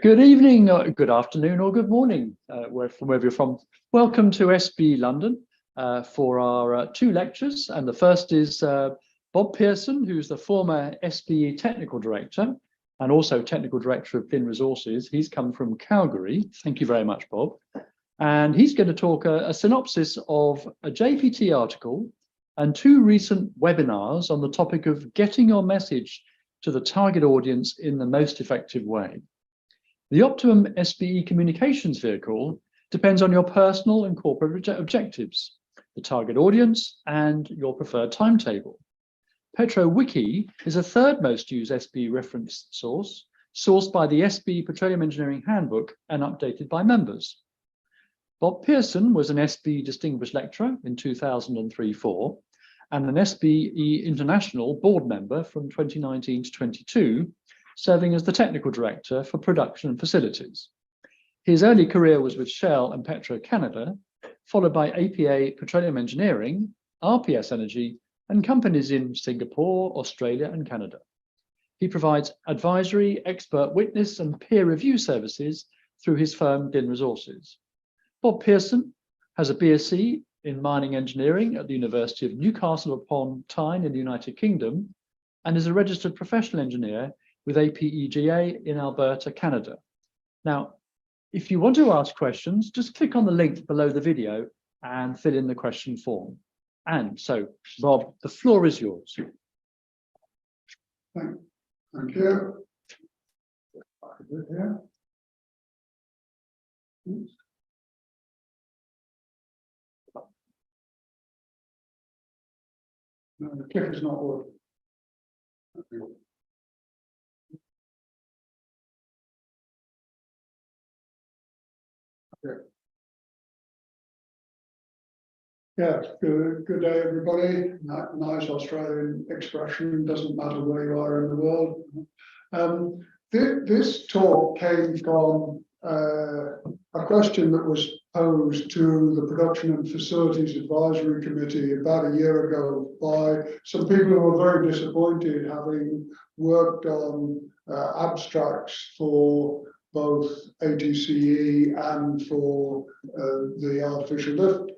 Good evening, good afternoon, or good morning, from wherever you're from. Welcome to SPE London for our two lectures. And the first is Bob Pearson, who's the former SPE Technical Director and also Technical Director of Glynn Resources. He's come from Calgary. Thank you very much, Bob. And he's going to talk a synopsis of a JPT article and two recent webinars on the topic of getting your message to the target audience in the most effective way. The optimum SPE communications vehicle depends on your personal and corporate objectives, the target audience, and your preferred timetable. PetroWiki is a third most used SPE reference source, sourced by the SPE Petroleum Engineering Handbook and updated by members. Bob Pearson was an SPE Distinguished Lecturer in 2003-04 and an SPE International Board Member from 2019 to 22, serving as the Technical Director for Production and Facilities. His early career was with Shell and Petro-Canada, followed by APA Petroleum Engineering, RPS Energy, and companies in Singapore, Australia, and Canada. He provides advisory, expert witness, and peer review services through his firm, Glynn Resources. Bob Pearson has a BSc in Mining Engineering at the University of Newcastle upon Tyne in the United Kingdom, and is a registered professional engineer with APEGA in Alberta, Canada. Now, if you want to ask questions, just click on the link below the video and fill in the question form. And so, Bob, the floor is yours. Thank you. No, the click is not working. Yeah, good day, everybody. Nice Australian expression, doesn't matter where you are in the world. This talk came from a question that was posed to the Production and Facilities Advisory Committee about a year ago by some people who were very disappointed, having worked on abstracts for both ATCE and for the Artificial Lift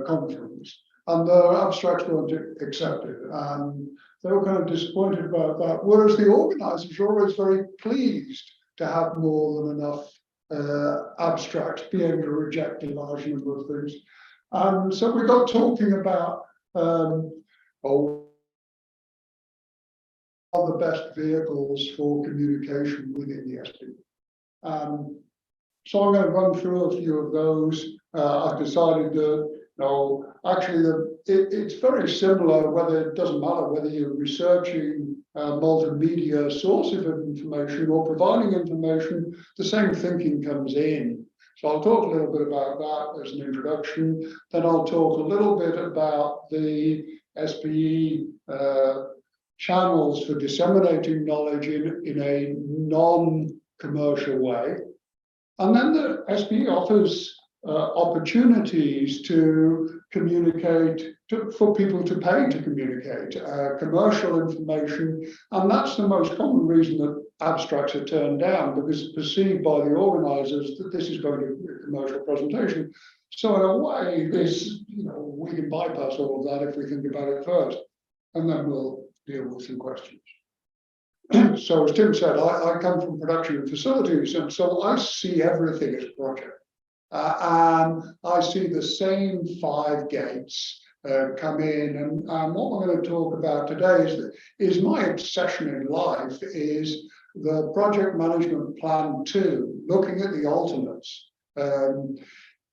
conference, and the abstracts weren't accepted, and they were kind of disappointed about that, whereas the organisers were always very pleased to have more than enough abstracts, being able to reject a large number of things. And so we got talking about what are the best vehicles for communication within the SPE. So I'm going to run through a few of those. I've decided that actually it's very similar, whether it doesn't matter whether you're researching a multimedia source of information or providing information, the same thinking comes in. So I'll talk a little bit about that as an introduction. Then I'll talk a little bit about the SPE channels for disseminating knowledge in a non-commercial way. And then the SPE offers opportunities to communicate, for people to pay to communicate commercial information, and that's the most common reason that abstracts are turned down, because it's perceived by the organisers that this is going to be a commercial presentation. So in a way, this, we can bypass all of that if we think about it first, and then we'll deal with some questions. So as Tim said, I come from production and facilities, and so I see everything as a project. And I see the same 5 gates come in, and what we're going to talk about today is my obsession in life is the project management plan 2, looking at the alternates,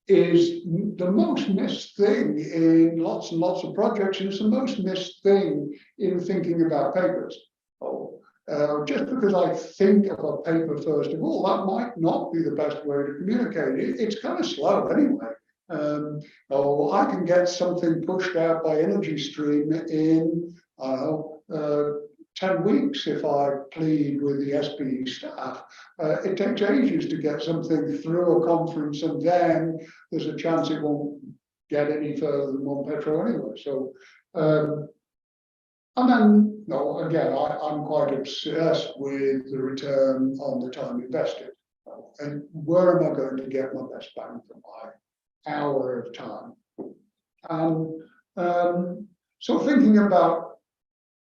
is the most missed thing in lots and lots of projects, and it's the most missed thing in thinking about papers. Just because I think of a paper first of all, that might not be the best way to communicate. It's kind of slow anyway. I can get something pushed out by Energy Stream in 10 weeks if I plead with the SPE staff. It takes ages to get something through a conference, and then there's a chance it won't get any further than 1 petro anyway. So And then, no, again, I'm quite obsessed with the return on the time invested. And where am I going to get my best bang for my hour of time? And so thinking about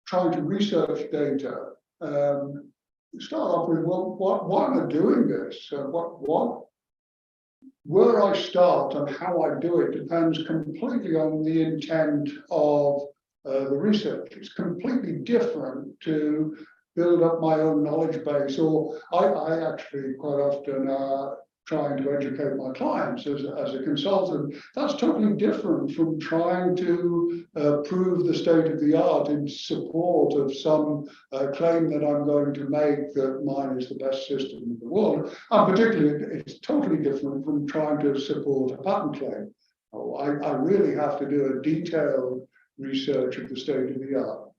trying to research data, start off with, well, why am I doing this? Where I start and how I do it depends completely on the intent of the research. It's completely different to build up my own knowledge base, or I actually quite often trying to educate my clients as a consultant. That's totally different from trying to prove the state of the art in support of some claim that I'm going to make that mine is the best system in the world. And particularly, it's totally different from trying to support a patent claim. Oh, I really have to do a detailed research of the state of the art.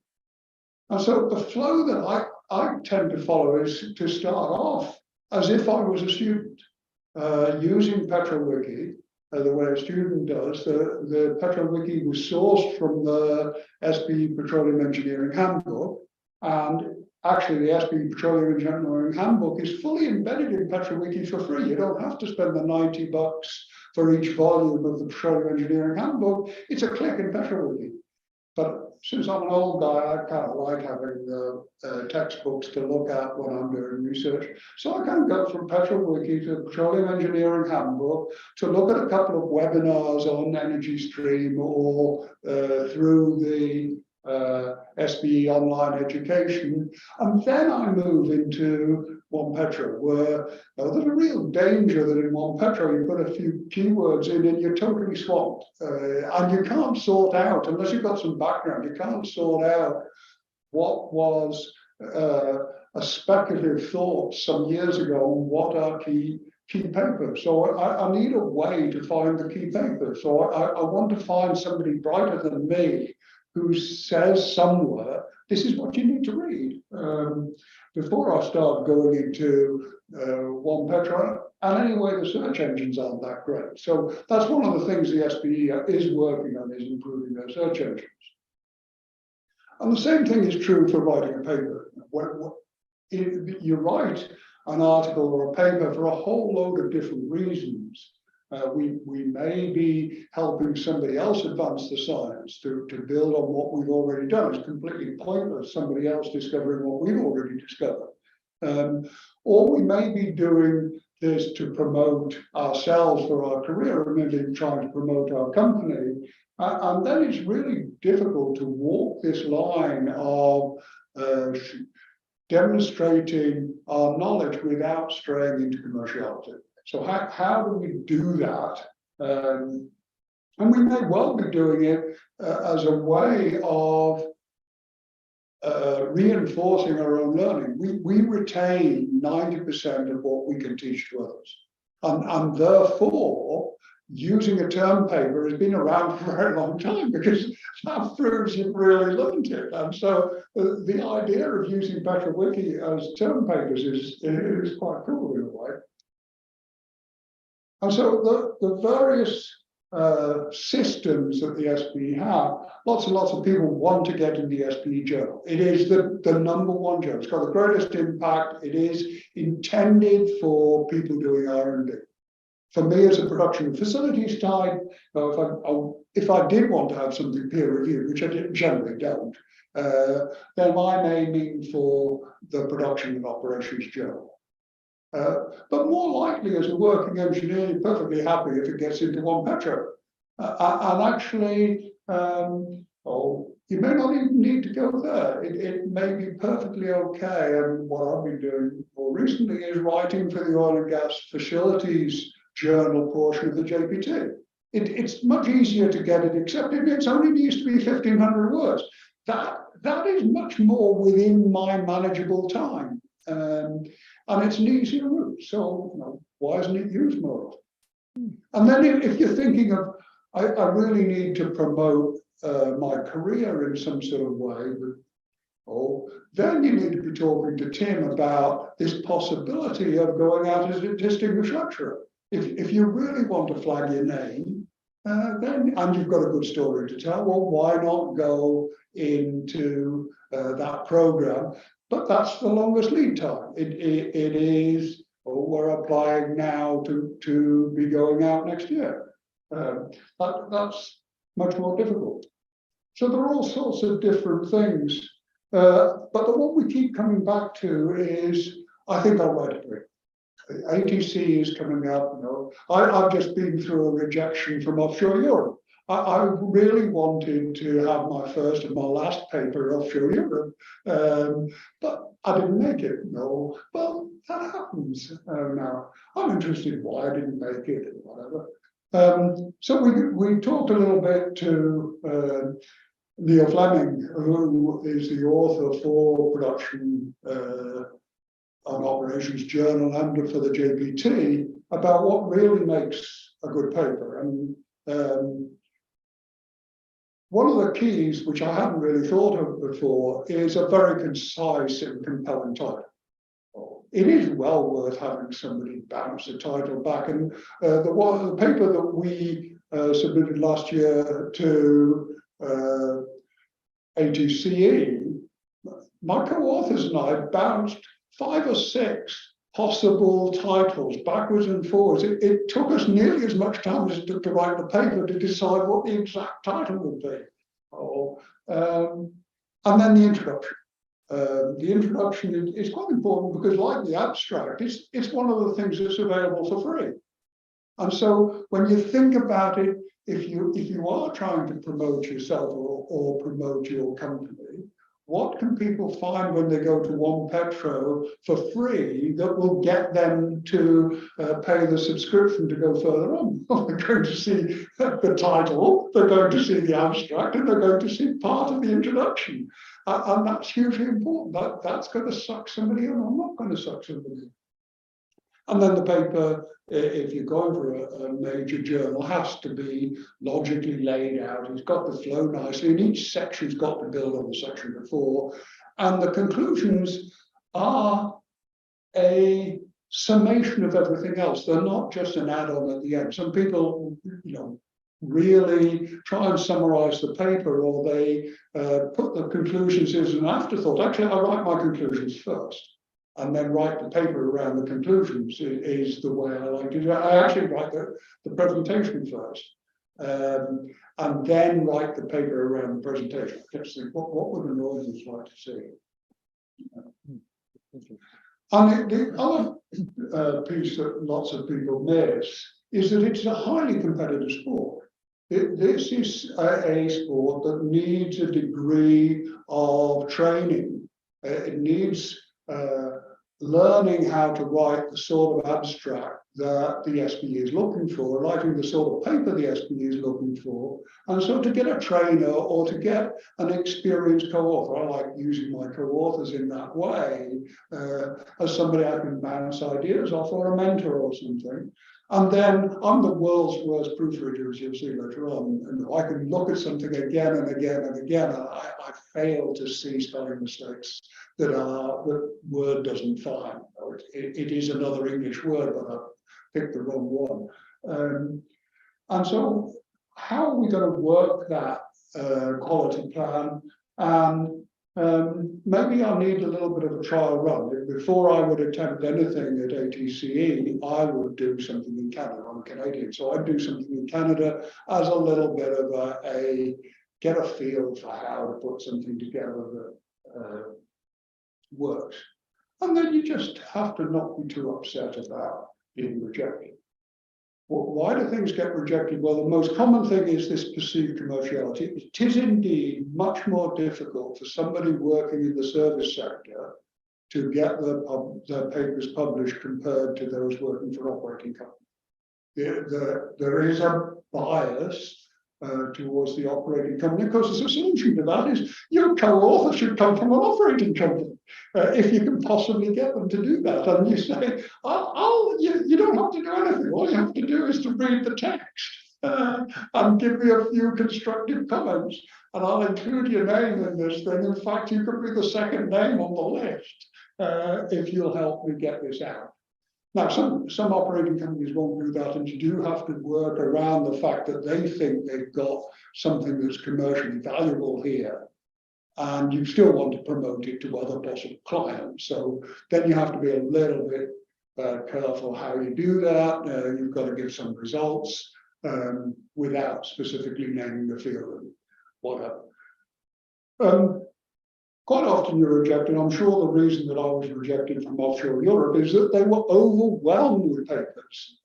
And so the flow that I tend to follow is to start off as if I was a student. Using PetroWiki, the way a student does. The PetroWiki was sourced from the SPE Petroleum Engineering Handbook, and actually the SPE Petroleum Engineering Handbook is fully embedded in PetroWiki for free. You don't have to spend the $90 for each volume of the Petroleum Engineering Handbook. It's a click in PetroWiki. But since I'm an old guy, I kind of like having textbooks to look at when I'm doing research. So I can go from PetroWiki to the Petroleum Engineering Handbook to look at a couple of webinars on Energy Stream or through the SPE online education. And then I move into OnePetro, where there's a real danger that in OnePetro you put a few keywords in and you're totally swamped. And you can't sort out, unless you've got some background, you can't sort out what was a speculative thought some years ago on what are key papers. So I need a way to find the key papers. So I want to find somebody brighter than me who says somewhere, this is what you need to read. Before I start going into OnePetro, and anyway, the search engines aren't that great. So that's one of the things the SPE is working on, is improving their search engines. And the same thing is true for writing a paper. You write an article or a paper for a whole load of different reasons. We may be helping somebody else advance the science to build on what we've already done. It's completely pointless somebody else discovering what we've already discovered. Or we may be doing this to promote ourselves for our career, or maybe trying to promote our company. And then it's really difficult to walk this line of demonstrating our knowledge without straying into commerciality. So how do we do that? And we may well be doing it as a way of reinforcing our own learning. We retain 90% of what we can teach to others. And therefore, using a term paper has been around for a very long time, because that proves you've really learned it. And so the idea of using PetroWiki as term papers is quite cool in a way. And so the various systems that the SPE have, lots and lots of people want to get in the SPE journal. It is the #1 journal. It's got the greatest impact. It is intended for people doing R&D. For me, as a production facilities type, if I did want to have something peer reviewed, which I generally don't, then I'm aiming for the production and operations journal. But more likely, as a working engineer, you're perfectly happy if it gets into OnePetro. And actually, you may not even need to go there. It may be perfectly okay. And what I've been doing more recently is writing for the oil and gas facilities journal portion of the JPT. It's much easier to get it accepted. It's only used to be 1,500 words. That is much more within my manageable time. And it's an easier route. So why isn't it used more? And then if you're thinking of, I really need to promote my career in some sort of way, then you need to be talking to Tim about this possibility of going out as a distinguished lecturer. If you really want to flag your name, and you've got a good story to tell, well, why not go into that program? But that's the longest lead time. It is we're applying now to be going out next year. That's much more difficult. So there are all sorts of different things. But the one we keep coming back to is, I think I'll write a brief. ATC is coming up. I've just been through a rejection from offshore Europe. I really wanted to have my first and my last paper offshore Europe, but I didn't make it. No, well, that happens now. I'm interested in why I didn't make it and whatever. So we talked a little bit to Neil Fleming, who is the author for Production on Operations Journal and for the JPT, about what really makes a good paper. And one of the keys, which I hadn't really thought of before, is a very concise and compelling title. It is well worth having somebody bounce the title back. And the paper that we submitted last year to ATCE, my co-authors and I bounced 5 or 6 possible titles backwards and forwards. It took us nearly as much time as it took to write the paper to decide what the exact title would be. And then the introduction. The introduction is quite important because, like the abstract, it's one of the things that's available for free. And so when you think about it, if you are trying to promote yourself or promote your company, what can people find when they go to One Petro for free that will get them to pay the subscription to go further on? Well, they're going to see the title, they're going to see the abstract, and they're going to see part of the introduction. And that's hugely important. That's going to suck somebody in or not going to suck somebody in. And then the paper, if you're going for a major journal, has to be logically laid out. It's got to flow nicely, and each section's got to build on the section before. And the conclusions are a summation of everything else. They're not just an add-on at the end. Some people, really try and summarize the paper, or they put the conclusions as an afterthought. Actually, I write my conclusions first, and then write the paper around the conclusions is the way I like to do it. I actually write the presentation first, and then write the paper around the presentation. Just think, what would an audience like to see? And the other piece that lots of people miss is that it's a highly competitive sport. This is a sport that needs a degree of training. It needs learning how to write the sort of abstract that the SPE is looking for, writing the sort of paper the SPE is looking for. And so to get a trainer or to get an experienced co-author, I like using my co-authors in that way, as somebody I can bounce ideas off, or a mentor or something. And then I'm the world's worst proofreader, as you'll see later on. And I can look at something again and again and again, and I fail to see spelling mistakes that word doesn't find. It is another English word, but I picked the wrong one. And so how are we going to work that quality plan? And maybe I need a little bit of a trial run. Before I would attempt anything at ATCE, I would do something in Canada. I'm Canadian, so I'd do something in Canada as a little bit of get a feel for how to put something together that works. And then you just have to not be too upset about being rejected. Well, why do things get rejected? Well, the most common thing is this perceived commerciality. It is indeed much more difficult for somebody working in the service sector to get their papers published compared to those working for operating companies. There is a bias towards the operating company. Of course, the solution to that is your co-author should come from an operating company, if you can possibly get them to do that. And you say, you don't have to do anything. All you have to do is to read the text and give me a few constructive comments, and I'll include your name in this thing. In fact, you could be the second name on the list if you'll help me get this out. Now, some operating companies won't do that, and you do have to work around the fact that they think they've got something that's commercially valuable here, and you still want to promote it to other possible clients. So then you have to be a little bit careful how you do that. You've got to give some results without specifically naming the field and whatever. Quite often you're rejected. I'm sure the reason that I was rejected from offshore Europe is that they were overwhelmed with papers.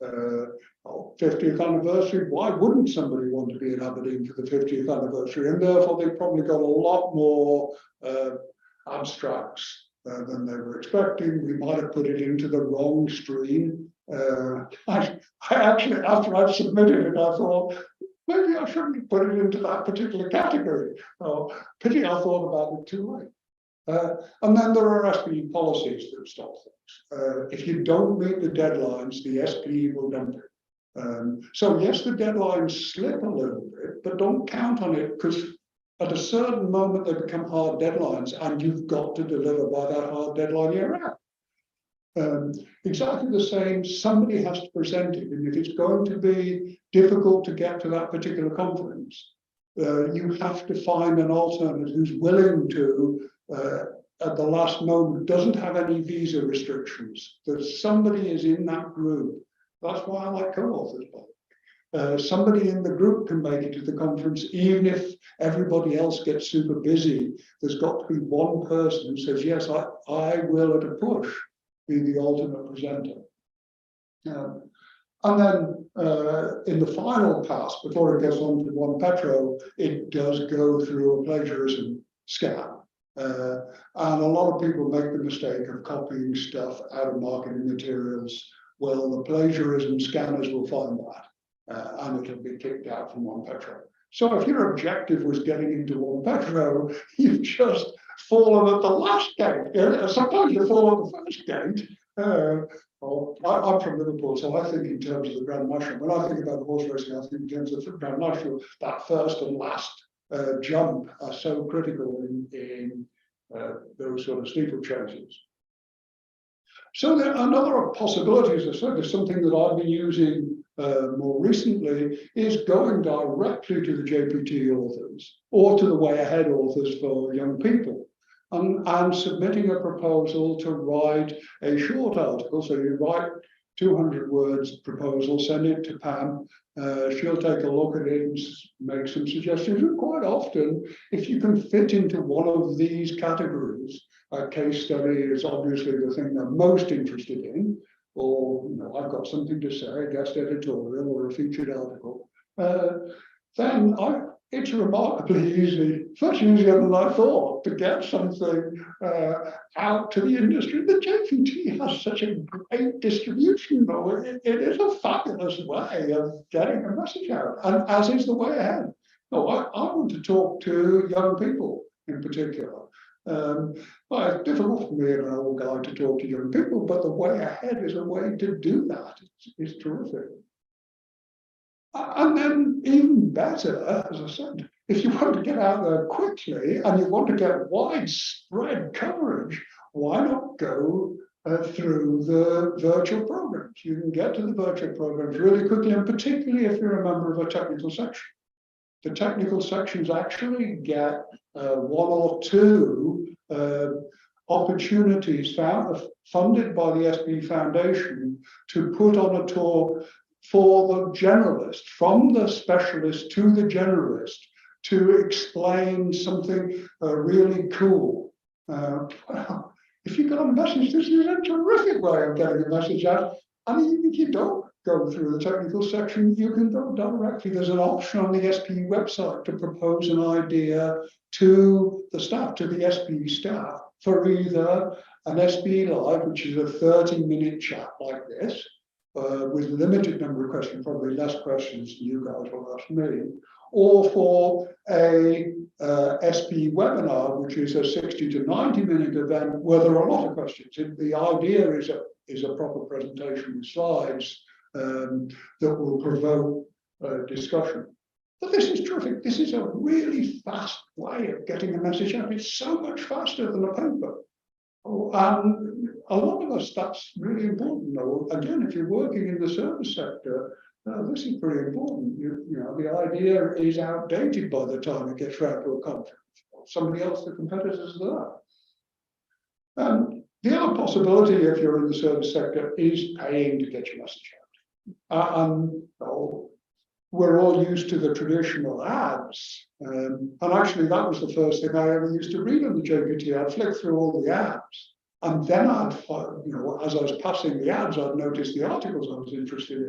50th anniversary, why wouldn't somebody want to be in Aberdeen for the 50th anniversary? And therefore they probably got a lot more abstracts than they were expecting. We might have put it into the wrong stream. I actually, after I'd submitted it, I thought, maybe I shouldn't put it into that particular category. Pity I thought about it too late. And then there are SPE policies that stop things. If you don't meet the deadlines, the SPE will dump it. So yes, the deadlines slip a little bit, but don't count on it, because at a certain moment they become hard deadlines and you've got to deliver by that hard deadline you're at. Exactly the same, somebody has to present it, and if it's going to be difficult to get to that particular conference, you have to find an alternate who's willing to, at the last moment, doesn't have any visa restrictions, that somebody is in that group. That's why I like co-authors. Somebody in the group can make it to the conference, even if everybody else gets super busy. There's got to be one person who says, yes, I will at a push be the alternate presenter. And then in the final pass, before it gets on to One Petro, it does go through a plagiarism scan. And a lot of people make the mistake of copying stuff out of marketing materials. Well, the plagiarism scanners will find that, and it'll be kicked out from One Petro. So if your objective was getting into One Petro, you've just fallen at the last gate. Sometimes you fall at the first gate. I'm from Liverpool, so I think in terms of the Grand National. When I think about horse racing, I think in terms of the Grand National, that first and last jump are so critical in those sort of steeplechases. So there are another possibilities. I said there's something that I've been using more recently is going directly to the JPT authors or to the Way Ahead authors for young people, and submitting a proposal to write a short article. So you write 200 words proposal, send it to Pam. She'll take a look at it and make some suggestions. And quite often, if you can fit into one of these categories, a case study is obviously the thing they're most interested in, or I've got something to say, a guest editorial or a featured article, then it's remarkably easy, much easier than I thought, to get something out to the industry. The JPT has such a great distribution, though. It is a fabulous way of getting a message out, and as is the Way Ahead. No, I want to talk to young people in particular. Well, it's difficult for me, an old guy, to talk to young people, but the Way Ahead is a way to do that. It's terrific. And then even better, as I said, if you want to get out there quickly and you want to get widespread coverage, why not go through the virtual programs? You can get to the virtual programs really quickly, and particularly if you're a member of a technical section. The technical sections actually get one or two opportunities funded by the SPE Foundation to put on a talk for the generalist, from the specialist to the generalist, to explain something really cool. Well, if you've got a message, this is a terrific way of getting a message out. And even if you don't go through the technical section, you can go directly. There's an option on the SPE website to propose an idea to the staff, to the SPE staff, for either an SPE Live, which is a 30-minute chat like this, with limited number of questions, probably less questions than you guys will ask me, or for a SPE webinar, which is a 60 to 90-minute event where there are a lot of questions. The idea is a proper presentation with slides that will provoke discussion. But this is terrific. This is a really fast way of getting a message out. It's so much faster than a paper. And a lot of us, that's really important. Though. Again, if you're working in the service sector, this is pretty important. The idea is outdated by the time it gets round to a conference. Somebody else, the competitors, are there. The other possibility, if you're in the service sector, is paying to get your message out. We're all used to the traditional ads. And actually, that was the first thing I ever used to read on the JPT. I'd flick through all the ads. And then as I was passing the ads, I'd notice the articles I was interested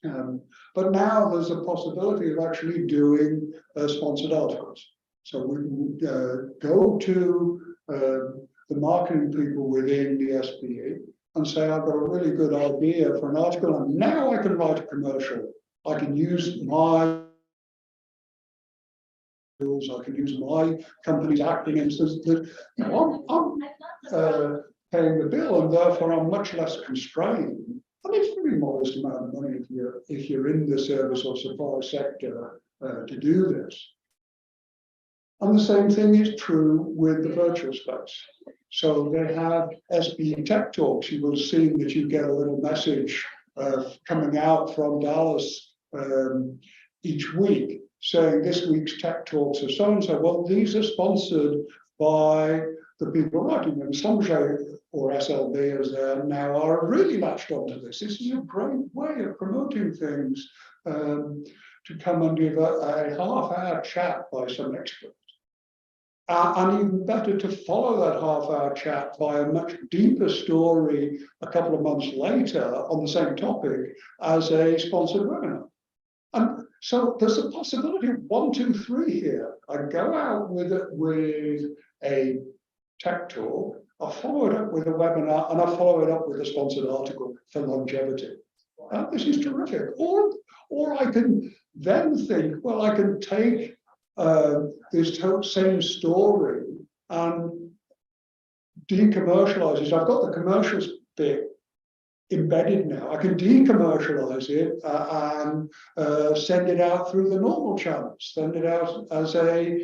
in. But now there's a possibility of actually doing sponsored articles. So we can go to the marketing people within the SPE and say, I've got a really good idea for an article, and now I can write a commercial. I can use my tools, I can use my company's acronyms. I'm paying the bill, and therefore I'm much less constrained. And it's a very modest amount of money if you're in the service or supply sector to do this. And the same thing is true with the virtual space. So they have SPE Tech Talks. You will see that you get a little message coming out from Dallas each week saying this week's Tech Talks are so-and-so. Well, these are sponsored by the people writing them. Schlumberger or SLB as they are now are really latched onto this. This is a great way of promoting things to come and give a half-hour chat by some expert. And even better to follow that half-hour chat by a much deeper story a couple of months later on the same topic as a sponsored webinar. And so there's a possibility of 1, 2, 3 here. I go out with a tech talk, I follow it up with a webinar, and I follow it up with a sponsored article for longevity. This is terrific. Or I can then think, well, I can take this same story and decommercialize it. I've got the commercials bit embedded now. I can decommercialize it and send it out through the normal channels, send it out as a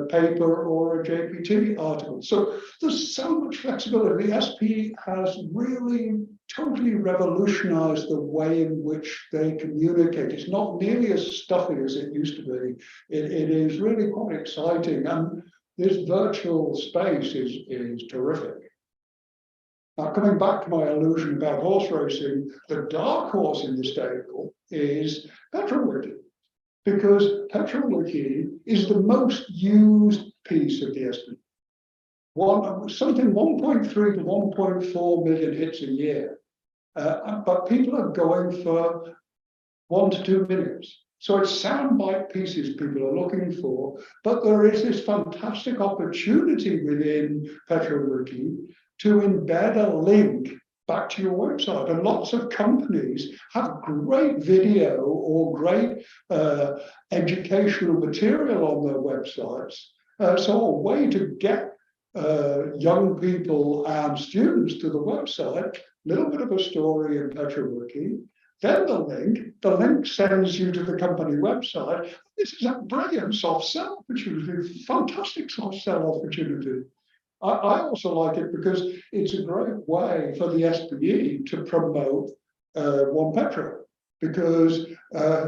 paper or a JPT article. So there's so much flexibility. The SPE has really totally revolutionized the way in which they communicate. It's not nearly as stuffy as it used to be. It is really quite exciting. And this virtual space is terrific. Now, coming back to my allusion about horse racing, the dark horse in the stable is PetrolWiki, because PetrolWiki is the most used piece of the SPE. Something 1.3 to 1.4 million hits a year, but people are going for 1 to 2 minutes. So it's soundbite pieces people are looking for, but there is this fantastic opportunity within PetrolWiki to embed a link back to your website. And lots of companies have great video or great educational material on their websites. So a way to get young people and students to the website, a little bit of a story in PetrolWiki, then the link sends you to the company website. This is a brilliant soft sell opportunity, fantastic soft sell opportunity. I also like it because it's a great way for the SPE to promote One Petro, because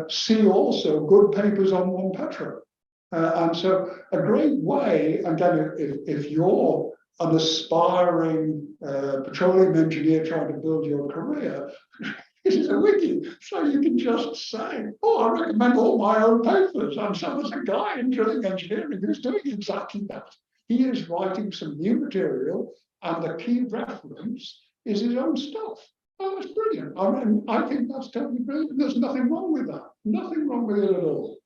see also good papers on One Petro. And so a great way, again, if you're an aspiring petroleum engineer trying to build your career, this is a wiki. So you can just say, oh, I recommend all my own papers. And so there's a guy in drilling engineering who's doing exactly that. He is writing some new material, and the key reference is his own stuff. Oh, that's brilliant. I mean, I think that's totally brilliant. There's nothing wrong with that. Nothing wrong with it at all.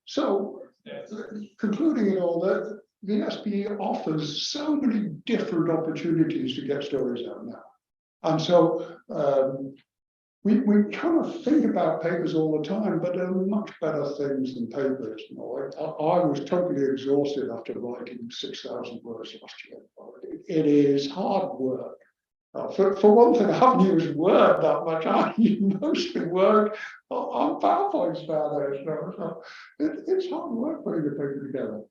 So, concluding it all, the SPE offers so many different opportunities to get stories out now. And so, we kind of think about papers all the time, but there are much better things than papers. You know, I was totally exhausted after writing 6,000 words last year. It is hard work. For one thing, I haven't used Word that much. I mostly work on PowerPoints nowadays. You know, so it's hard work putting a paper together.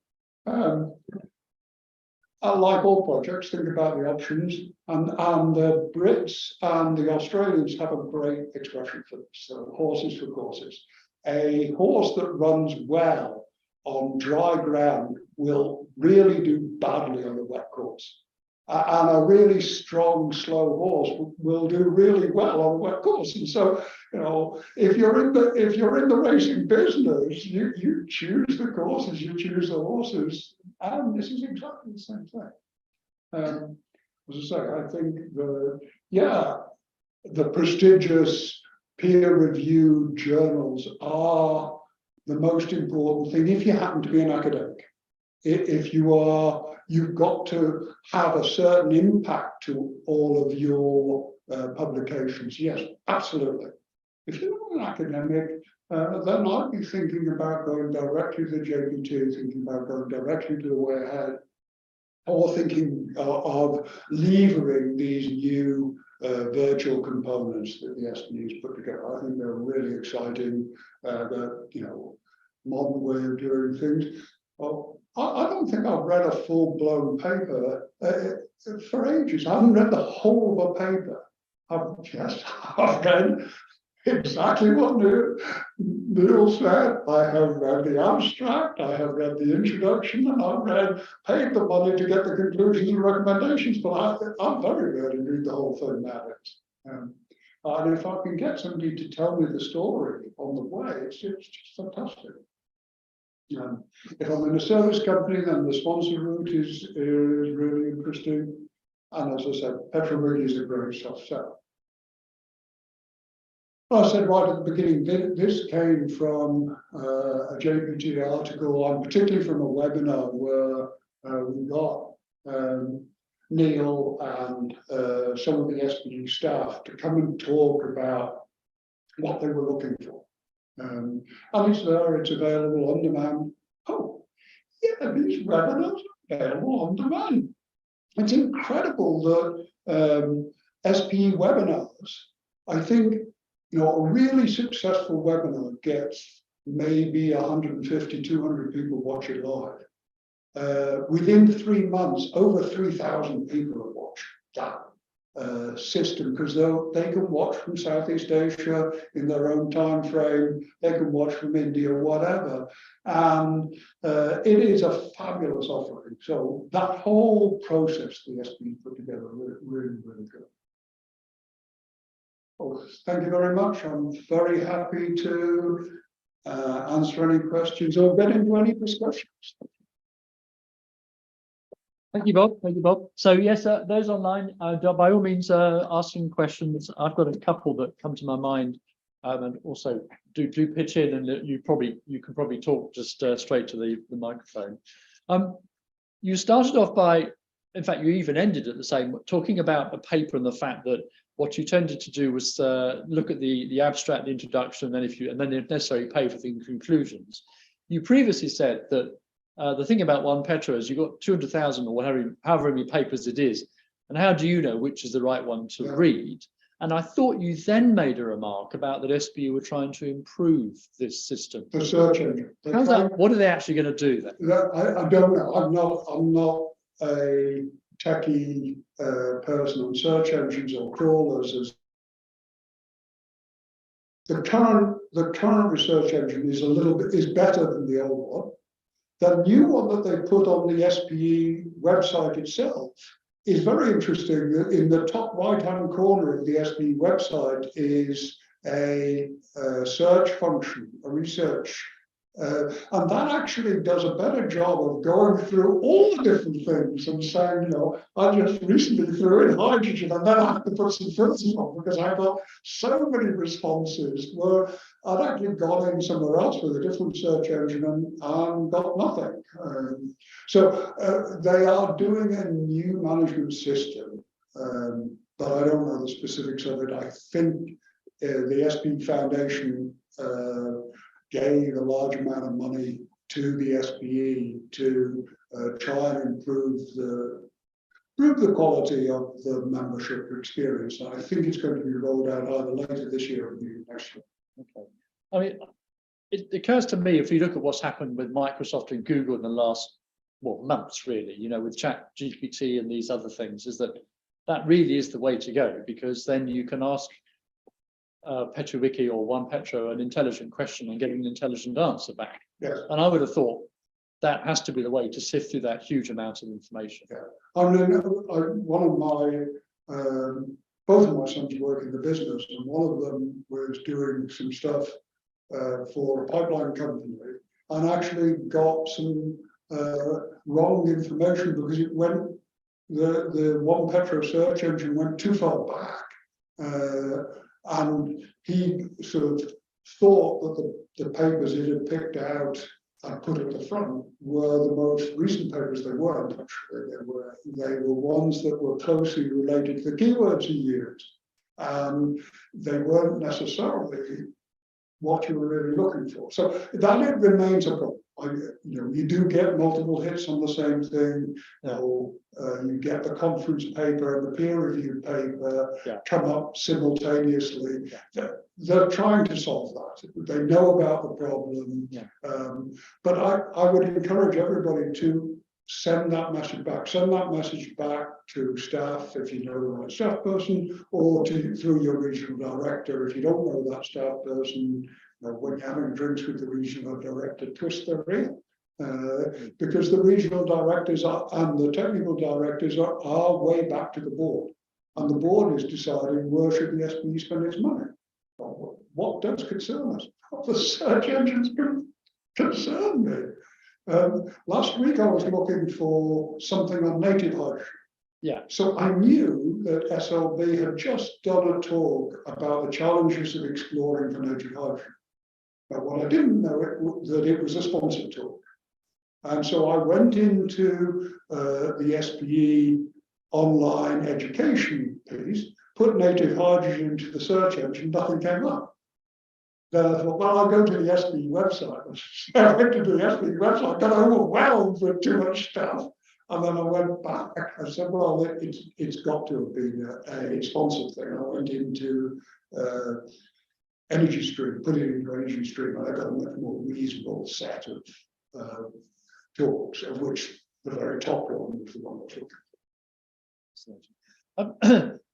Like all projects, think about the options, and the Brits and the Australians have a great expression for this. So horses for courses. A horse that runs well on dry ground will really do badly on a wet course. And a really strong, slow horse will do really well on a wet course. And so, you know, if you're in the racing business, you choose the courses, you choose the horses, and this is exactly the same thing. As I say, I think the prestigious peer-reviewed journals are the most important thing if you happen to be an academic. If you are, you've got to have a certain impact to all of your publications. Yes, absolutely. If you're not an academic, then I'd be thinking about going directly to the JPT, thinking about going directly to the way ahead, or thinking of levering these new virtual components that the SPE has put together. I think they're really exciting. That, you know, modern way of doing things. Well, I don't think I've read a full-blown paper for ages. I haven't read the whole of a paper. I've read exactly what Neil said. I have read the abstract, I have read the introduction, and I've paid the money to get the conclusions and recommendations, but I'm very rarely read the whole thing nowadays. And if I can get somebody to tell me the story on the way, it's just fantastic. If I'm in a service company, then the sponsor route is really interesting. And as I said, Petrowiki is a great soft sell. I said right at the beginning, this came from a JPT article, and particularly from a webinar where we got Neil and some of the SPE staff to come and talk about what they were looking for. And it's there, it's available on demand. Oh, yeah, these webinars are available on demand. It's incredible that SPE webinars, I think, you know, a really successful webinar gets maybe 150, 200 people watch it live. Within 3 months, over 3,000 people have watched that system, because they can watch from Southeast Asia in their own time frame, they can watch from India, whatever, and it is a fabulous offering. So that whole process the SPE put together really good. Well, thank you very much. I'm very happy to answer any questions or get into any discussions. Thank you, Bob. Thank you, Bob. So yes, those online, by all means, asking questions. I've got a couple that come to my mind, and also do pitch in, and you can probably talk just straight to the microphone. You started off by, in fact, you even ended at the same, talking about the paper and the fact that what you tended to do was look at the abstract, the introduction, and then if necessary pay for the conclusions. You previously said that the thing about one Petro is you've got 200,000 or however many papers it is, and how do you know which is the right one to read? And I thought you then made a remark about that SPE were trying to improve this system. The search engine. How's that? What are they actually going to do then? I don't know. I'm not a techie person on search engines or crawlers. As the current research engine is better than the old one. The new one that they put on the SPE website itself is very interesting. In the top right-hand corner of the SPE website is a search function, a research, and that actually does a better job of going through all the different things and saying, you know, I just recently threw in hydrogen and then I had to put some filters on because I got so many responses where I'd actually gone in somewhere else with a different search engine and got nothing. So they are doing a new management system, but I don't know the specifics of it. I think the SPE Foundation gave a large amount of money to the SPE to try and improve the quality of the membership experience. And I think it's going to be rolled out either later this year or next year. Okay. I mean, it occurs to me, if you look at what's happened with Microsoft and Google in the last months, really, you know, with ChatGPT and these other things, is that really is the way to go, because then you can ask Petrowiki or One Petro an intelligent question and get an intelligent answer back. Yes. And I would have thought that has to be the way to sift through that huge amount of information. Yeah. I mean, one of my both of my sons work in the business, and one of them was doing some stuff for a pipeline company, and actually got some wrong information because it went the one Petro search engine went too far back, and he sort of thought that the papers it had picked out and put at the front were the most recent papers. They weren't actually. They were ones that were closely related to the keywords he used, and they weren't necessarily what you were really looking for. So that it remains a problem. You do get multiple hits on the same thing. Or you get the conference paper and the peer-reviewed paper come up simultaneously. They're trying to solve that. They know about the problem. But I would encourage everybody to send that message back. Send that message back to staff if you know the right staff person, or through your regional director if you don't know that staff person. When you're having drinks with the regional director, twist their ear. Because the regional directors and the technical directors are way back to the board. And the board is deciding where should the SPE spend its money. What does concern us? The search engines concern me. Last week I was looking for something on native hydrogen. So I knew that SLB had just done a talk about the challenges of exploring for native hydrogen. But what I didn't know that it was a sponsored talk. And so I went into the SPE online education piece, put native hydrogen into the search engine, nothing came up. Then I thought, well, I'll go to the SPE website. I went to the SPE website, got overwhelmed with too much stuff. And then I went back. I said, well, it's got to have been a sponsored thing. I went into Energy Stream, put it into Energy Stream, and I got a much more reasonable set of talks, of which the very top one was the one I took.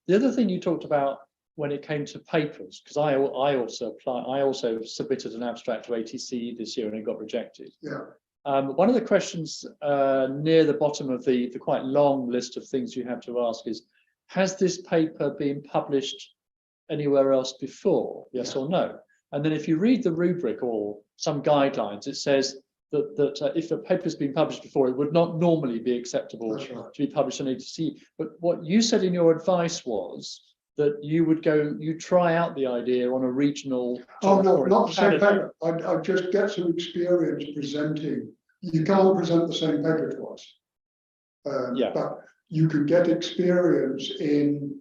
The other thing you talked about when it came to papers, because I also submitted an abstract to ATC this year and it got rejected. One of the questions near the bottom of the quite long list of things you have to ask is, has this paper been published anywhere else before? Yes or no? And then if you read the rubric or some guidelines, it says that if a paper has been published before, it would not normally be acceptable to be published on ATC. But what you said in your advice was that you try out the idea on a regional. Oh no, not the same paper. I just get some experience presenting. You can't present the same paper twice. But you can get experience in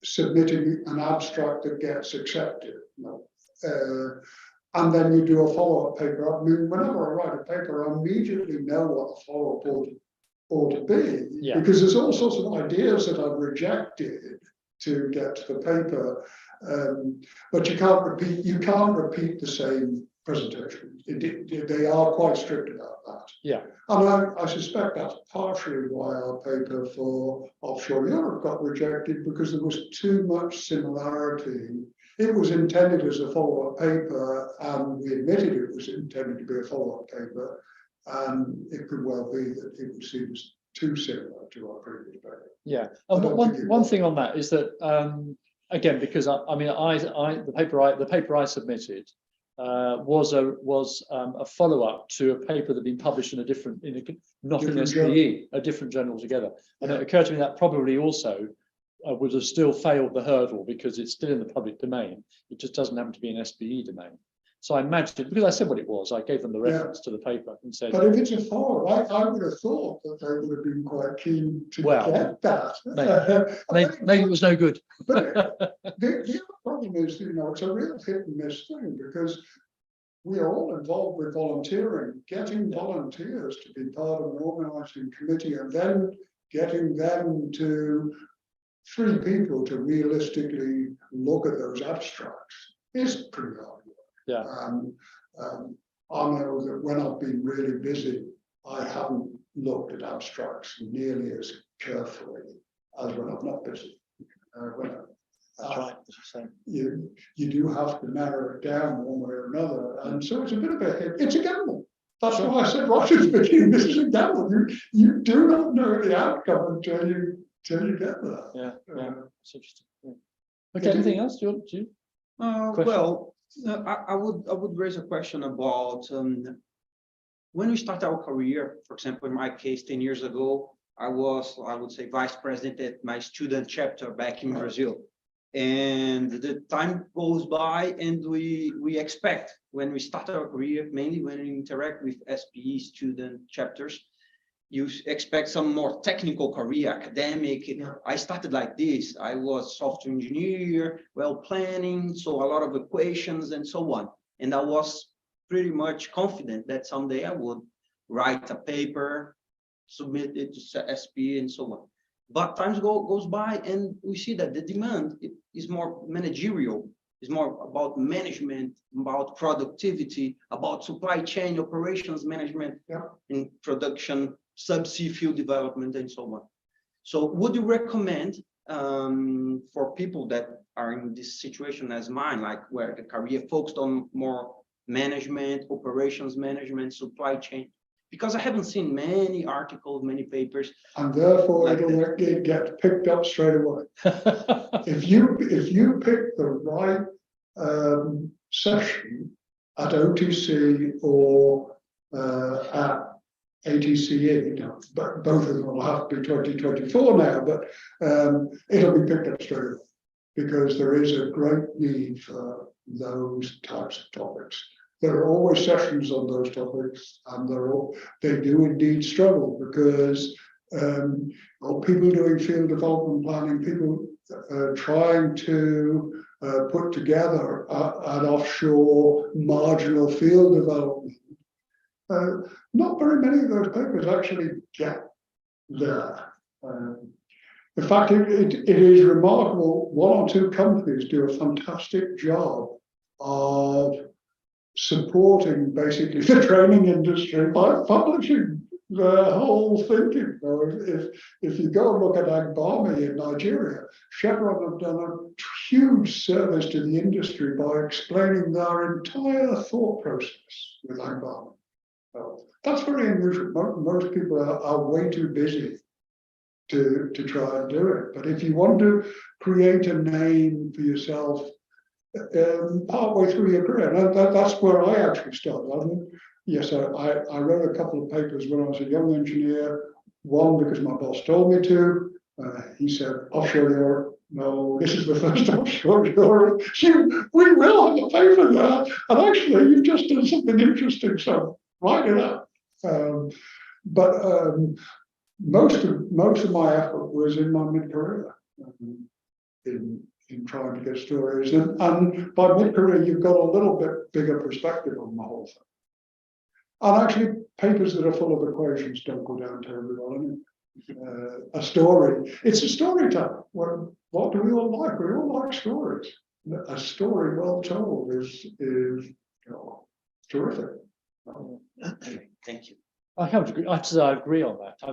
submitting an abstract that gets accepted. And then you do a follow-up paper. I mean, whenever I write a paper, I immediately know what the follow-up ought to be. Because there's all sorts of ideas that I've rejected to get to the paper. But you can't repeat the same presentation. They are quite strict about that. And I suspect that's partially why our paper for offshore Europe got rejected, because there was too much similarity. It was intended as a follow-up paper, and we admitted it was intended to be a follow-up paper, and it could well be that it was seen as too similar to our previous paper. And one thing on that is that again, because the paper I submitted was a follow-up to a paper that had been published in a different SPE, a different journal altogether. And it occurred to me that probably also would have still failed the hurdle because it's still in the public domain. It just doesn't happen to be an SPE domain. So I imagined, because I said what it was, I gave them the reference to the paper and said. But if it's a follow-up, I would have thought that they would have been quite keen to get that. Maybe it was no good. But the other problem is, it's a real hit and miss thing, because we are all involved with volunteering, getting volunteers to be part of an organising committee, and then getting them to 3 people to realistically look at those abstracts is pretty hard work. I know that when I've been really busy, I haven't looked at abstracts nearly as carefully as when I'm not busy. That's right. You do have to narrow it down one way or another, and so it's a bit of a hit. It's a gamble. That's why I said right at the beginning, this is a gamble. You do not know the outcome until you get there. Yeah, it's interesting. Yeah. Okay, anything else? Do you? Well, I would raise a question about when we start our career. For example, in my case, 10 years ago, I would say, vice president at my student chapter back in Brazil. And the time goes by, and we expect, when we start our career, mainly when we interact with SPE student chapters, you expect some more technical career, academic. Yeah. I started like this. I was software engineer, well planning, so a lot of equations and so on. And I was pretty much confident that someday I would write a paper, submit it to SPE and so on. But time goes by, and we see that the demand is more managerial, is more about management, about productivity, about supply chain operations management, in production, subsea field development, and so on. So would you recommend for people that are in this situation as mine, like where the career focused on more management, operations management, supply chain? Because I haven't seen many articles, many papers. And therefore like it'll get picked up straight away. If you pick the right session at OTC or at ATCE, but both of them will have to be 2024 now, but it'll be picked up straight away, because there is a great need for those types of topics. There are always sessions on those topics, and they do indeed struggle, because people doing field development planning, people trying to put together an offshore marginal field development. Not very many of those papers actually get there. In fact, it is remarkable. One or two companies do a fantastic job of supporting basically the training industry by publishing their whole thinking. If you go and look at Agbami in Nigeria, Chevron have done a huge service to the industry by explaining their entire thought process with Agbami. That's very unusual. Most people are way too busy to try and do it. But if you want to create a name for yourself partway through your career, and that's where I actually started. Yes, I wrote a couple of papers when I was a young engineer. One because my boss told me to. He said, offshore Europe. No, this is the first offshore Europe. We will have a paper there. And actually, you've just done something interesting. So write it up. But most of my effort was in my mid-career, in trying to get stories. And by mid-career, you've got a little bit bigger perspective on the whole thing. And actually, papers that are full of equations don't go down terribly well anyway. A story, it's a storyteller. What do we all like? We all like stories. A story well told is terrific. Thank you. I have to agree. I agree on that. I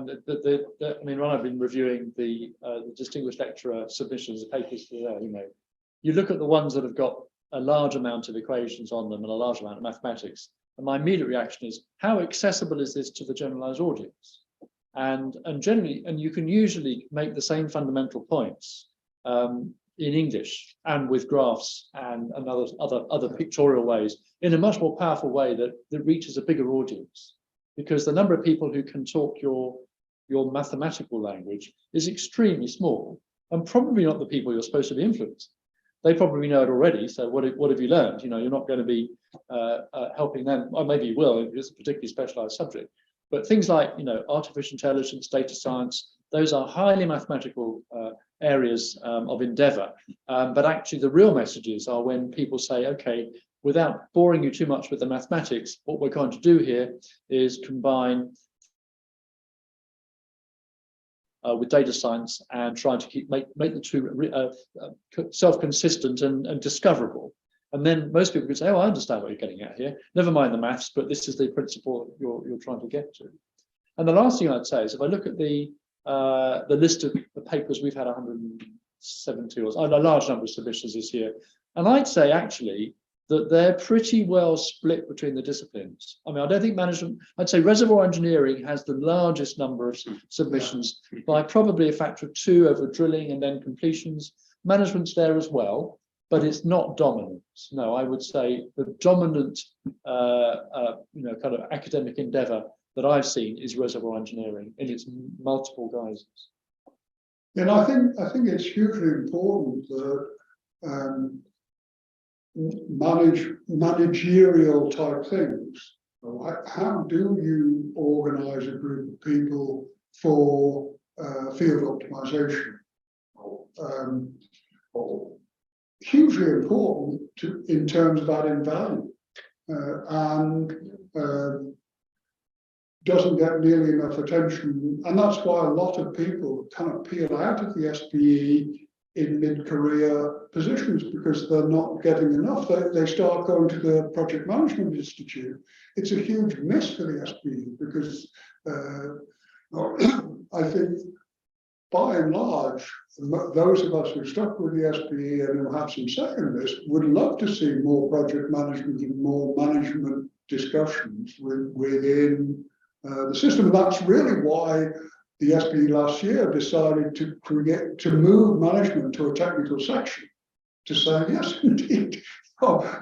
mean, when I've been reviewing the distinguished lecturer submissions of papers, you look at the ones that have got a large amount of equations on them and a large amount of mathematics, and my immediate reaction is, how accessible is this to the generalized audience? And generally, and you can usually make the same fundamental points in English and with graphs and other pictorial ways in a much more powerful way that reaches a bigger audience. Because the number of people who can talk your mathematical language is extremely small, and probably not the people you're supposed to be influencing. They probably know it already. So what have you learned? You're not going to be helping them. Or maybe you will if it's a particularly specialized subject. But things like artificial intelligence, data science, those are highly mathematical areas of endeavor. But actually, the real messages are when people say, okay, without boring you too much with the mathematics, what we're going to do here is combine with data science and try to make the two self-consistent and discoverable. And then most people could say, oh, I understand what you're getting at here. Never mind the maths, but this is the principle you're trying to get to. And the last thing I'd say is, if I look at the list of the papers, we've had 170 or a large number of submissions this year. And I'd say, actually, that they're pretty well split between the disciplines. I mean, I don't think management, I'd say reservoir engineering has the largest number of submissions by probably a factor of 2 over drilling and then completions. Management's there as well, but it's not dominant. No, I would say the dominant, kind of academic endeavor that I've seen is reservoir engineering in its multiple guises. And I think it's hugely important that managerial type things. How do you organize a group of people for field optimization? Hugely important in terms of adding value, and doesn't get nearly enough attention. And that's why a lot of people kind of peel out of the SPE in mid-career positions, because they're not getting enough. They start going to the Project Management Institute. It's a huge miss for the SPE, because I think by and large, those of us who stuck with the SPE and who have some say in this would love to see more project management and more management discussions within the system. And that's really why the SPE last year decided to move management to a technical section, to say, yes, indeed,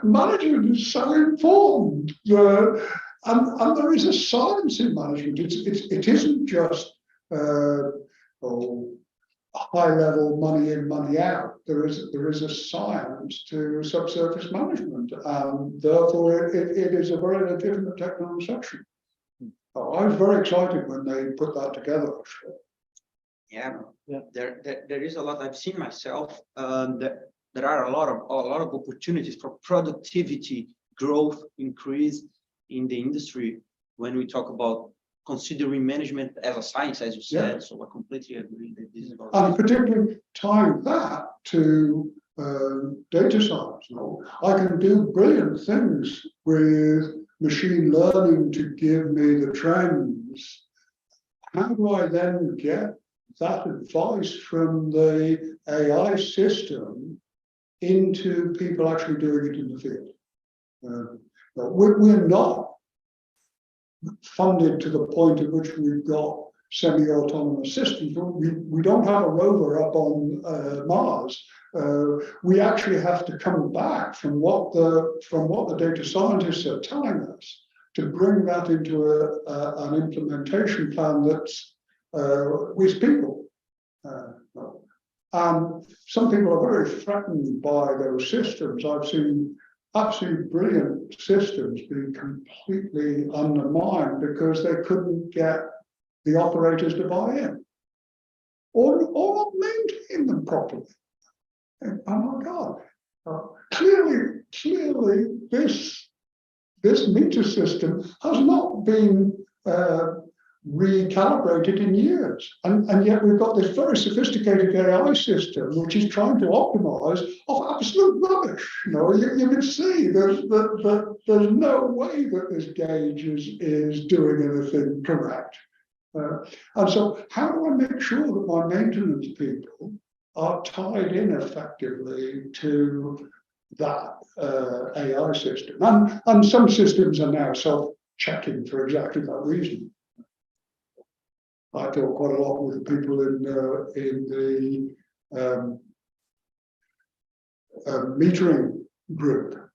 management is so important. And there is a science in management. It isn't just high level money in, money out. There is a science to subsurface management, and therefore it is a very legitimate technical section. I was very excited when they put that together. Actually. Yeah. There is a lot I've seen myself. There are a lot of opportunities for productivity growth increase in the industry when we talk about considering management as a science, as you said. Yeah. So I completely agree that this is about. And particularly tying that to data science. I can do brilliant things with machine learning to give me the trends. How do I then get that advice from the AI system into people actually doing it in the field? We're not funded to the point at which we've got semi-autonomous systems. We don't have a rover up on Mars. We actually have to come back from what the data scientists are telling us to bring that into an implementation plan that's with people. And some people are very threatened by those systems. I've seen absolutely brilliant systems being completely undermined because they couldn't get the operators to buy in or not maintain them properly. And, oh my God! Clearly, this meter system has not been recalibrated in years, and yet we've got this very sophisticated AI system which is trying to optimize off absolute rubbish. You can see there's no way that this gauge is doing anything correct. And so, how do I make sure that my maintenance people are tied in effectively to that AI system? And some systems are now self-checking for exactly that reason. I talk quite a lot with the people in the metering group.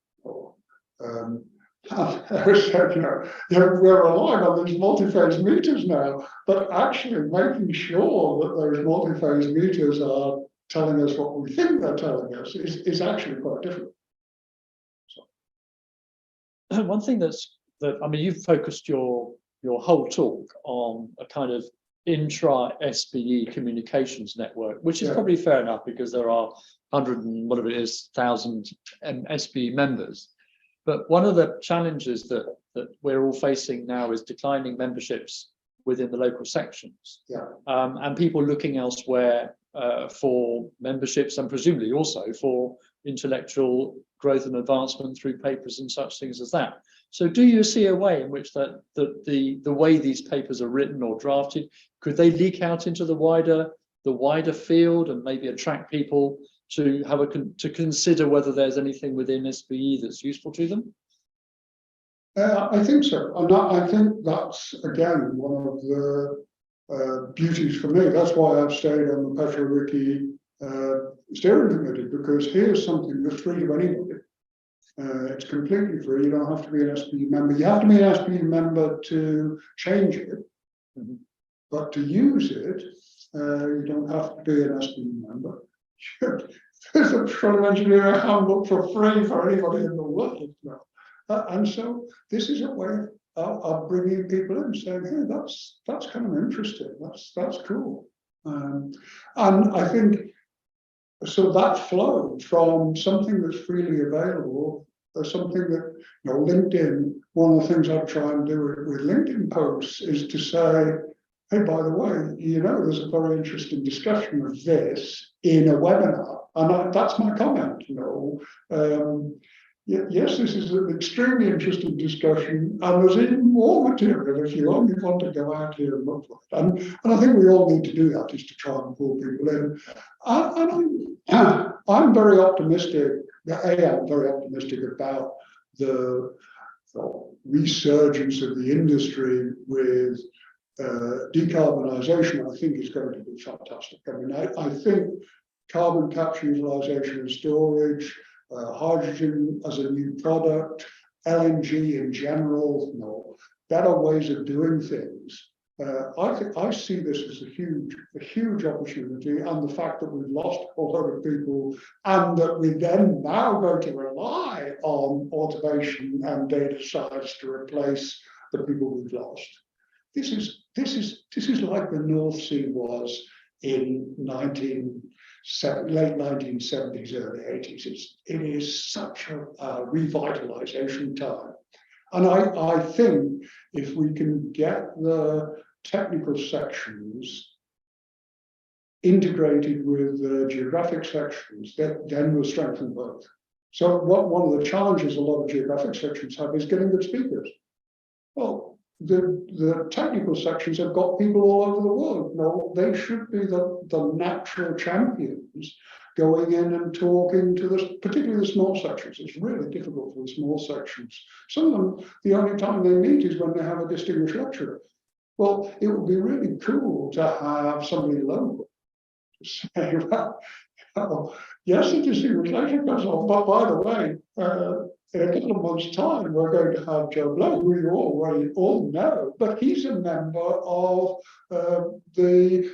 We're relying on these multi-phase meters now, but actually making sure that those multi-phase meters are telling us what we think they're telling us is actually quite different. So. One thing that I mean, you've focused your whole talk on a kind of intra-SPE communications network, which is probably fair enough because there are 1,000 SPE members. But one of the challenges that we're all facing now is declining memberships within the local sections, and people looking elsewhere for memberships, and presumably also for intellectual growth and advancement through papers and such things as that. So do you see a way in which the way these papers are written or drafted, could they leak out into the wider field and maybe attract people to have to consider whether there's anything within SPE that's useful to them? I think so, and I think that's again one of the beauties for me. That's why I've stayed on the Petro-Wiki steering committee, because here's something that's free to anybody. It's completely free. You don't have to be an SPE member. You have to be an SPE member to change it, but to use it, you don't have to be an SPE member. There's a petroleum engineering handbook for free for anybody in the world now. And so this is a way of bringing people in, saying, hey, that's kind of interesting. That's cool. And I think so that flowed from something that's freely available, something that, LinkedIn, one of the things I try and do with LinkedIn posts is to say, hey, by the way, there's a very interesting discussion of this in a webinar. And that's my comment, yes, this is an extremely interesting discussion, and there's even more material if you only want to go out here and look for it. And I think we all need to do that, is to try and pull people in. And I'm very optimistic. I'm very optimistic about the resurgence of the industry with decarbonisation. I think is going to be fantastic. I mean, I think carbon capture, utilization and storage, hydrogen as a new product, LNG in general, better ways of doing things. I see this as a huge opportunity, and the fact that we've lost a whole lot of people, and that we then now going to rely on automation and data science to replace the people we've lost. This is like the North Sea was in late 1970s, early 80s. It is such a revitalization time. And I think if we can get the technical sections integrated with the geographic sections, then we'll strengthen both. So one of the challenges a lot of geographic sections have is getting good speakers. Well, the technical sections have got people all over the world. They should be the natural champions going in and talking to particularly the small sections. It's really difficult for the small sections. Some of them, the only time they meet is when they have a distinguished lecturer. Well, it would be really cool to have somebody local to say, well, yes, the distinguished lecturer goes on, but by the way, in a couple of months' time, we're going to have Joe Blow, who you already all know, but he's a member of the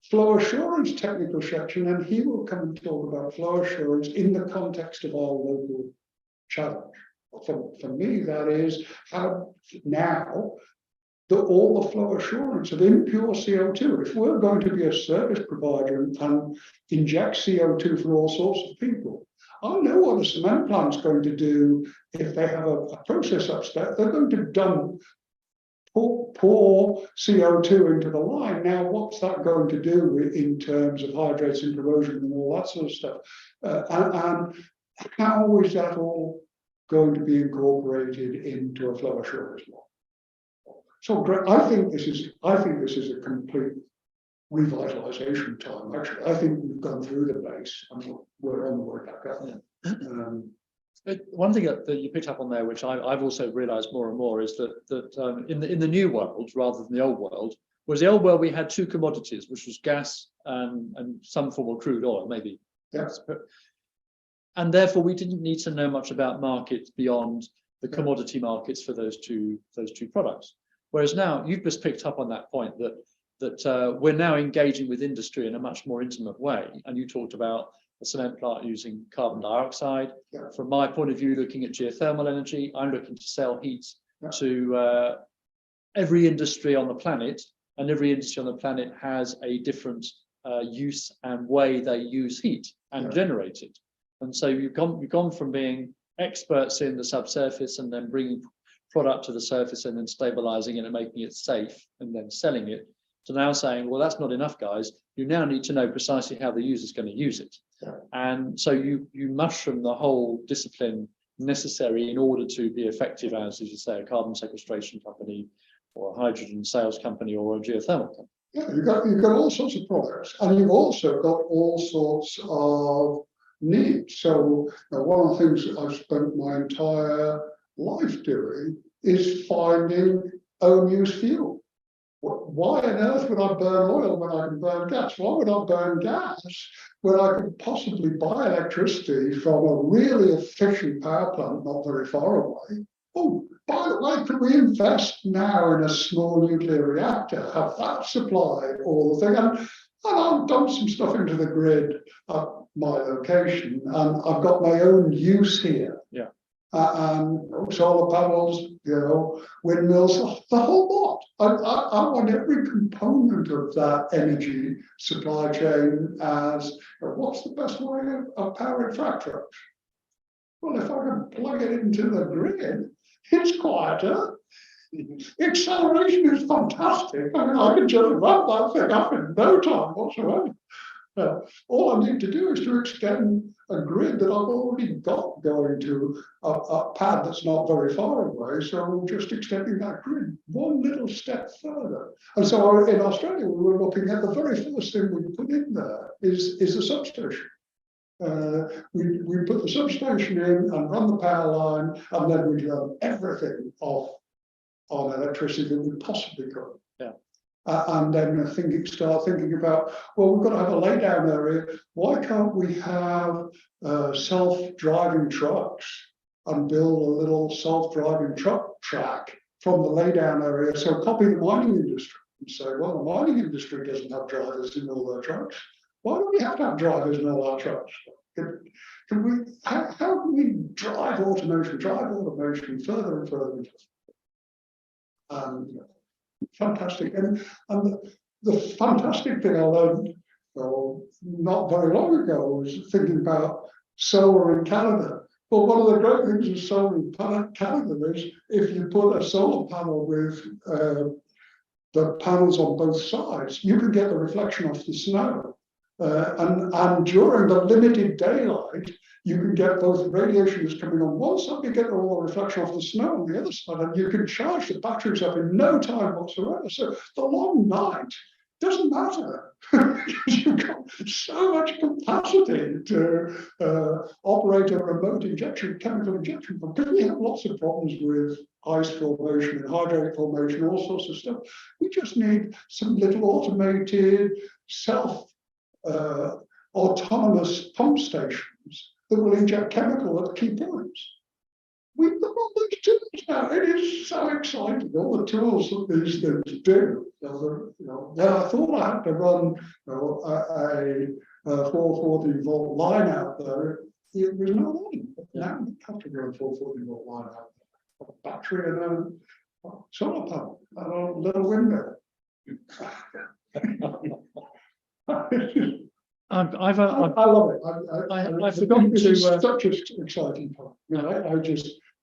flow assurance technical section, and he will come and talk about flow assurance in the context of our local challenge. For me, that is how now all the flow assurance of impure CO2, if we're going to be a service provider and inject CO2 for all sorts of people, I know what a cement plant's going to do if they have a process upstairs. They're going to pour CO2 into the line. Now, what's that going to do in terms of hydrates and corrosion and all that sort of stuff? And how is that all going to be incorporated into a flow assurance law? So I think this is a complete revitalization time. Actually, I think we've gone through the base and we're on the way back up. One thing that you picked up on there, which I've also realised more and more, is that in the new world rather than the old world, whereas the old world we had two commodities, which was gas and some form of crude oil, maybe. Yes. And therefore we didn't need to know much about markets beyond the commodity markets for those two products. Whereas now you've just picked up on that point that we're now engaging with industry in a much more intimate way. And you talked about a cement plant using carbon dioxide. Yeah. From my point of view, looking at geothermal energy, I'm looking to sell heat to every industry on the planet, and every industry on the planet has a different use and way they use heat and generate it. And so you've gone from being experts in the subsurface and then bringing product to the surface and then stabilizing it and making it safe and then selling it, to now saying, well, that's not enough, guys. You now need to know precisely how the user is going to use it. Yeah. And so you mushroom the whole discipline necessary in order to be effective as you say, a carbon sequestration company or a hydrogen sales company or a geothermal company. Yeah, you've got all sorts of products, and you've also got all sorts of needs. So one of the things that I've spent my entire life doing is finding own use fuel. Why on earth would I burn oil when I can burn gas? Why would I burn gas when I could possibly buy electricity from a really efficient power plant not very far away? Oh, by the way, can we invest now in a small nuclear reactor, have that supply all the thing? And I've done some stuff into the grid at my location, and I've got my own use here. Yeah. And solar panels, windmills, the whole lot. I want every component of that energy supply chain as what's the best way of powering frac trucks? Well, if I can plug it into the grid, it's quieter. Acceleration is fantastic. I mean, I can just run that thing up in no time whatsoever. All I need to do is to extend a grid that I've already got going to a pad that's not very far away. So just extending that grid one little step further. And so in Australia, we were looking at the very first thing we put in there is a substation. We put the substation in and run the power line, and then we run everything off on electricity that we possibly could. Yeah. And then start thinking about, well, we've got to have a laydown area. Why can't we have self-driving trucks and build a little self-driving truck track from the laydown area? So copy the mining industry and say, well, the mining industry doesn't have drivers in all their trucks. Why do we have to have drivers in all our trucks? How can we drive automation further and further? Fantastic. And the fantastic thing I learned not very long ago was thinking about solar in Canada. Well, one of the great things with solar in Canada is if you put a solar panel with the panels on both sides, you can get the reflection off the snow. And during the limited daylight, you can get both radiation that's coming on one side, you get all the reflection off the snow on the other side, and you can charge the batteries up in no time whatsoever. So the long night doesn't matter. You've got so much capacity to operate a remote chemical injection pump. Because we have lots of problems with ice formation and hydrate formation, all sorts of stuff. We just need some little automated autonomous pump stations that will inject chemical at key points. We've got all these tools now. It is so exciting, all the tools that these things do. When I thought I had to run a 440 volt line out there, it was not on. Now you have to run a 440 volt line out there. A battery and a solar panel and a little windmill. I love it. I've forgotten to. Such an exciting part.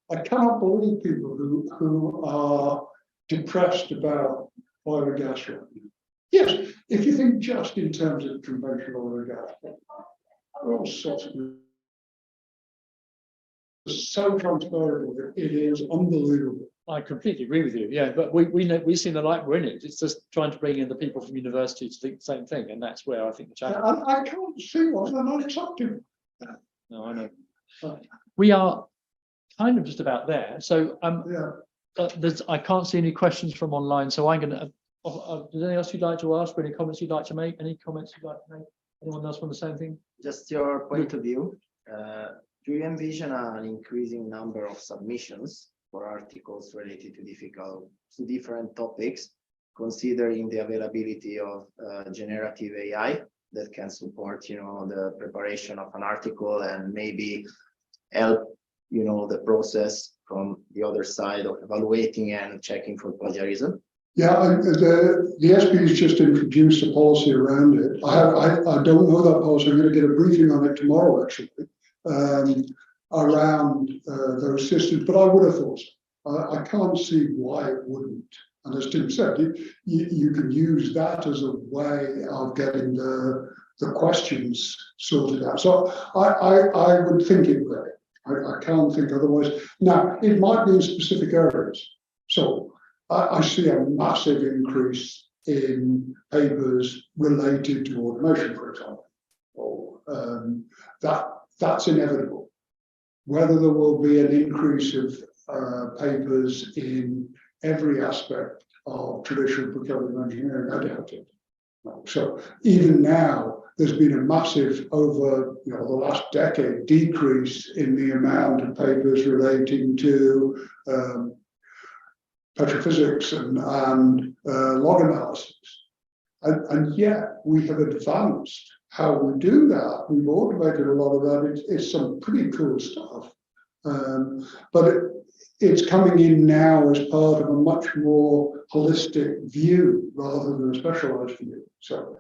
I cannot believe people who are depressed about oil and gas right now. Yes, if you think just in terms of conventional oil and gas, all sorts of so transferable. It is unbelievable. I completely agree with you. Yeah, but we've seen the light we're in it. It's just trying to bring in the people from university to think the same thing, and that's where I think the challenge. I can't see why they're not accepting. No, I know. We are kind of just about there. So I can't see any questions from online. So I'm going to. Is there anything else you'd like to ask? Or any comments you'd like to make? Any comments you'd like to make? Anyone else want the same thing? Just your point of view. Do you envision an increasing number of submissions for articles related to different topics, considering the availability of generative AI that can support, the preparation of an article and maybe help, the process from the other side of evaluating and checking for plagiarism? Yeah, the SPE has just introduced a policy around it. I don't know that policy. I'm going to get a briefing on it tomorrow, actually, around those systems. But I would have thought so. I can't see why it wouldn't. And as Tim said, you can use that as a way of getting the questions sorted out. So I would think it would. I can't think otherwise. Now, it might be in specific areas. So I see a massive increase in papers related to automation, for example. That that's inevitable. Whether there will be an increase of papers in every aspect of traditional procurement engineering, I doubt it. So even now, there's been a massive over the last decade decrease in the amount of papers relating to petrophysics and log analysis. And yet we have advanced how we do that. We've automated a lot of that. It's some pretty cool stuff. But it's coming in now as part of a much more holistic view rather than a specialized view. So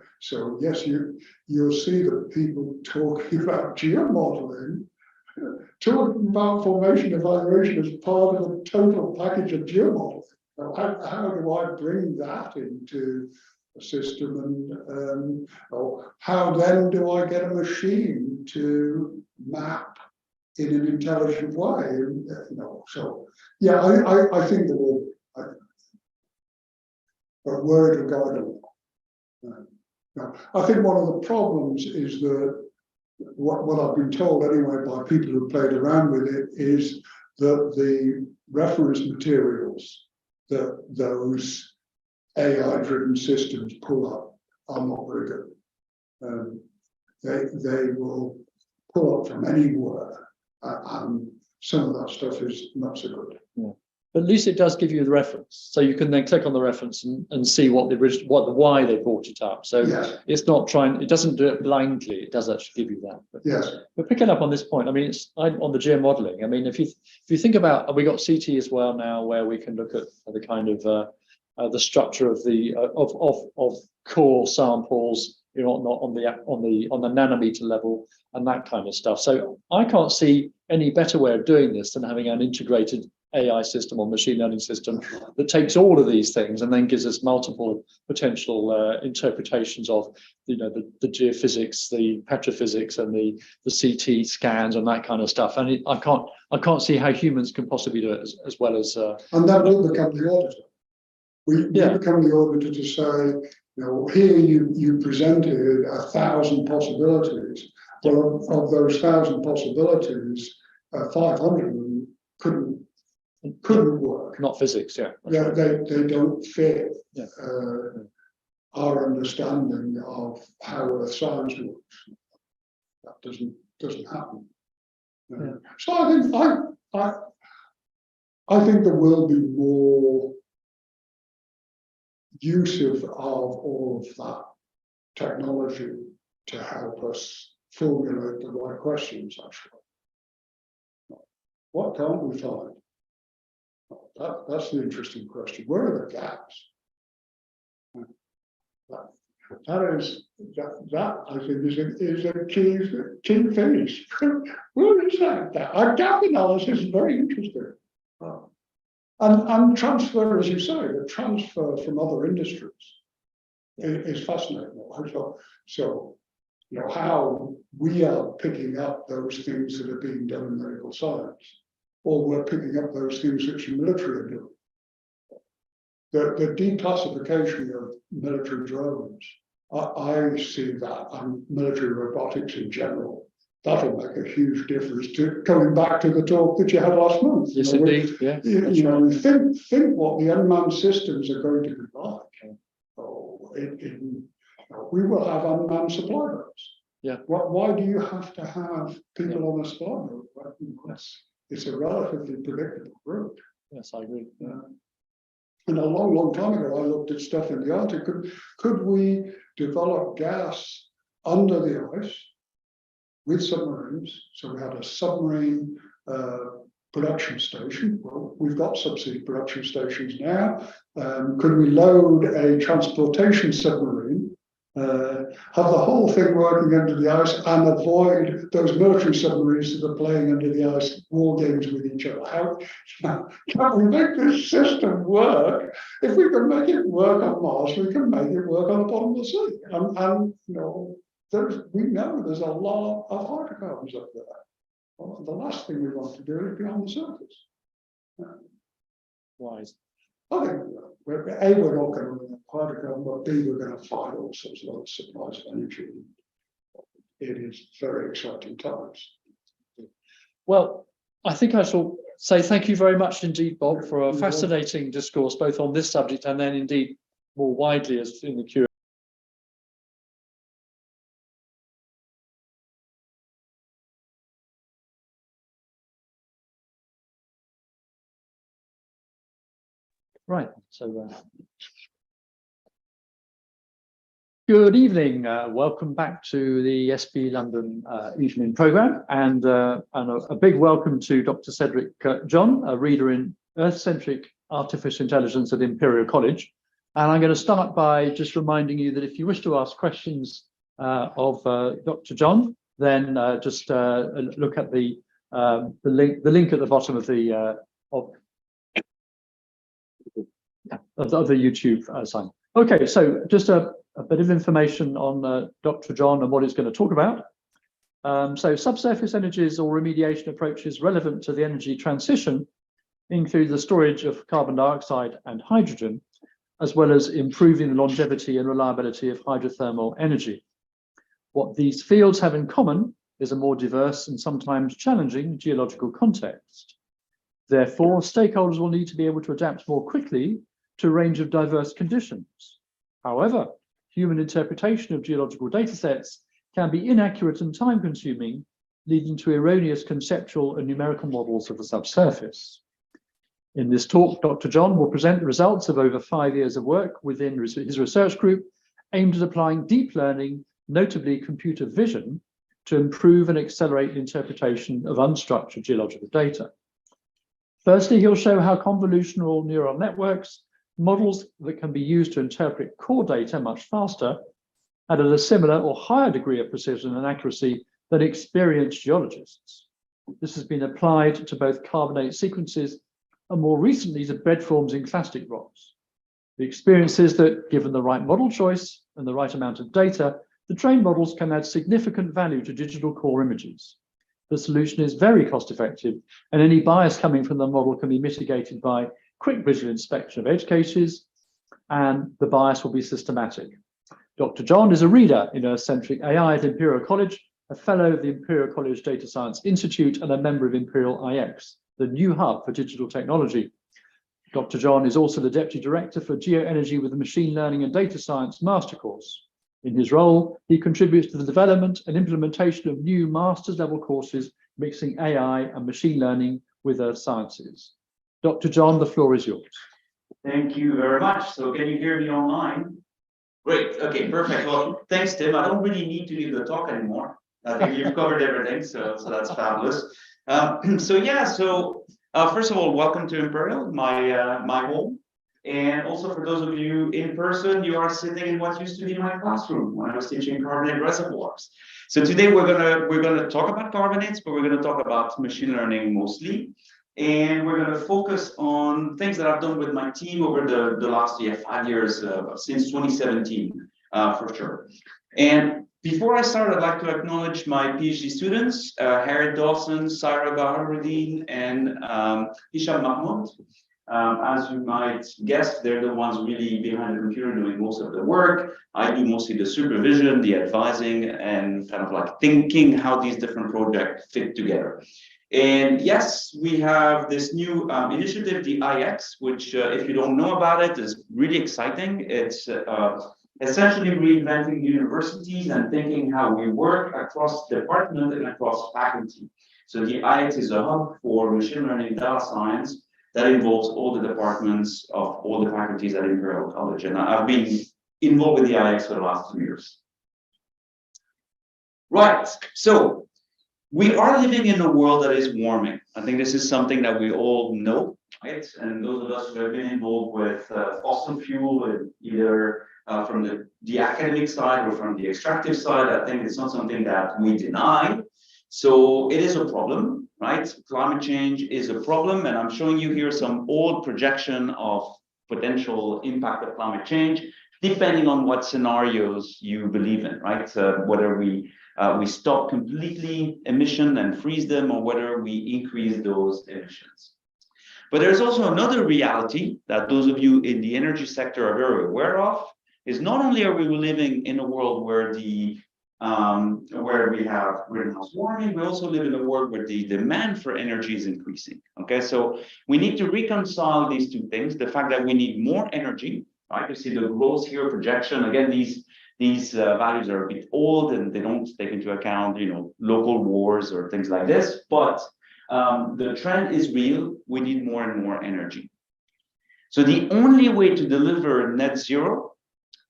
yes, you'll see that people talking about geomodeling, talking about formation evaluation as part of a total package of geomodeling. How do I bring that into a system, and how then do I get a machine to map in an intelligent way? So yeah, I think that will, but where it'll go, I don't know. I think one of the problems is that what I've been told anyway by people who played around with it is that the reference materials that those AI-driven systems pull up are not very good. They will pull up from anywhere, and some of that stuff is not so good. Yeah. But at least it does give you the reference, so you can then click on the reference and see what why they brought it up. So yes. It's not it doesn't do it blindly. It does actually give you that. But, yes. But picking up on this point, I mean, on the geomodeling. I mean, if you think about, we got CT as well now, where we can look at the kind of the structure of the of core samples, on the nanometer level and that kind of stuff. So I can't see any better way of doing this than having an integrated AI system or machine learning system that takes all of these things and then gives us multiple potential interpretations of the geophysics, the petrophysics, and the CT scans and that kind of stuff. And I can't see how humans can possibly do it as well as. And that will become the auditor. We become the auditor to say, here you presented 1,000 possibilities. Well, of those 1,000 possibilities, 500 of them couldn't work. Not physics, yeah. Yeah, they don't fit Yeah. our understanding of how Earth science works. That doesn't happen. Yeah. So I think there will be more use of all of that technology to help us formulate the right questions, actually. What can't we find? That's the interesting question. Where are the gaps? That I think is a key phase. Where is that? Our gap analysis is very interesting. And transfer, as you say, the transfer from other industries is fascinating. So how we are picking up those things that are being done in medical science, or we're picking up those things which the military are doing. The declassification of military drones, I see that, and military robotics in general. That'll make a huge difference to coming back to the talk that you had last month. Yes, indeed. Yeah. Think what the unmanned systems are going to be like. We will have unmanned supply boats. Yeah. Why do you have to have people on a supply boat? It's a relatively predictable route. Yes, I agree. Yeah. And a long time ago, I looked at stuff in the Arctic. Could we develop gas under the ice with submarines? So we had a submarine production station. Well, we've got subsea production stations now. Could we load a transportation submarine, have the whole thing working under the ice, and avoid those military submarines that are playing under the ice war games with each other? How can we make this system work? If we can make it work on Mars, we can make it work on the bottom of the sea. And we know there's a lot of hydrocarbons up there. Well, the last thing we want to do is be on the surface. Wise. I think we're not going to run hydrocarbon, but B, we're going to find all sorts of other supplies of energy. It is very exciting times. Well, I think I shall say thank you very much indeed, Bob, for a fascinating discourse, both on this subject and then indeed more widely as in the Q&A. Right, so good evening. Welcome back to the SPE London evening programme, and a big welcome to Dr. Cédric John, a reader in Earth-Centric Artificial Intelligence at Imperial College. And I'm going to start by just reminding you that if you wish to ask questions of Dr. John, then just look at the link at the bottom of the YouTube sign. Okay, so just a bit of information on Dr. John and what he's going to talk about. So subsurface energies or remediation approaches relevant to the energy transition include the storage of carbon dioxide and hydrogen, as well as improving the longevity and reliability of hydrothermal energy. What these fields have in common is a more diverse and sometimes challenging geological context. Therefore, stakeholders will need to be able to adapt more quickly to a range of diverse conditions. However, human interpretation of geological data sets can be inaccurate and time-consuming, leading to erroneous conceptual and numerical models of the subsurface. In this talk, Dr. John will present the results of over 5 years of work within his research group aimed at applying deep learning, notably computer vision, to improve and accelerate the interpretation of unstructured geological data. Firstly, he'll show how convolutional neural networks, models that can be used to interpret core data much faster, and at a similar or higher degree of precision and accuracy than experienced geologists. This has been applied to both carbonate sequences and more recently to bedforms in clastic rocks. The experience is that given the right model choice and the right amount of data, the trained models can add significant value to digital core images. The solution is very cost effective, and any bias coming from the model can be mitigated by quick visual inspection of edge cases, and the bias will be systematic. Dr. John is a reader in Earth-Centric AI at Imperial College, a fellow of the Imperial College Data Science Institute, and a member of Imperial IX, the new hub for digital technology. Dr. John is also the Deputy Director for Geoenergy with the Machine Learning and Data Science Master Course. In his role, he contributes to the development and implementation of new master's level courses mixing AI and machine learning with earth sciences. Dr. John, the floor is yours. Thank you very much. So can you hear me online? Great. Okay, perfect. Well, thanks, Tim. I don't really need to give the talk anymore. I think you've covered everything, so that's fabulous. First of all, welcome to Imperial, my home. And also for those of you in person, you are sitting in what used to be my classroom when I was teaching carbonate reservoirs. So today we're gonna talk about carbonates, but we're gonna talk about machine learning mostly. And we're going to focus on things that I've done with my team over the last 5 years, since 2017, for sure. And before I start, I'd like to acknowledge my PhD students, Harry Dawson, Saira Baharudin, and Hisham Mahmoud. As you might guess, they're the ones really behind the computer doing most of the work. I do mostly the supervision, the advising, and kind of like thinking how these different projects fit together. And yes, we have this new initiative, the IX, which if you don't know about it, is really exciting. It's essentially reinventing universities and thinking how we work across department and across faculty. So the IX is a hub for machine learning data science that involves all the departments of all the faculties at Imperial College. And I've been involved with the IX for the last 2 years. Right, so we are living in a world that is warming. I think this is something that we all know, right? And those of us who have been involved with fossil fuel, either from the academic side or from the extractive side, I think it's not something that we deny. So it is a problem, right? Climate change is a problem, and I'm showing you here some old projection of potential impact of climate change, depending on what scenarios you believe in, right? Whether we stop completely emission and freeze them, or whether we increase those emissions. But there's also another reality that those of you in the energy sector are very aware of, is not only are we living in a world where the where we have greenhouse warming. We also live in a world where the demand for energy is increasing. Okay, so we need to reconcile these two things: the fact that we need more energy, right? You see the growth here projection. Again, these values are a bit old and they don't take into account, local wars or things like this. But the trend is real. We need more and more energy. So the only way to deliver net zero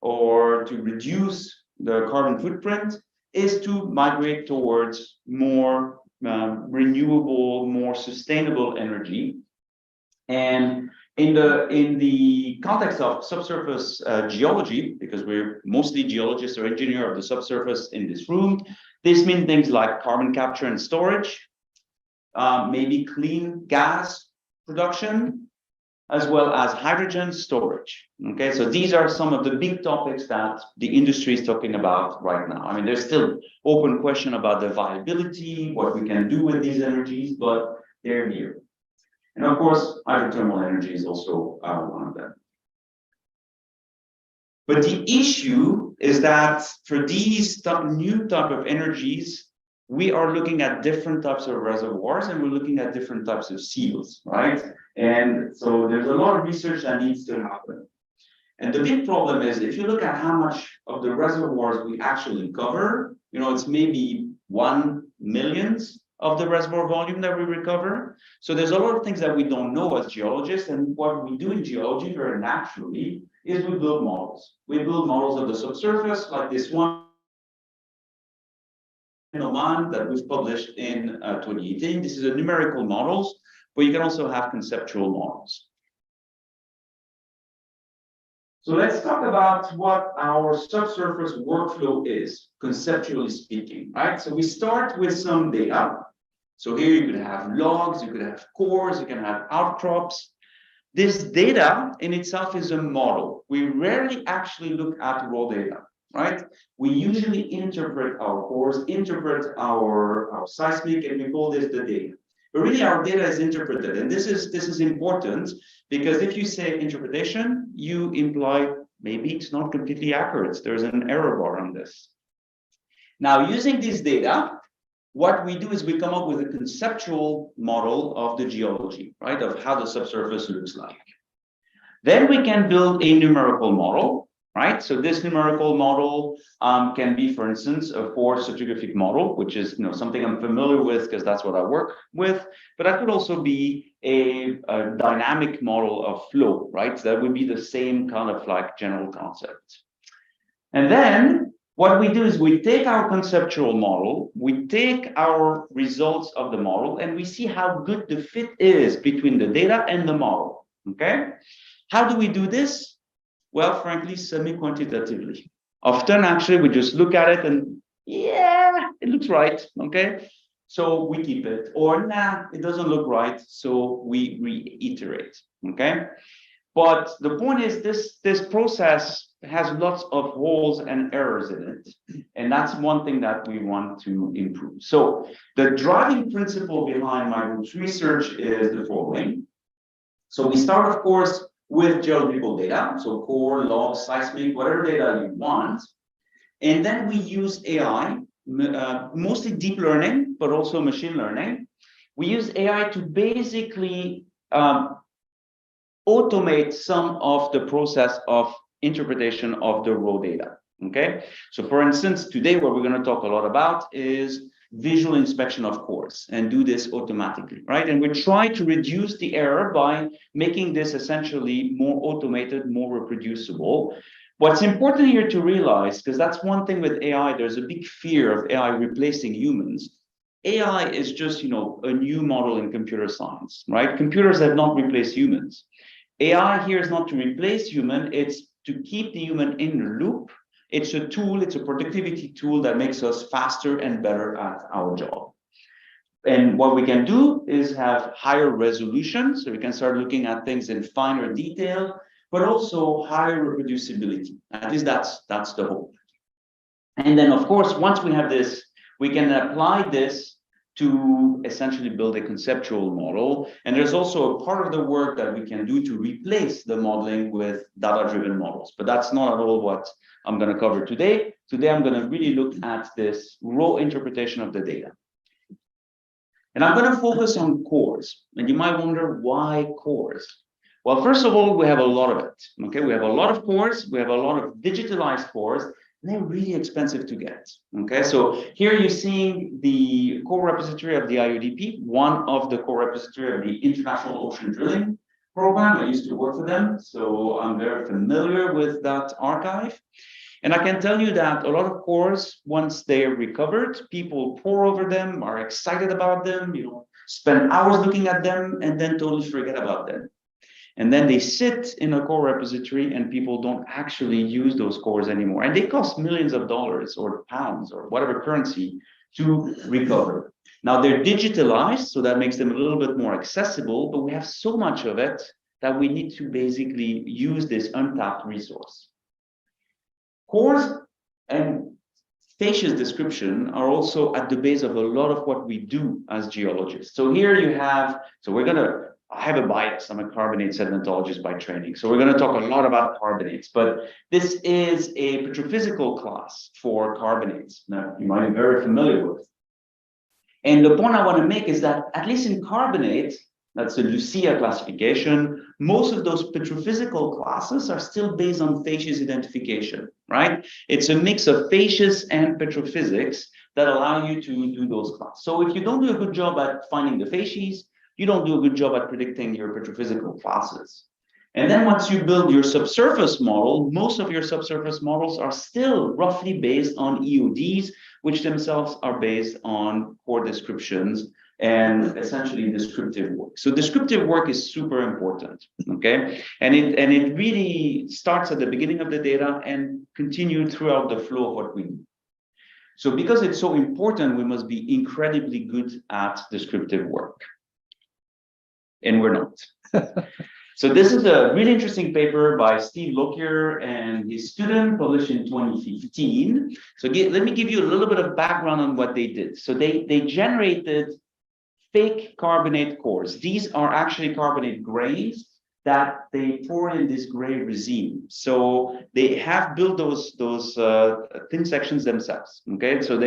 or to reduce the carbon footprint is to migrate towards more renewable, more sustainable energy. And in the context of subsurface geology, because we're mostly geologists or engineers of the subsurface in this room, this means things like carbon capture and storage, maybe clean gas production, as well as hydrogen storage. Okay, so these are some of the big topics that the industry is talking about right now. I mean, there's still open question about the viability, what we can do with these energies, but they're here. And of course, hydrothermal energy is also one of them. But the issue is that for these new type of energies, we are looking at different types of reservoirs and we're looking at different types of seals, right? And so there's a lot of research that needs to happen. And the big problem is if you look at how much of the reservoirs we actually cover, it's maybe 1/1,000,000th of the reservoir volume that we recover. So there's a lot of things that we don't know as geologists. And what we do in geology very naturally is we build models. We build models of the subsurface, like this one that was published in 2018. This is a numerical models, but you can also have conceptual models. So let's talk about what our subsurface workflow is, conceptually speaking, right? So we start with some data. So here you could have logs, you could have cores, you can have outcrops. This data in itself is a model. We rarely actually look at raw data, right? We usually interpret our cores, interpret our seismic, and we call this the data. But really our data is interpreted. And this is important because if you say interpretation, you imply maybe it's not completely accurate. There's an error bar on this. Now, using this data, what we do is we come up with a conceptual model of the geology, right? Of how the subsurface looks like. Then we can build a numerical model, right? So this numerical model can be, for instance, a force stratigraphic model, which is something I'm familiar with because that's what I work with. But that could also be a dynamic model of flow, right? So that would be the same kind of like general concept. And then what we do is we take our conceptual model, we take our results of the model, and we see how good the fit is between the data and the model. Okay? How do we do this? Well, frankly, semi-quantitatively. Often, actually, we just look at it and, yeah, it looks right, okay? So we keep it. Or, nah, it doesn't look right, so we reiterate, okay? But the point is this process has lots of holes and errors in it. And that's one thing that we want to improve. So the driving principle behind my group's research is the following. So we start, of course, with geological data, so core, logs, seismic, whatever data you want. And then we use AI, mostly deep learning, but also machine learning. We use AI to basically automate some of the process of interpretation of the raw data, okay? So for instance, today what we're gonna talk a lot about is visual inspection of cores and do this automatically, right? And we try to reduce the error by making this essentially more automated, more reproducible. What's important here to realize, because that's one thing with AI, there's a big fear of AI replacing humans. AI is just, a new model in computer science, right? Computers have not replaced humans. AI here is not to replace human, it's to keep the human in the loop. It's a tool, it's a productivity tool that makes us faster and better at our job. And what we can do is have higher resolution, so we can start looking at things in finer detail, but also higher reproducibility. At least that's the hope. And then, of course, once we have this, we can apply this to essentially build a conceptual model. And there's also a part of the work that we can do to replace the modeling with data-driven models. But that's not at all what I'm going to cover today. Today, I'm going to really look at this raw interpretation of the data. And I'm going to focus on cores. And you might wonder, why cores? Well, first of all, we have a lot of it. Okay, we have a lot of cores. We have a lot of digitalized cores. And they're really expensive to get. Okay, so here you're seeing the core repository of the IODP, one of the core repository of the International Ocean Drilling Program. I used to work for them, so I'm very familiar with that archive. And I can tell you that a lot of cores, once they're recovered, people pore over them, are excited about them, spend hours looking at them, and then totally forget about them. And then they sit in a core repository and people don't actually use those cores anymore. And they cost millions of dollars or pounds or whatever currency to recover. Now they're digitalized, so that makes them a little bit more accessible, but we have so much of it that we need to basically use this untapped resource. Cores and facies description are also at the base of a lot of what we do as geologists. So here you have, I have a bias. I'm a carbonate sedimentologist by training. So we're going to talk a lot about carbonates, but this is a petrophysical class for carbonates. Now, you might be very familiar with. And the point I want to make is that at least in carbonates, that's the Lucia classification, most of those petrophysical classes are still based on facies identification, right? It's a mix of facies and petrophysics that allow you to do those classes. So if you don't do a good job at finding the facies, you don't do a good job at predicting your petrophysical classes. And then once you build your subsurface model, most of your subsurface models are still roughly based on EODs, which themselves are based on core descriptions and essentially descriptive work. So descriptive work is super important, okay? And it really starts at the beginning of the data and continues throughout the flow of what we do. So because it's so important, we must be incredibly good at descriptive work. And we're not. So this is a really interesting paper by Steve Lockyer and his student, published in 2015. So let me give you a little bit of background on what they did. So they generated fake carbonate cores. These are actually carbonate grains that they pour in this gray resin. So they have built those thin sections themselves. Okay, so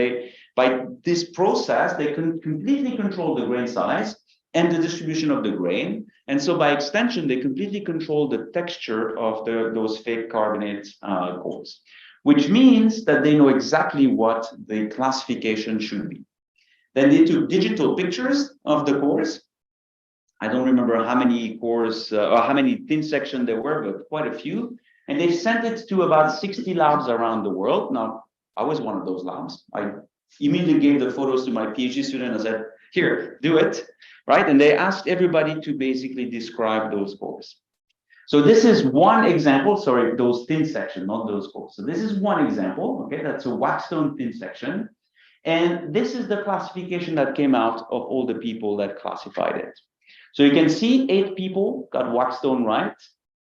by this process they can completely control the grain size and the distribution of the grain. And so by extension, they completely control the texture of those fake carbonate cores, which means that they know exactly what the classification should be. Then they took digital pictures of the cores. I don't remember how many cores or how many thin sections there were, but quite a few. And they sent it to about 60 labs around the world. Now, I was one of those labs. I immediately gave the photos to my PhD student and said, here, do it, right? And they asked everybody to basically describe those cores. So this is one example, sorry, those thin sections, not those cores. So this is one example, okay? That's a waxstone thin section. And this is the classification that came out of all the people that classified it. So you can see 8 people got waxstone right.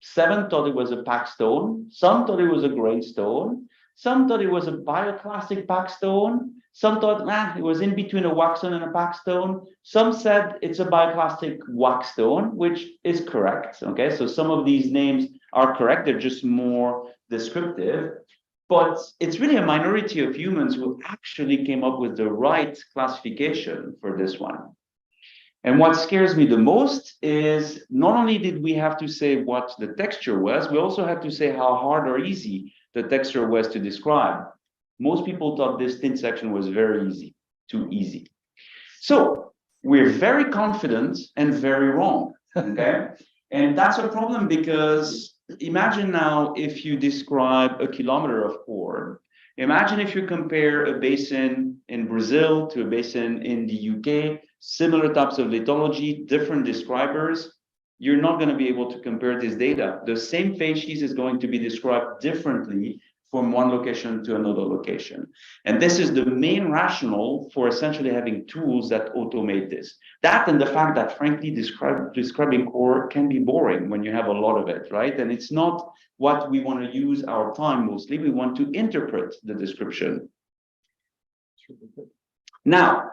7 thought it was a pack stone. Some thought it was a grain stone. Some thought it was a bioclastic pack stone. Some thought, it was in between a waxstone and a pack stone. Some said it's a bioclastic waxstone, which is correct. Okay, so some of these names are correct. They're just more descriptive. But it's really a minority of humans who actually came up with the right classification for this one. And what scares me the most is not only did we have to say what the texture was, we also had to say how hard or easy the texture was to describe. Most people thought this thin section was very easy, too easy. So we're very confident and very wrong, okay? And that's a problem because imagine now if you describe a kilometer of core. Imagine if you compare a basin in Brazil to a basin in the UK, similar types of lithology, different describers. You're not going to be able to compare this data. The same facies is going to be described differently from one location to another location. And this is the main rationale for essentially having tools that automate this. That and the fact that, frankly, describing core can be boring when you have a lot of it, right? And it's not what we want to use our time mostly. We want to interpret the description. Now,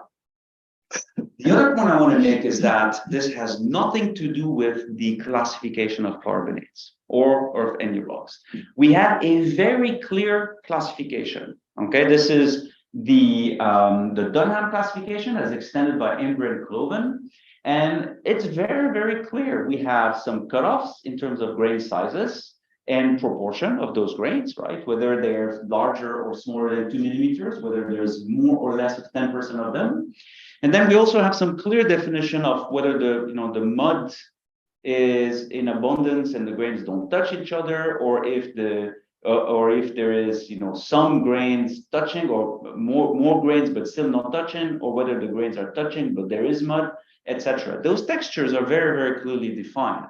The other point I want to make is that this has nothing to do with the classification of carbonates or of any rocks. We have a very clear classification. Okay, this is the Dunham classification as extended by Imber and Cloven, and it's very, very clear. We have some cutoffs in terms of grain sizes and proportion of those grains, right? Whether they're larger or smaller than 2 millimeters, whether there's more or less of 10% of them. And then we also have some clear definition of whether the mud is in abundance and the grains don't touch each other, or if there is some grains touching or more grains but still not touching, or whether the grains are touching but there is mud, etc. Those textures are very, very clearly defined.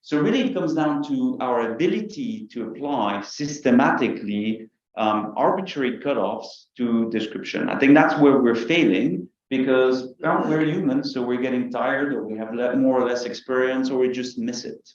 So really it comes down to our ability to apply systematically arbitrary cutoffs to description. I think that's where we're failing, because we're humans, so we're getting tired, or we have more or less experience, or we just miss it.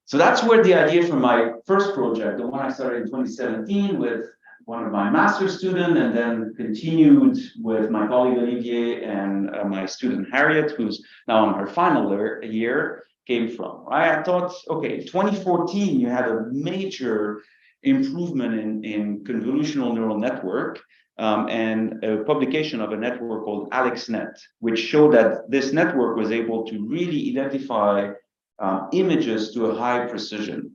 So that's where the idea from my first project, the one I started in 2017 with one of my master's students, and then continued with my colleague Olivier and my student Harriet, who's now on her final year, came from. Right? I thought, okay, 2014, you had a major improvement in convolutional neural network, and a publication of a network called AlexNet, which showed that this network was able to really identify images to a high precision.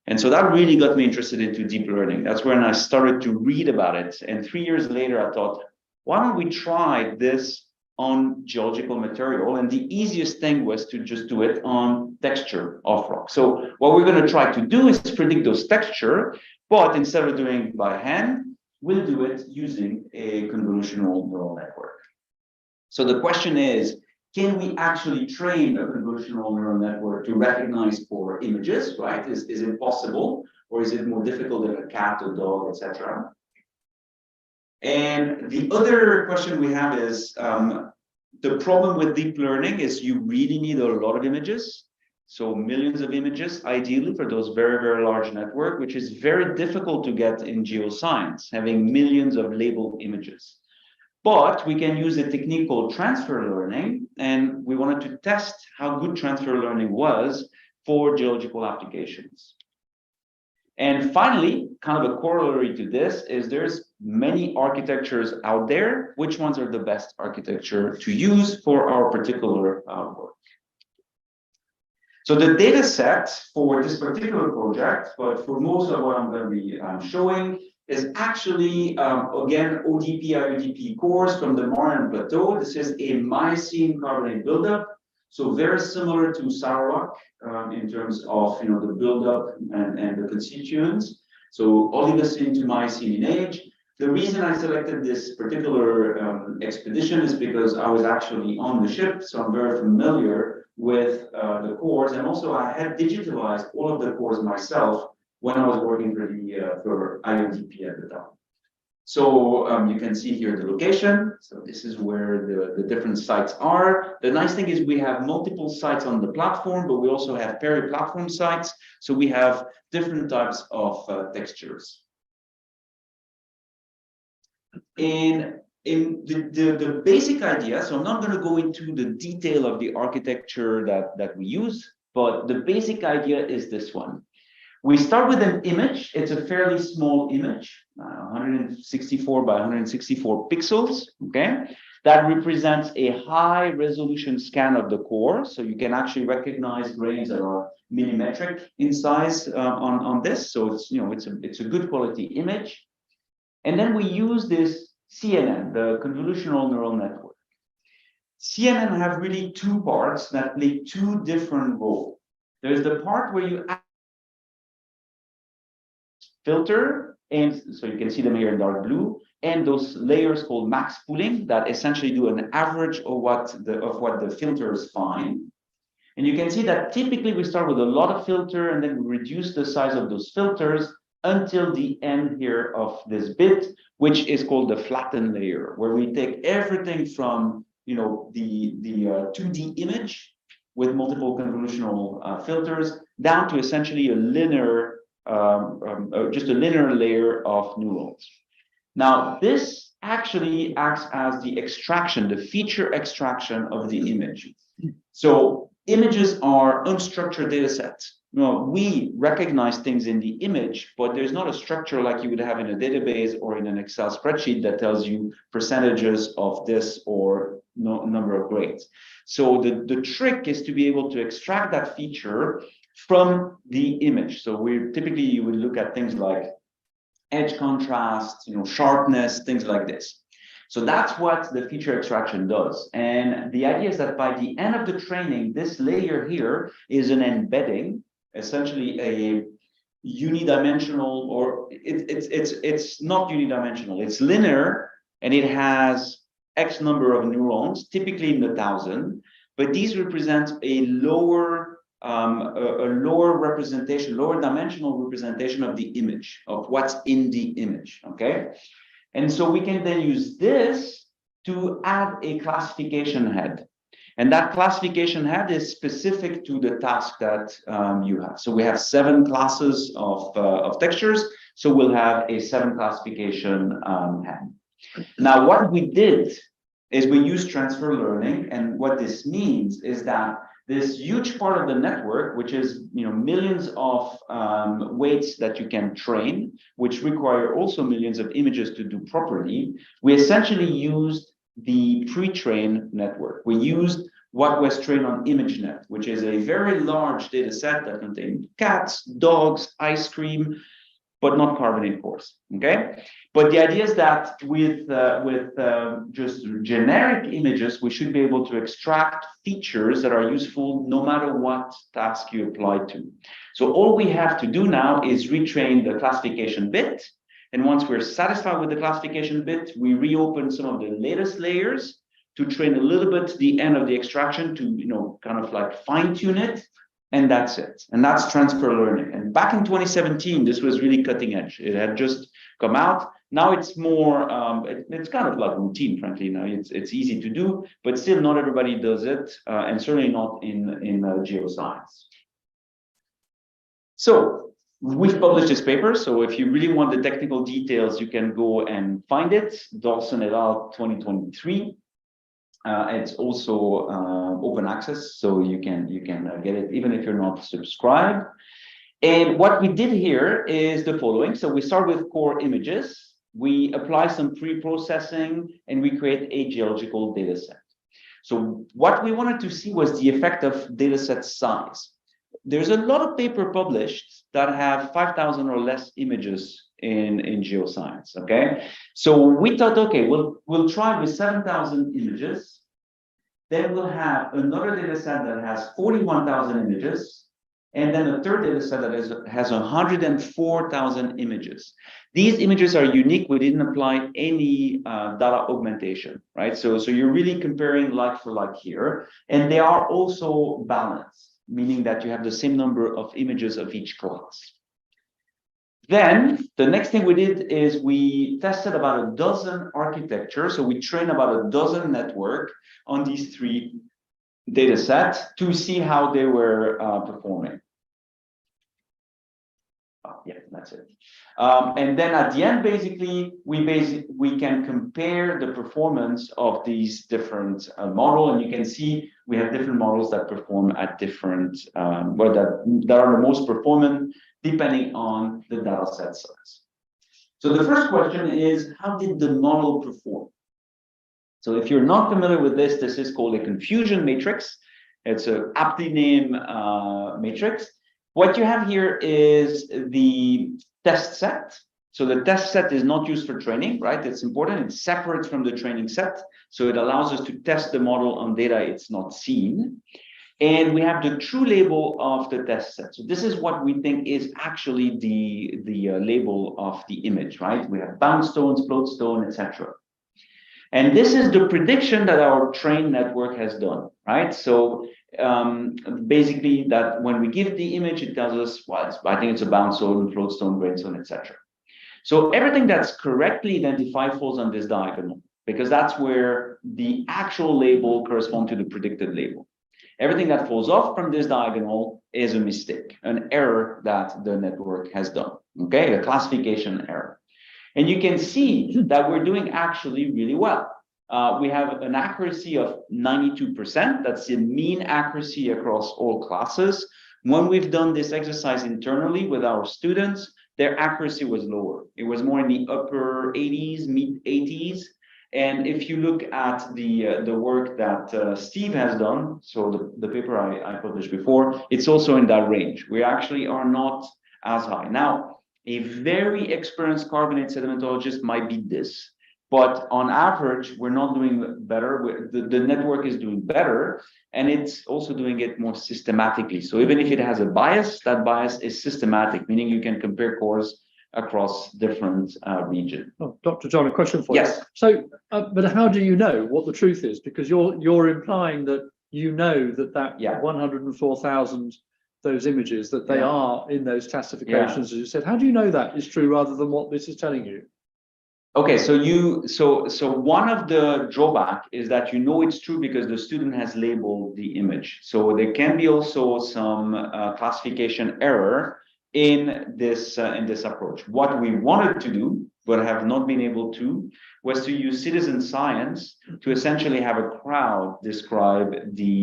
And so that really got me interested into deep learning. That's when I started to read about it. And 3 years later, I thought, why don't we try this on geological material? And the easiest thing was to just do it on texture of rock. So what we're going to try to do is predict those texture, but instead of doing it by hand, we'll do it using a convolutional neural network. So the question is, can we actually train a convolutional neural network to recognize for images, right? Is it possible, or is it more difficult than a cat, a dog, etc.? And the other question we have is, the problem with deep learning is you really need a lot of images. So millions of images, ideally for those very, very large network, which is very difficult to get in geoscience, having millions of labeled images. But we can use a technique called transfer learning, and we wanted to test how good transfer learning was for geological applications. And finally, kind of a corollary to this is there's many architectures out there. Which ones are the best architecture to use for our particular work? So the data set for this particular project, but for most of what I'm going to be showing, is actually, again, ODP, IODP cores from the Mariana Plateau. This is a Miocene carbonate buildup. So very similar to Sarawak in terms of the buildup and the constituents. So Oligocene to Miocene in age. The reason I selected this particular expedition is because I was actually on the ship, so I'm very familiar with the cores, and also I had digitalized all of the cores myself when I was working for IODP at the time. So you can see here the location. So this is where the different sites are. The nice thing is we have multiple sites on the platform, but we also have peri-platform sites. So we have different types of textures. In the basic idea, so I'm not going to go into the detail of the architecture that we use, but the basic idea is this one. We start with an image. It's a fairly small image, 164 by 164 pixels, okay? That represents a high resolution scan of the core. So you can actually recognize grains that are millimetric in size on this. So it's a good quality image. And then we use this CNN, the convolutional neural network. CNN have really two parts that play two different roles. There's the part where you filter, and so you can see them here in dark blue, and those layers called max pooling that essentially do an average of what the filters find. And you can see that typically we start with a lot of filter, and then we reduce the size of those filters until the end here of this bit, which is called the flattened layer, where we take everything from the 2D image with multiple convolutional filters down to essentially a linear just a linear layer of neurons. Now, this actually acts as the extraction, the feature extraction of the image. So images are unstructured data sets. We recognize things in the image, but there's not a structure like you would have in a database or in an Excel spreadsheet that tells you percentages of this or number of grades. So the trick is to be able to extract that feature from the image. So typically you would look at things like edge contrast, sharpness, things like this. So that's what the feature extraction does. And the idea is that by the end of the training, this layer here is an embedding, essentially a unidimensional, or it's not unidimensional, it's linear, and it has X number of neurons, typically in the 1,000, but these represent a lower representation, lower dimensional representation of the image, of what's in the image, okay? And so we can then use this to add a classification head. And that classification head is specific to the task that you have. So we have 7 classes of textures. So we'll have a 7 classification head. Now, what we did is we used transfer learning. And what this means is that this huge part of the network, which is millions of weights that you can train, which require also millions of images to do properly, we essentially used the pre-trained network. We used what was trained on ImageNet, which is a very large data set that contains cats, dogs, ice cream, but not carbonate cores, okay? But the idea is that with just generic images, we should be able to extract features that are useful no matter what task you apply to. So all we have to do now is retrain the classification bit. And once we're satisfied with the classification bit, we reopen some of the latest layers to train a little bit the end of the extraction to, kind of like fine tune it. And that's it. And that's transfer learning. And back in 2017, this was really cutting edge. It had just come out. Now it's more, it's kind of like routine, frankly. Now it's easy to do, but still not everybody does it, and certainly not in geoscience. So we've published this paper. So if you really want the technical details, you can go and find it. Dawson et al. 2023. It's also open access, so you can get it even if you're not subscribed. And what we did here is the following. So we start with core images, we apply some pre-processing, and we create a geological data set. So what we wanted to see was the effect of data set size. There's a lot of paper published that have 5,000 or less images in geoscience, okay? So we thought, okay, we'll try with 7,000 images. Then we'll have another data set that has 41,000 images, and then a third data set that has 104,000 images. These images are unique. We didn't apply any data augmentation, right? So you're really comparing like for like here, and they are also balanced, meaning that you have the same number of images of each class. Then the next thing we did is we tested about a dozen architectures. So we trained about a dozen network on these 3 data sets to see how they were performing. Yeah, that's it. And then at the end, basically, we can compare the performance of these different models, and you can see we have different models that perform at different, that are the most performant depending on the data set size. So the first question is, how did the model perform? So if you're not familiar with this, this is called a confusion matrix. It's an aptly named matrix. What you have here is the test set. So the test set is not used for training, right? It's important. It's separate from the training set. So it allows us to test the model on data it's not seen. And we have the true label of the test set. So this is what we think is actually the label of the image, right? We have bound stones, float stone, etc. And this is the prediction that our trained network has done, right? So basically that when we give the image, it tells us, well, I think it's a bound stone, float stone, grain stone, etc. So everything that's correctly identified falls on this diagonal, because that's where the actual label corresponds to the predicted label. Everything that falls off from this diagonal is a mistake, an error that the network has done, okay? A classification error. And you can see that we're doing actually really well. We have an accuracy of 92%. That's the mean accuracy across all classes. When we've done this exercise internally with our students, their accuracy was lower. It was more in the upper 80s, mid 80s. And if you look at the work that Steve has done, so the paper I published before, it's also in that range. We actually are not as high. Now, a very experienced carbonate sedimentologist might beat this, but on average, we're not doing better. The network is doing better, and it's also doing it more systematically. So even if it has a bias, that bias is systematic, meaning you can compare cores across different regions. Oh, Dr. John, a question for you. Yes. So, but how do you know what the truth is? Because you're implying that you know that Yeah. 104,000 those images that they Yeah. are in those classifications, as you said. How do you know that is true rather than what this is telling you? Okay, so one of the drawback is that you know it's true because the student has labeled the image. So there can be also some classification error in this approach. What we wanted to do, but have not been able to, was to use citizen science to essentially have a crowd describe the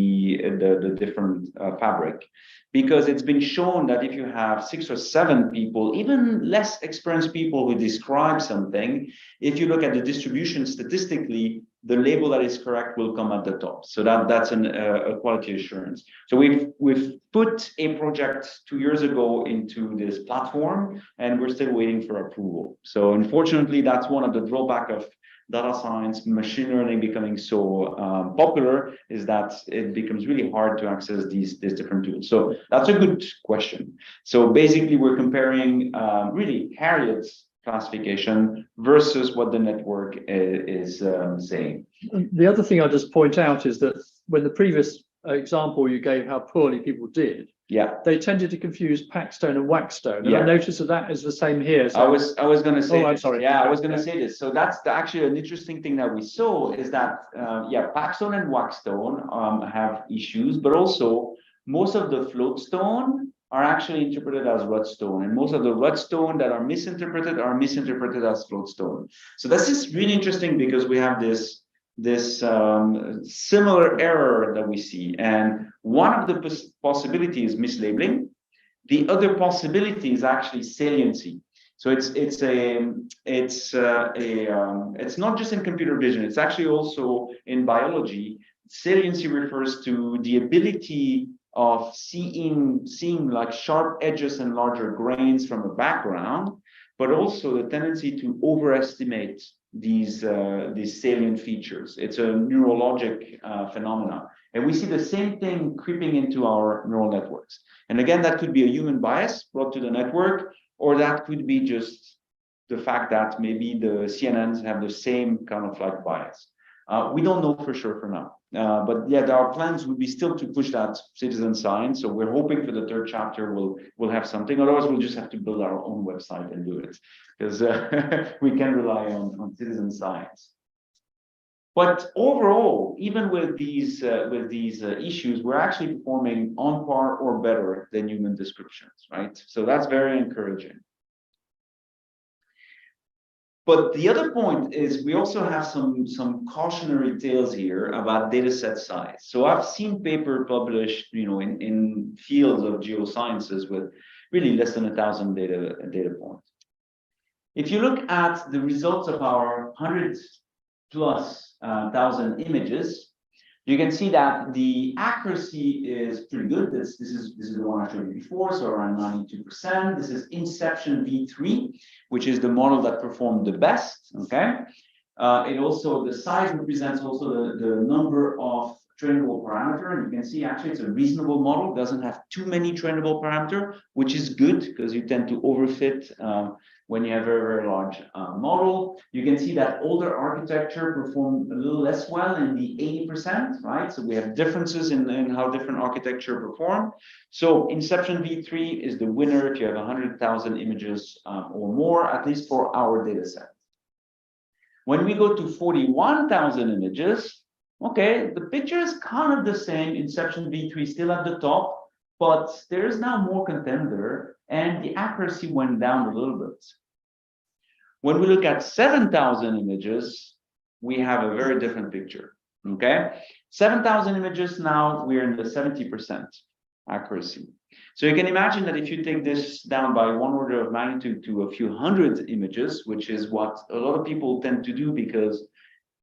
different fabric. Because it's been shown that if you have 6 or 7 people, even less experienced people who describe something, if you look at the distribution statistically, the label that is correct will come at the top. So that's a quality assurance. So we've put a project 2 years ago into this platform, and we're still waiting for approval. So unfortunately, that's one of the drawbacks of data science, machine learning becoming so popular, is that it becomes really hard to access these different tools. So that's a good question. So basically, we're comparing really Harriet's classification versus what the network is saying. The other thing I'll just point out is that when the previous example you gave how poorly people did, yeah, they tended to confuse packstone and waxstone. And yeah. I noticed that is the same here. So I was going to say, I'm sorry. Yeah, I was going to say this. So that's actually an interesting thing that we saw is that, yeah, packstone and waxstone have issues, but also most of the floatstone are actually interpreted as rutstone, and most of the rutstone that are misinterpreted as floatstone. So this is really interesting because we have this similar error that we see, and one of the possibilities is mislabeling. The other possibility is actually saliency. So it's not just in computer vision, it's actually also in biology. Saliency refers to the ability of seeing like sharp edges and larger grains from a background, but also the tendency to overestimate these salient features. It's a neurologic phenomena. And we see the same thing creeping into our neural networks. And again, that could be a human bias brought to the network, or that could be just the fact that maybe the CNNs have the same kind of like bias. We don't know for sure for now. But yeah, our plans would be still to push that citizen science. So we're hoping for the 3rd chapter we'll have something. Otherwise, we'll just have to build our own website and do it, because we can rely on citizen science. But overall, even with these issues, we're actually performing on par or better than human descriptions, right? So that's very encouraging. But the other point is we also have some cautionary tales here about data set size. So I've seen paper published, in fields of geosciences with really less than 1,000 data points. If you look at the results of our 100,000+ images, you can see that the accuracy is pretty good. This is the one I showed you before, so around 92%. This is Inception v3, which is the model that performed the best. Okay, it also, the size represents also the number of trainable parameter, and you can see actually it's a reasonable model. It doesn't have too many trainable parameter, which is good because you tend to overfit when you have a very, very large model. You can see that older architecture performed a little less well in the 80%, right? So we have differences in how different architecture perform. So Inception v3 is the winner if you have 100,000 images or more, at least for our data set. When we go to 41,000 images, okay, the picture is kind of the same. Inception v3 still at the top, but there is now more contender, and the accuracy went down a little bit. When we look at 7,000 images, we have a very different picture. Okay, 7,000 images now, we're in the 70% accuracy. So you can imagine that if you take this down by one order of magnitude to a few hundred images, which is what a lot of people tend to do because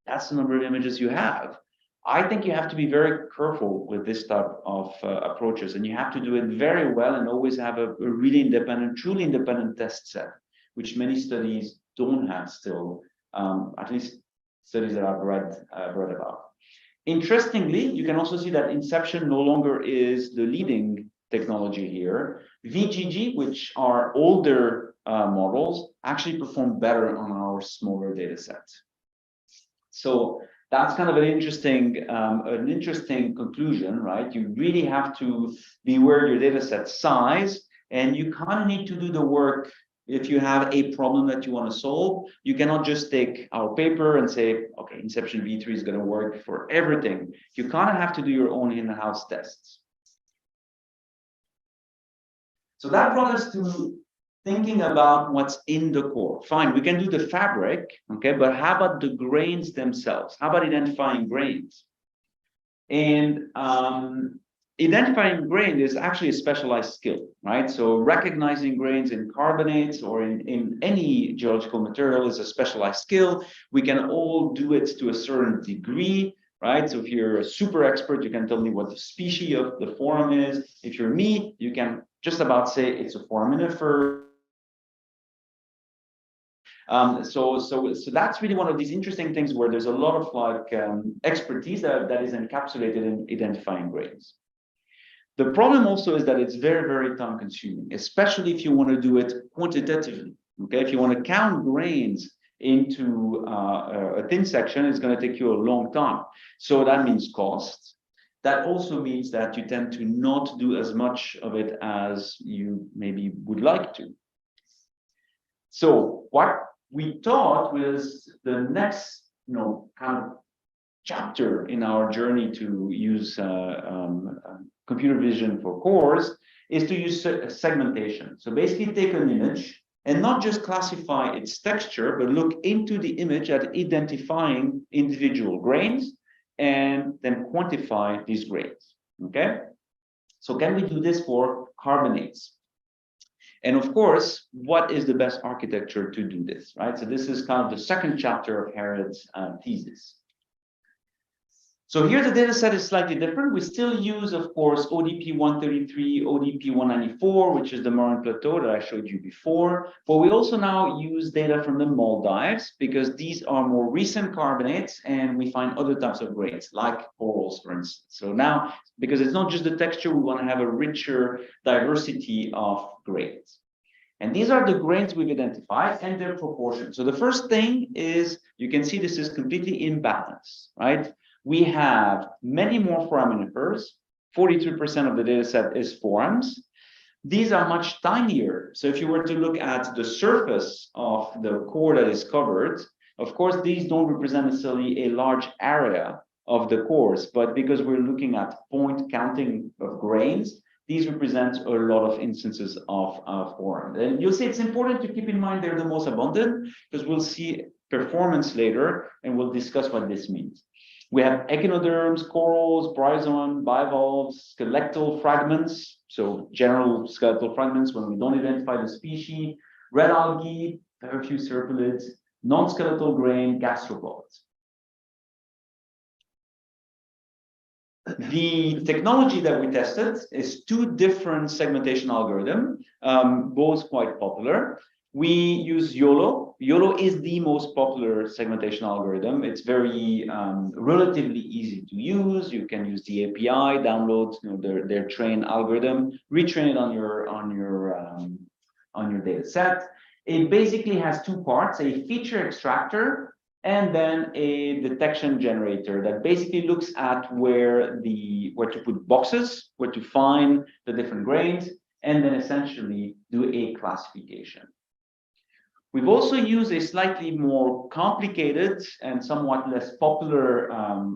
that's the number of images you have. I think you have to be very careful with this type of approaches, and you have to do it very well and always have a really independent, truly independent test set, which many studies don't have still, at least studies that I've read about. Interestingly, you can also see that Inception no longer is the leading technology here. VGG, which are older models, actually perform better on our smaller data sets. So that's kind of an interesting conclusion, right? You really have to be aware of your data set size, and you kind of need to do the work. If you have a problem that you want to solve, you cannot just take our paper and say, okay, Inception V3 is going to work for everything. You kind of have to do your own in-house tests. So that brought us to thinking about what's in the core. Fine, we can do the fabric, okay, but how about the grains themselves? How about identifying grains? And identifying grain is actually a specialized skill, right? So recognizing grains in carbonates or in any geological material is a specialized skill. We can all do it to a certain degree, right? So if you're a super expert, you can tell me what the species of the forum is. If you're me, you can just about say it's a foraminifer. So that's really one of these interesting things where there's a lot of like expertise that is encapsulated in identifying grains. The problem also is that it's very, very time consuming, especially if you want to do it quantitatively. Okay, if you want to count grains into a thin section, it's going to take you a long time. So that means cost. That also means that you tend to not do as much of it as you maybe would like to. So what we thought was the next, kind of chapter in our journey to use computer vision for cores is to use segmentation. So basically take an image and not just classify its texture, but look into the image at identifying individual grains and then quantify these grains, okay? So can we do this for carbonates? And of course, what is the best architecture to do this, right? So this is kind of the second chapter of Herod's thesis. So here the data set is slightly different. We still use, of course, ODP 133, ODP 194, which is the Moran Plateau that I showed you before. But we also now use data from the Maldives because these are more recent carbonates and we find other types of grains, like corals, for instance. So now, because it's not just the texture, we want to have a richer diversity of grains. And these are the grains we've identified and their proportion. So the first thing is, you can see this is completely imbalanced, right? We have many more foraminifers. 43% of the data set is forams. These are much tinier. So if you were to look at the surface of the core that is covered, of course, these don't represent necessarily a large area of the cores, but because we're looking at point counting of grains, these represent a lot of instances of foram. And you'll see it's important to keep in mind they're the most abundant because we'll see performance later and we'll discuss what this means. We have echinoderms, corals, bryozoan, bivalves, skeletal fragments, so general skeletal fragments when we don't identify the species, red algae, very few serpulids, non-skeletal grain, gastropods. The technology that we tested is two different segmentation algorithms, both quite popular. We use YOLO. YOLO is the most popular segmentation algorithm. It's very relatively easy to use. You can use the API, download their train algorithm, retrain it on your data set. It basically has two parts: a feature extractor and then a detection generator that basically looks at where to put boxes, where to find the different grains, and then essentially do a classification. We've also used a slightly more complicated and somewhat less popular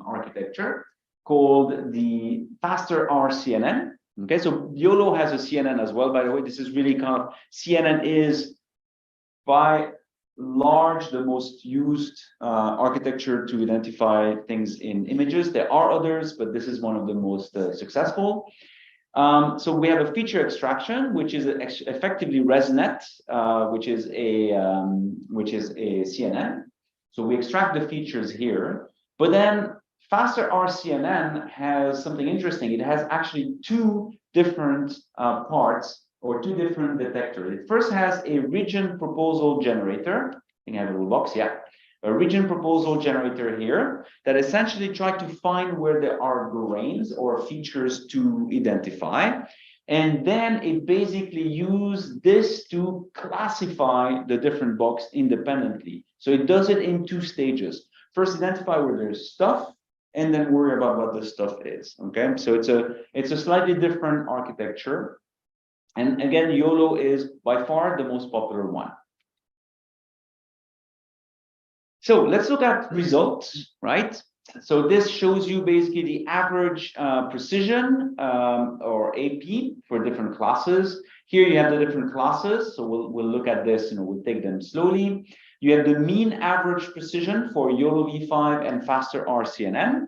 architecture called the faster RCNN. Okay, so YOLO has a CNN as well, by the way. This is really kind of CNN is by large, the most used architecture to identify things in images. There are others, but this is one of the most successful. So we have a feature extraction, which is effectively ResNet, which is a CNN. So we extract the features here, but then faster RCNN has something interesting. It has actually two different parts or two different detectors. It first has a region proposal generator. I think I have a little box, yeah. A region proposal generator here that essentially try to find where there are grains or features to identify. And then it basically uses this to classify the different boxes independently. So it does it in two stages. First, identify where there's stuff, and then worry about what the stuff is. Okay, so it's a slightly different architecture. And again, YOLO is by far the most popular one. So let's look at results, right? So this shows you basically the average precision or AP for different classes. Here you have the different classes. So we'll look at this, we'll take them slowly. You have the mean average precision for YOLO v5 and faster RCNN.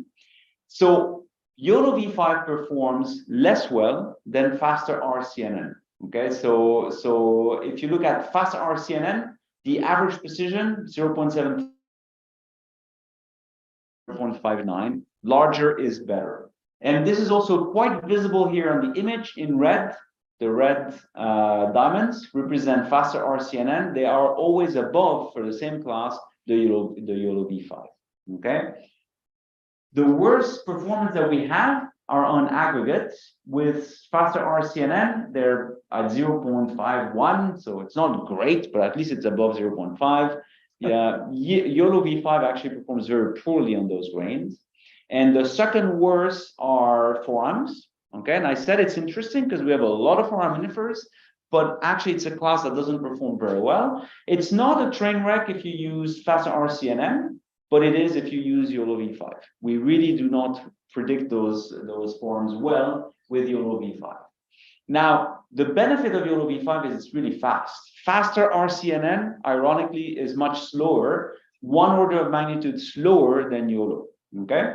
So YOLO v5 performs less well than faster RCNN. Okay, so if you look at faster RCNN, the average precision 0.7. 0.59, larger is better. And this is also quite visible here on the image in red. The red diamonds represent faster RCNN. They are always above, for the same class, the YOLO v5. Okay. The worst performance that we have are on aggregate. With faster RCNN, they're at 0.51, so it's not great, but at least it's above 0.5. Yeah, YOLO v5 actually performs very poorly on those grains. And the second worst are forams. Okay, and I said it's interesting because we have a lot of foraminifers, but actually it's a class that doesn't perform very well. It's not a train wreck if you use faster RCNN, but it is if you use YOLO v5. We really do not predict those forams well with YOLO v5. Now, the benefit of YOLO v5 is it's really fast. Faster RCNN, ironically, is much slower, 1 order of magnitude slower than YOLO. Okay?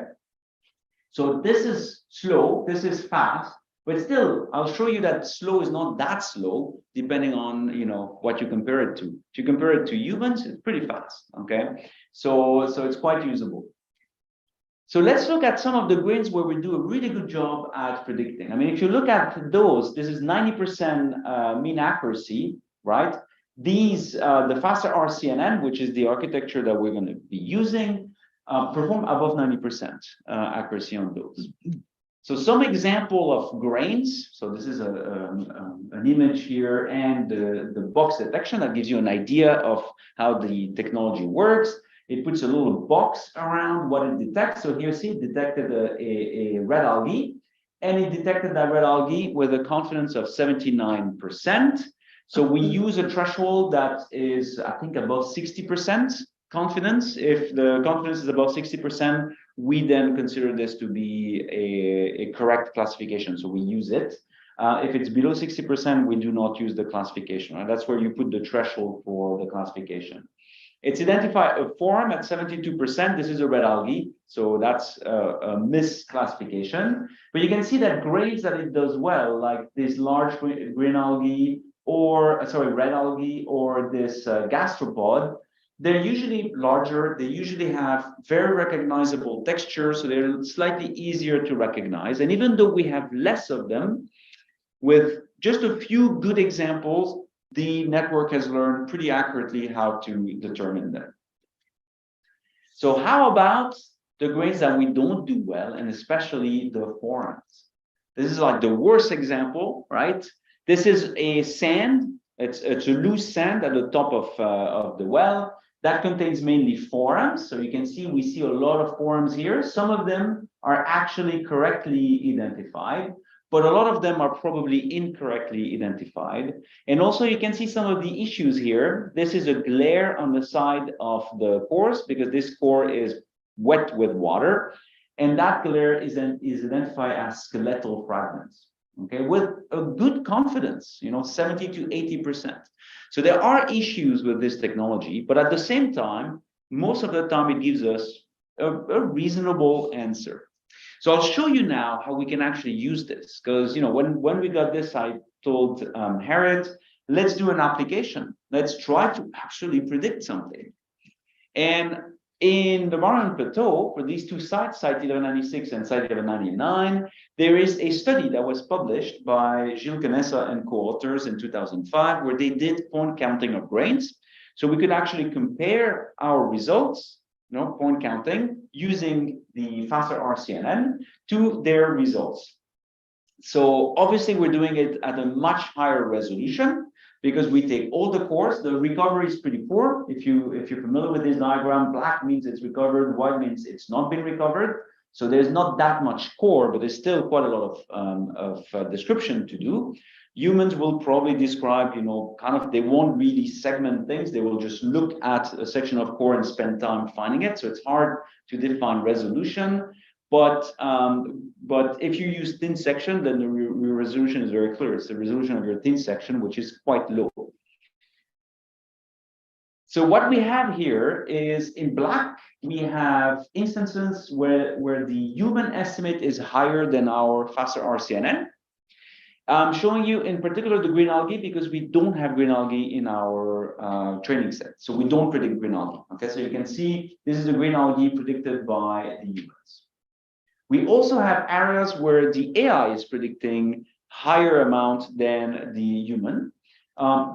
So this is slow, this is fast, but still, I'll show you that slow is not that slow, depending on what you compare it to. If you compare it to humans, it's pretty fast. Okay, so it's quite usable. So let's look at some of the grains where we do a really good job at predicting. I mean, if you look at those, this is 90% mean accuracy, right? These, the faster RCNN, which is the architecture that we're going to be using, perform above 90% accuracy on those. So some example of grains. So this is an image here and the box detection that gives you an idea of how the technology works. It puts a little box around what it detects. So here, see, it detected a red algae, and it detected that red algae with a confidence of 79%. So we use a threshold that is, I think, above 60% confidence. If the confidence is above 60%, we then consider this to be a correct classification. So we use it. If it's below 60%, we do not use the classification. Right? That's where you put the threshold for the classification. It's identified a form at 72%. This is a red algae, so that's a misclassification. But you can see that grades that it does well, like this large green algae, or red algae, or this gastropod, they're usually larger. They usually have very recognizable texture, so they're slightly easier to recognize. And even though we have less of them, with just a few good examples, the network has learned pretty accurately how to determine them. So how about the grains that we don't do well, and especially the forams? This is like the worst example, right? This is a sand. It's a loose sand at the top of the well that contains mainly forams. So you can see we see a lot of forams here. Some of them are actually correctly identified, but a lot of them are probably incorrectly identified. And also you can see some of the issues here. This is a glare on the side of the cores because this core is wet with water. And that glare is identified as skeletal fragments, okay, with a good confidence, 70 to 80%. So there are issues with this technology, but at the same time, most of the time it gives us a reasonable answer. So I'll show you now how we can actually use this, because when we got this, I told Harriet, let's do an application. Let's try to actually predict something. And in the Mariana Plateau, for these two sites, Site 1196 and Site 1199, there is a study that was published by Gilles Canessa and co-authors in 2005, where they did point counting of grains. So we could actually compare our results, point counting, using the faster RCNN to their results. So obviously we're doing it at a much higher resolution because we take all the cores. The recovery is pretty poor. If you're familiar with this diagram, black means it's recovered, white means it's not been recovered. So there's not that much core, but there's still quite a lot of description to do. Humans will probably describe, they won't really segment things. They will just look at a section of core and spend time finding it. So it's hard to define resolution. But if you use thin section, then the resolution is very clear. It's the resolution of your thin section, which is quite low. So what we have here is in black, we have instances where the human estimate is higher than our faster RCNN. I'm showing you in particular the green algae because we don't have green algae in our training set. So we don't predict green algae. Okay, so you can see this is the green algae predicted by the humans. We also have areas where the AI is predicting higher amount than the human.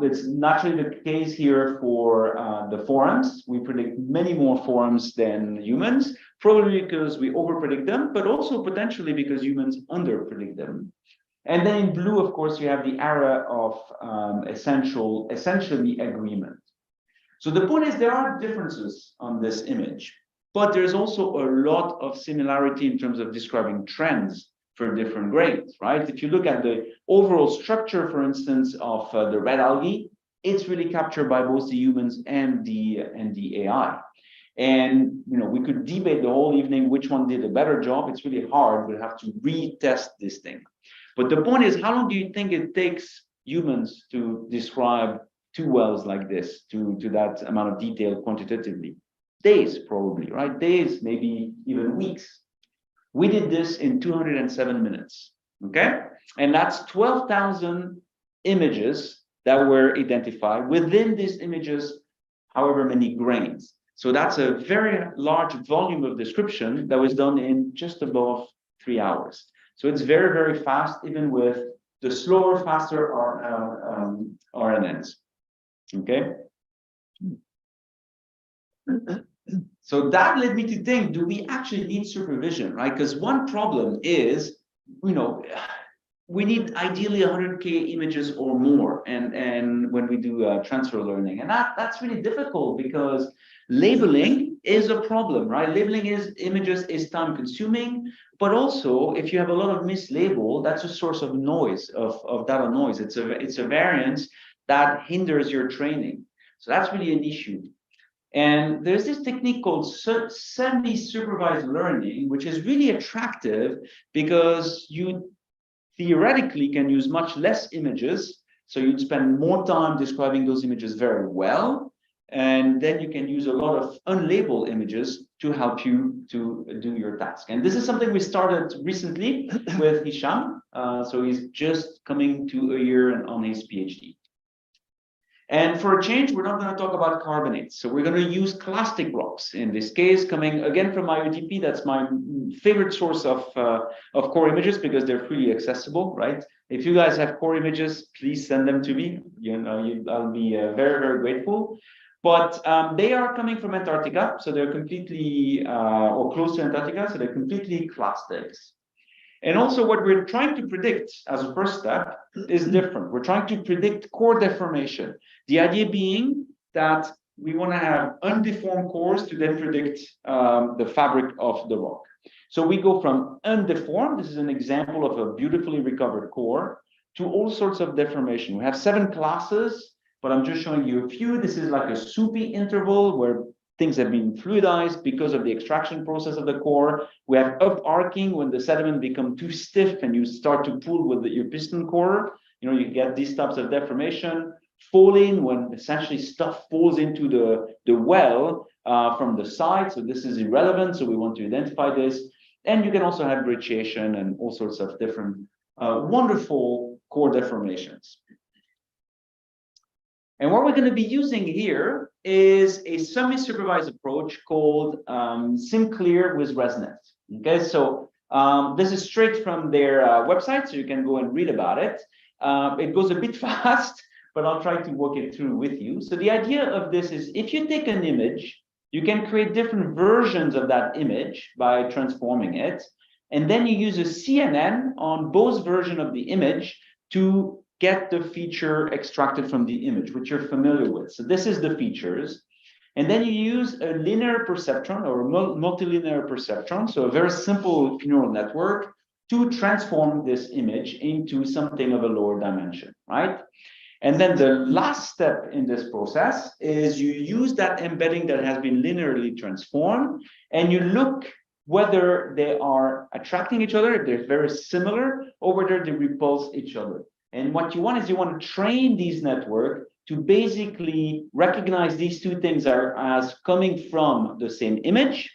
It's naturally the case here for the forums. We predict many more forums than humans, probably because we overpredict them, but also potentially because humans underpredict them. And then in blue, of course, you have the area of essentially agreement. So the point is there are differences on this image, but there's also a lot of similarity in terms of describing trends for different grains, right? If you look at the overall structure, for instance, of the red algae, it's really captured by both the humans and the AI. And we could debate the whole evening which one did a better job. It's really hard. We'll have to retest this thing. But the point is, how long do you think it takes humans to describe two wells like this to that amount of detail quantitatively? Days, probably, right? Days, maybe even weeks. We did this in 207 minutes, okay? And that's 12,000 images that were identified. Within these images, however many grains. So that's a very large volume of description that was done in just above 3 hours. So it's very, very fast, even with the slower, faster RNNs, okay? So that led me to think, do we actually need supervision, right? Because one problem is, we need ideally 100K images or more, and when we do transfer learning, and that's really difficult because labeling is a problem, right? Labeling images is time consuming, but also if you have a lot of mislabel, that's a source of noise, of data noise. It's a variance that hinders your training. So that's really an issue. And there's this technique called semi-supervised learning, which is really attractive because you theoretically can use much less images. So you'd spend more time describing those images very well. And then you can use a lot of unlabeled images to help you to do your task. And this is something we started recently with Hisham. So he's just coming to a year on his PhD. And for a change, we're not going to talk about carbonates. So we're going to use clastic rocks. In this case, coming again from IOTP, that's my favorite source of core images because they're freely accessible, right? If you guys have core images, please send them to me. I'll be very, very grateful. But they are coming from Antarctica, so they're completely, or close to Antarctica, so they're completely clastics. And also what we're trying to predict as a first step is different. We're trying to predict core deformation. The idea being that we want to have undeformed cores to then predict the fabric of the rock. So we go from undeformed, this is an example of a beautifully recovered core, to all sorts of deformation. We have 7 classes, but I'm just showing you a few. This is like a soupy interval where things have been fluidized because of the extraction process of the core. We have up-arcing when the sediment become too stiff and you start to pull with your piston core. You get these types of deformation. falling, when essentially stuff falls into the well from the side. So this is irrelevant. So we want to identify this. And you can also have brecciation and all sorts of different wonderful core deformations. And what we're going to be using here is a semi-supervised approach called SimClear with ResNet. Okay, so this is straight from their website, so you can go and read about it. It goes a bit fast, but I'll try to walk it through with you. So the idea of this is if you take an image, you can create different versions of that image by transforming it. And then you use a CNN on both versions of the image to get the feature extracted from the image, which you're familiar with. So this is the features. And then you use a linear perceptron or a multilinear perceptron, so a very simple neural network, to transform this image into something of a lower dimension, right? And then the last step in this process is you use that embedding that has been linearly transformed, and you look whether they are attracting each other, if they're very similar, or whether they repulse each other. And what you want is you want to train these networks to basically recognize these two things as coming from the same image,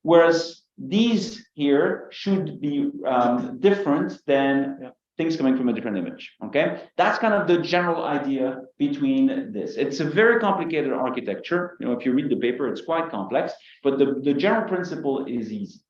whereas these here should be different than things coming from a different image, okay? That's kind of the general idea between this. It's a very complicated architecture. You know, if you read the paper, it's quite complex, but the general principle is easy.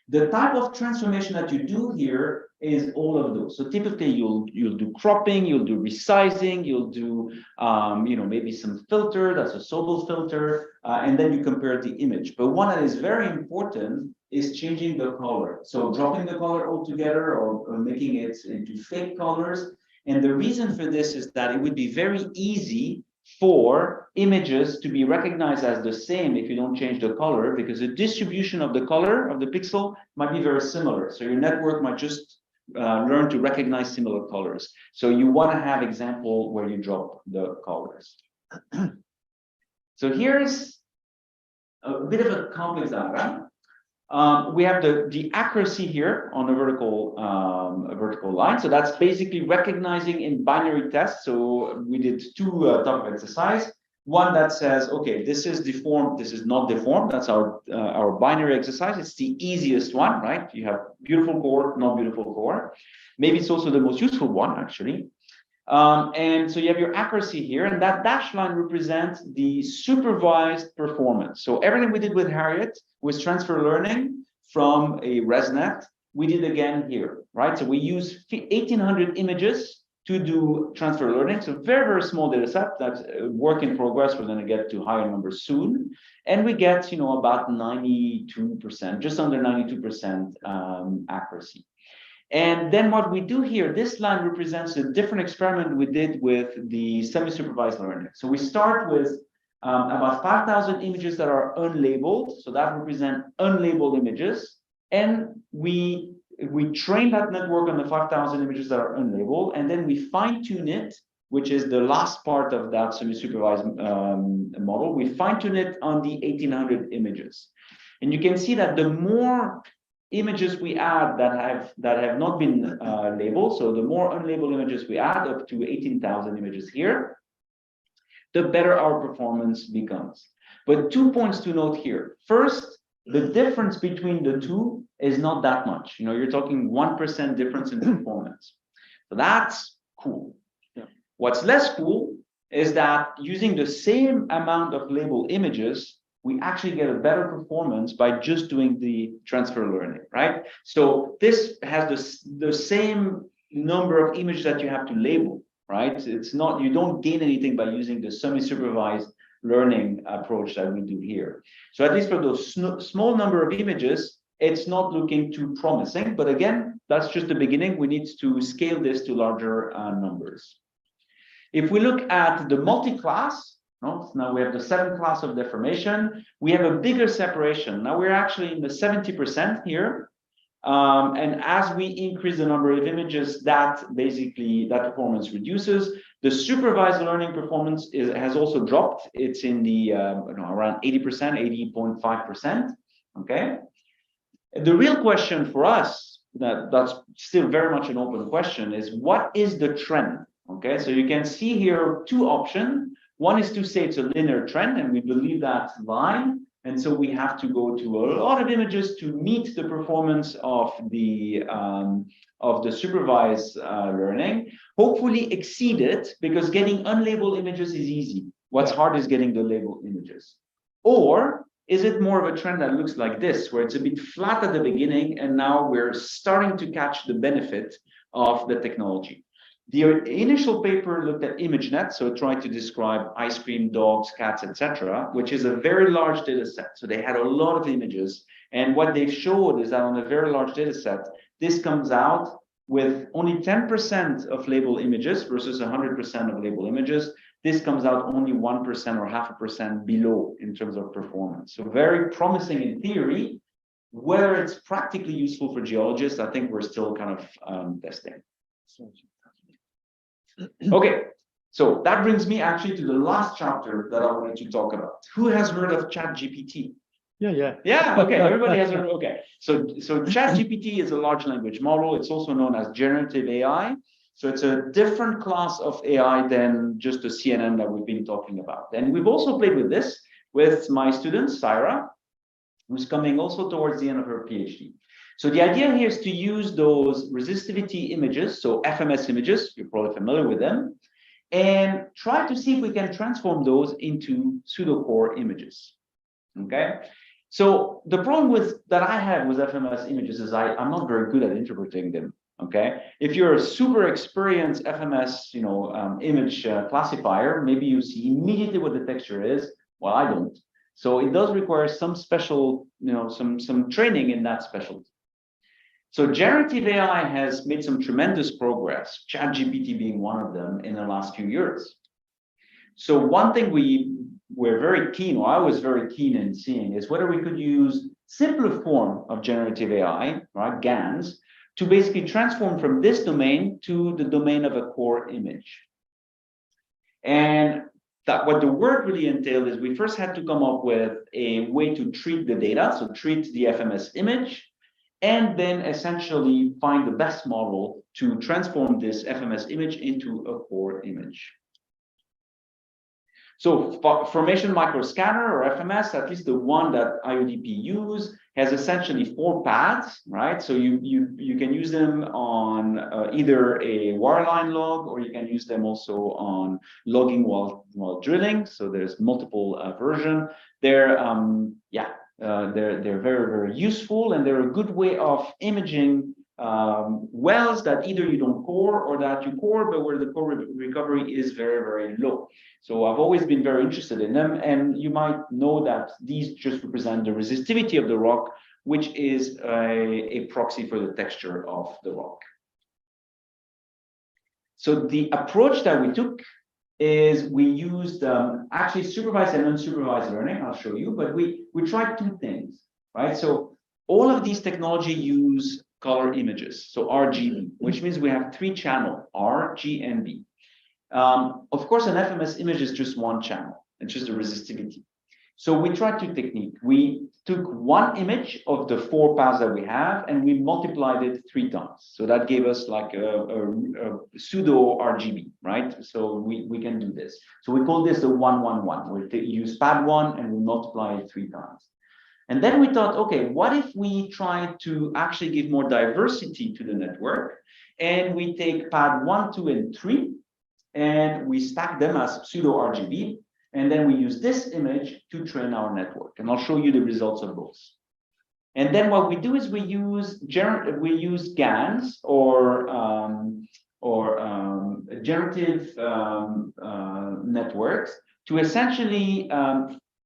The type of transformation that you do here is all of those. So typically you'll do cropping, you'll do resizing, you'll do maybe some filter, that's a Sobel filter, and then you compare the image. But one that is very important is changing the color. So dropping the color altogether or making it into fake colors. And the reason for this is that it would be very easy for images to be recognized as the same if you don't change the color, because the distribution of the color of the pixel might be very similar. So your network might just learn to recognize similar colors. So you want to have example where you drop the colors. So here's a bit of a complex diagram. We have the accuracy here on a vertical line. So that's basically recognizing in binary tests. So we did two type of exercise. One that says, okay, this is deformed, this is not deformed. That's our binary exercise. It's the easiest one, right? You have beautiful core, not beautiful core. Maybe it's also the most useful one, actually. And so you have your accuracy here, and that dashed line represents the supervised performance. So everything we did with Harriet was transfer learning from a ResNet. We did again here, right? So we use 1,800 images to do transfer learning. So very, very small data set. That's a work in progress. We're going to get to higher numbers soon. And we get, about 92%, just under 92% accuracy. And then what we do here, this line represents a different experiment we did with the semi-supervised learning. So we start with about 5,000 images that are unlabeled. So that represent unlabeled images. And we train that network on the 5,000 images that are unlabeled. And then we fine-tune it, which is the last part of that semi-supervised model. We fine-tune it on the 1,800 images. And you can see that the more images we add that have not been labeled, so the more unlabeled images we add, up to 18,000 images here, the better our performance becomes. But 2 points to note here. First, the difference between the two is not that much. You're talking 1% difference in performance. So that's cool. Yeah. What's less cool is that using the same amount of labeled images, we actually get a better performance by just doing the transfer learning, right? So this has the same number of images that you have to label, right? It's not, you don't gain anything by using the semi-supervised learning approach that we do here. So at least for those small number of images, it's not looking too promising. But again, that's just the beginning. We need to scale this to larger numbers. If we look at the multi-class, now we have the 7th class of deformation. We have a bigger separation. Now we're actually in the 70% here. And as we increase the number of images, that performance reduces. The supervised learning performance has also dropped. It's in the around 80%, 80.5%. Okay. The real question for us, that's still very much an open question, is what is the trend? Okay, so you can see here two options. One is to say it's a linear trend, and we believe that's line. And so we have to go to a lot of images to meet the performance of the supervised learning. Hopefully exceed it, because getting unlabeled images is easy. What's hard is getting the labeled images. Or is it more of a trend that looks like this, where it's a bit flat at the beginning, and now we're starting to catch the benefit of the technology? The initial paper looked at ImageNet, so it tried to describe ice cream, dogs, cats, etc., which is a very large data set. So they had a lot of images. And what they showed is that on a very large data set, this comes out with only 10% of labeled images versus 100% of labeled images. This comes out only 1% or 0.5% below in terms of performance. So very promising in theory. Whether it's practically useful for geologists, I think we're still kind of testing. Okay, so that brings me actually to the last chapter that I wanted to talk about. Who has heard of ChatGPT? Yeah, okay, everybody has heard. Okay, so ChatGPT is a large language model. It's also known as generative AI. So it's a different class of AI than just the CNN that we've been talking about. And we've also played with this with my student, Syra, who's coming also towards the end of her PhD. So the idea here is to use those resistivity images, so FMS images, you're probably familiar with them, and try to see if we can transform those into pseudocore images. Okay, so the problem that I have with FMS images is I'm not very good at interpreting them. Okay, if you're a super experienced FMS, image classifier, maybe you see immediately what the texture is. Well, I don't. So it does require some special, some training in that specialty. So generative AI has made some tremendous progress, ChatGPT being one of them, in the last few years. So one thing we're very keen, or I was very keen in seeing, is whether we could use simpler form of generative AI, right, GANs, to basically transform from this domain to the domain of a core image. And that what the work really entailed is we first had to come up with a way to treat the data, so treat the FMS image, and then essentially find the best model to transform this FMS image into a core image. So formation microscanner, or FMS, at least the one that IODP use, has essentially 4 paths, right? So you can use them on either a wireline log, or you can use them also on logging while drilling. So there's multiple version. They're very, very useful, and they're a good way of imaging wells that either you don't core or that you core, but where the core recovery is very, very low. So I've always been very interested in them, and you might know that these just represent the resistivity of the rock, which is a proxy for the texture of the rock. So the approach that we took is we used actually supervised and unsupervised learning. I'll show you, but we tried 2 things, right? So all of these technology use color images, so RGB, which means we have 3 channels, R, G, and B. Of course, an FMS image is just 1 channel. It's just a resistivity. So we tried 2 techniques. We took 1 image of the 4 paths that we have, and we multiplied it 3 times. So that gave us like a pseudo RGB, right? So we can do this. So we call this the 1-1-1. We use pad 1 and we multiply it 3 times. And then we thought, okay, what if we try to actually give more diversity to the network, and we take pad 1, 2, and 3, and we stack them as pseudo RGB, and then we use this image to train our network. And I'll show you the results of those. And then what we do is we use GANs or generative networks to essentially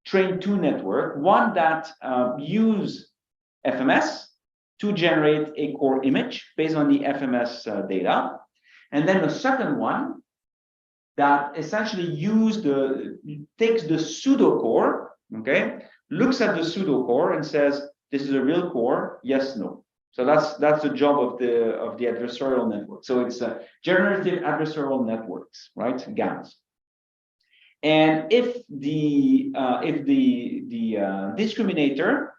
train 2 networks, one that use FMS to generate a core image based on the FMS data, and then the second one that essentially takes the pseudo core, okay, looks at the pseudo core and says, this is a real core, yes, no. So that's the job of the adversarial network. So it's generative adversarial networks, right? GANs. And if the discriminator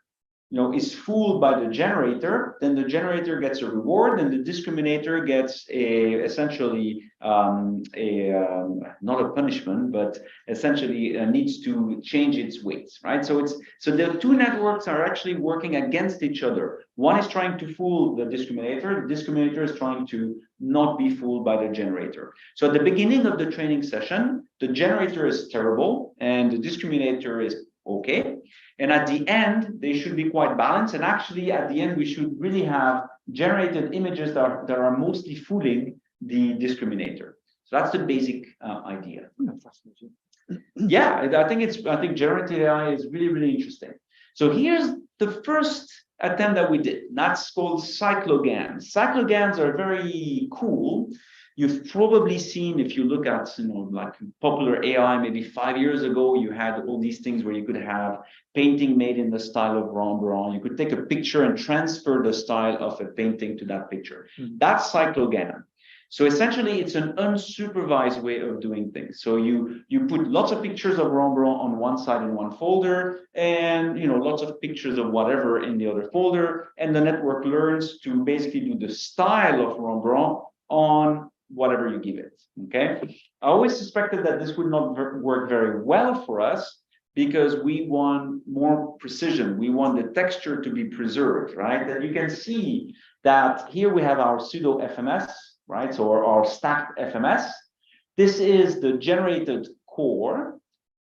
is fooled by the generator, then the generator gets a reward, and the discriminator gets essentially not a punishment, but essentially needs to change its weights, right? So the two networks are actually working against each other. One is trying to fool the discriminator. The discriminator is trying to not be fooled by the generator. So at the beginning of the training session, the generator is terrible and the discriminator is okay. And at the end, they should be quite balanced. And actually, at the end, we should really have generated images that are mostly fooling the discriminator. So that's the basic idea. Yeah, I think generative AI is really, really interesting. So here's the first attempt that we did. That's called cyclogams. Cyclogams are very cool. You've probably seen, if you look at, like popular AI, maybe 5 years ago, you had all these things where you could have painting made in the style of Rembrandt. You could take a picture and transfer the style of a painting to that picture. That's cyclogram. So essentially, it's an unsupervised way of doing things. So you put lots of pictures of Rembrandt on one side in one folder, and lots of pictures of whatever in the other folder, and the network learns to basically do the style of Rembrandt on whatever you give it. Okay. I always suspected that this would not work very well for us because we want more precision. We want the texture to be preserved, right? And you can see that here we have our pseudo FMS, right? So our stacked FMS. This is the generated core.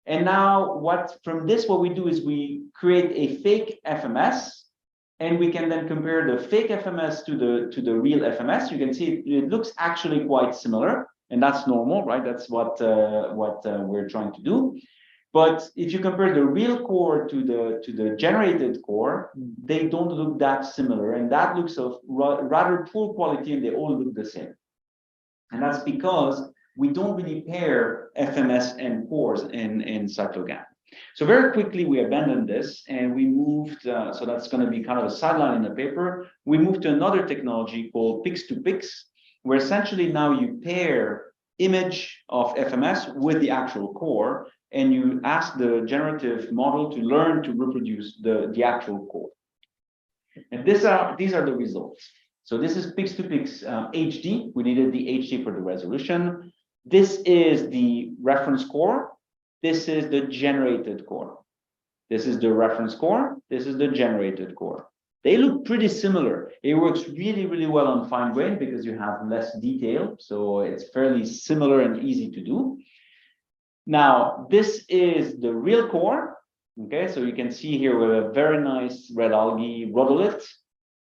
And now what we do is we create a fake FMS. And we can then compare the fake FMS to the real FMS. You can see it looks actually quite similar, and that's normal, right? That's what we're trying to do. But if you compare the real core to the generated core, they don't look that similar, and that looks of rather poor quality, and they all look the same. And that's because we don't really pair FMS and cores in cyclogram. So very quickly, we abandoned this and we moved, so that's going to be kind of a sideline in the paper. We moved to another technology called pix-to-pix, where essentially now you pair image of FMS with the actual core, and you ask the generative model to learn to reproduce the actual core. And these are the results. So this is pix-to-pix HD. We needed the HD for the resolution. This is the reference core. This is the generated core. This is the reference core. This is the generated core. They look pretty similar. It works really, really well on fine grain because you have less detail. So it's fairly similar and easy to do. Now, this is the real core. Okay, so you can see here we have a very nice red algae rhodolith.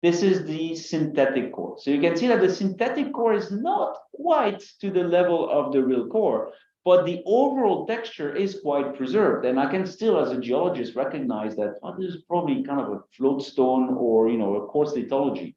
This is the synthetic core. So you can see that the synthetic core is not quite to the level of the real core, but the overall texture is quite preserved. And I can still, as a geologist, recognize that this is probably kind of a floatstone or, a coarse lithology.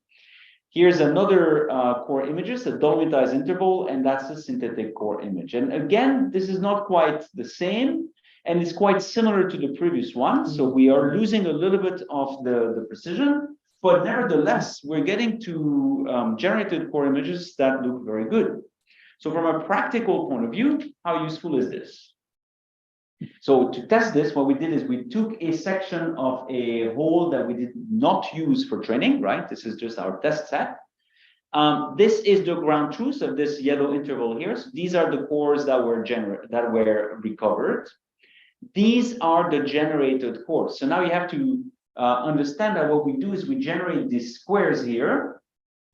Here's another core images, a dolomitized interval, and that's the synthetic core image. And again, this is not quite the same, and it's quite similar to the previous one. So we are losing a little bit of the precision, but nevertheless, we're getting to generated core images that look very good. So from a practical point of view, how useful is this? So to test this, what we did is we took a section of a hole that we did not use for training, right? This is just our test set. This is the ground truth of this yellow interval here. So these are the cores that were recovered. These are the generated cores. So now you have to understand that what we do is we generate these squares here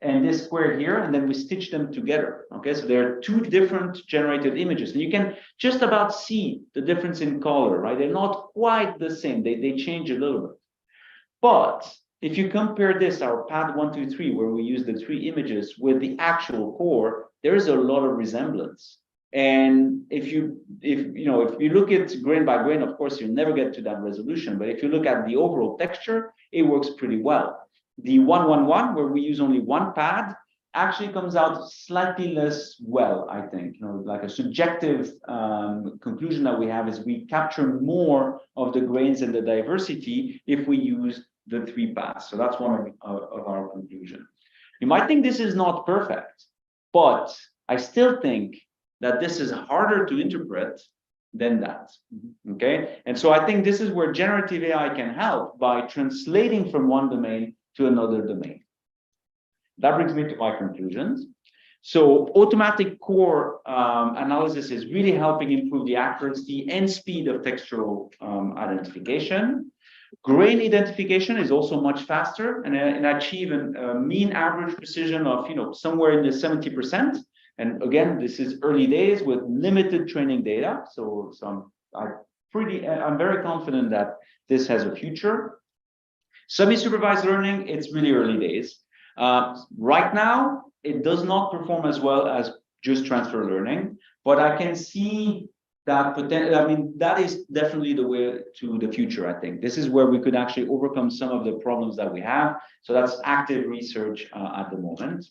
and this square here, and then we stitch them together. Okay, so there are two different generated images, and you can just about see the difference in color, right? They're not quite the same. They change a little bit. But if you compare this, our pad 1, 2, 3, where we use the 3 images with the actual core, there is a lot of resemblance. And if you look at grain by grain, of course, you'll never get to that resolution. But if you look at the overall texture, it works pretty well. The 111, where we use only one pad, actually comes out slightly less well, I think. Like a subjective conclusion that we have is we capture more of the grains and the diversity if we use the 3 pads. So that's one of our conclusion. You might think this is not perfect, but I still think that this is harder to interpret than that. Okay, and so I think this is where generative AI can help by translating from one domain to another domain. That brings me to my conclusions. So automatic core analysis is really helping improve the accuracy and speed of textual identification. Grain identification is also much faster and achieve a mean average precision of somewhere in the 70%. And again, this is early days with limited training data. So I'm very confident that this has a future. Semi-supervised learning, it's really early days. Right now, it does not perform as well as just transfer learning, but I can see that potential. I mean, that is definitely the way to the future. I think this is where we could actually overcome some of the problems that we have. So that's active research at the moment.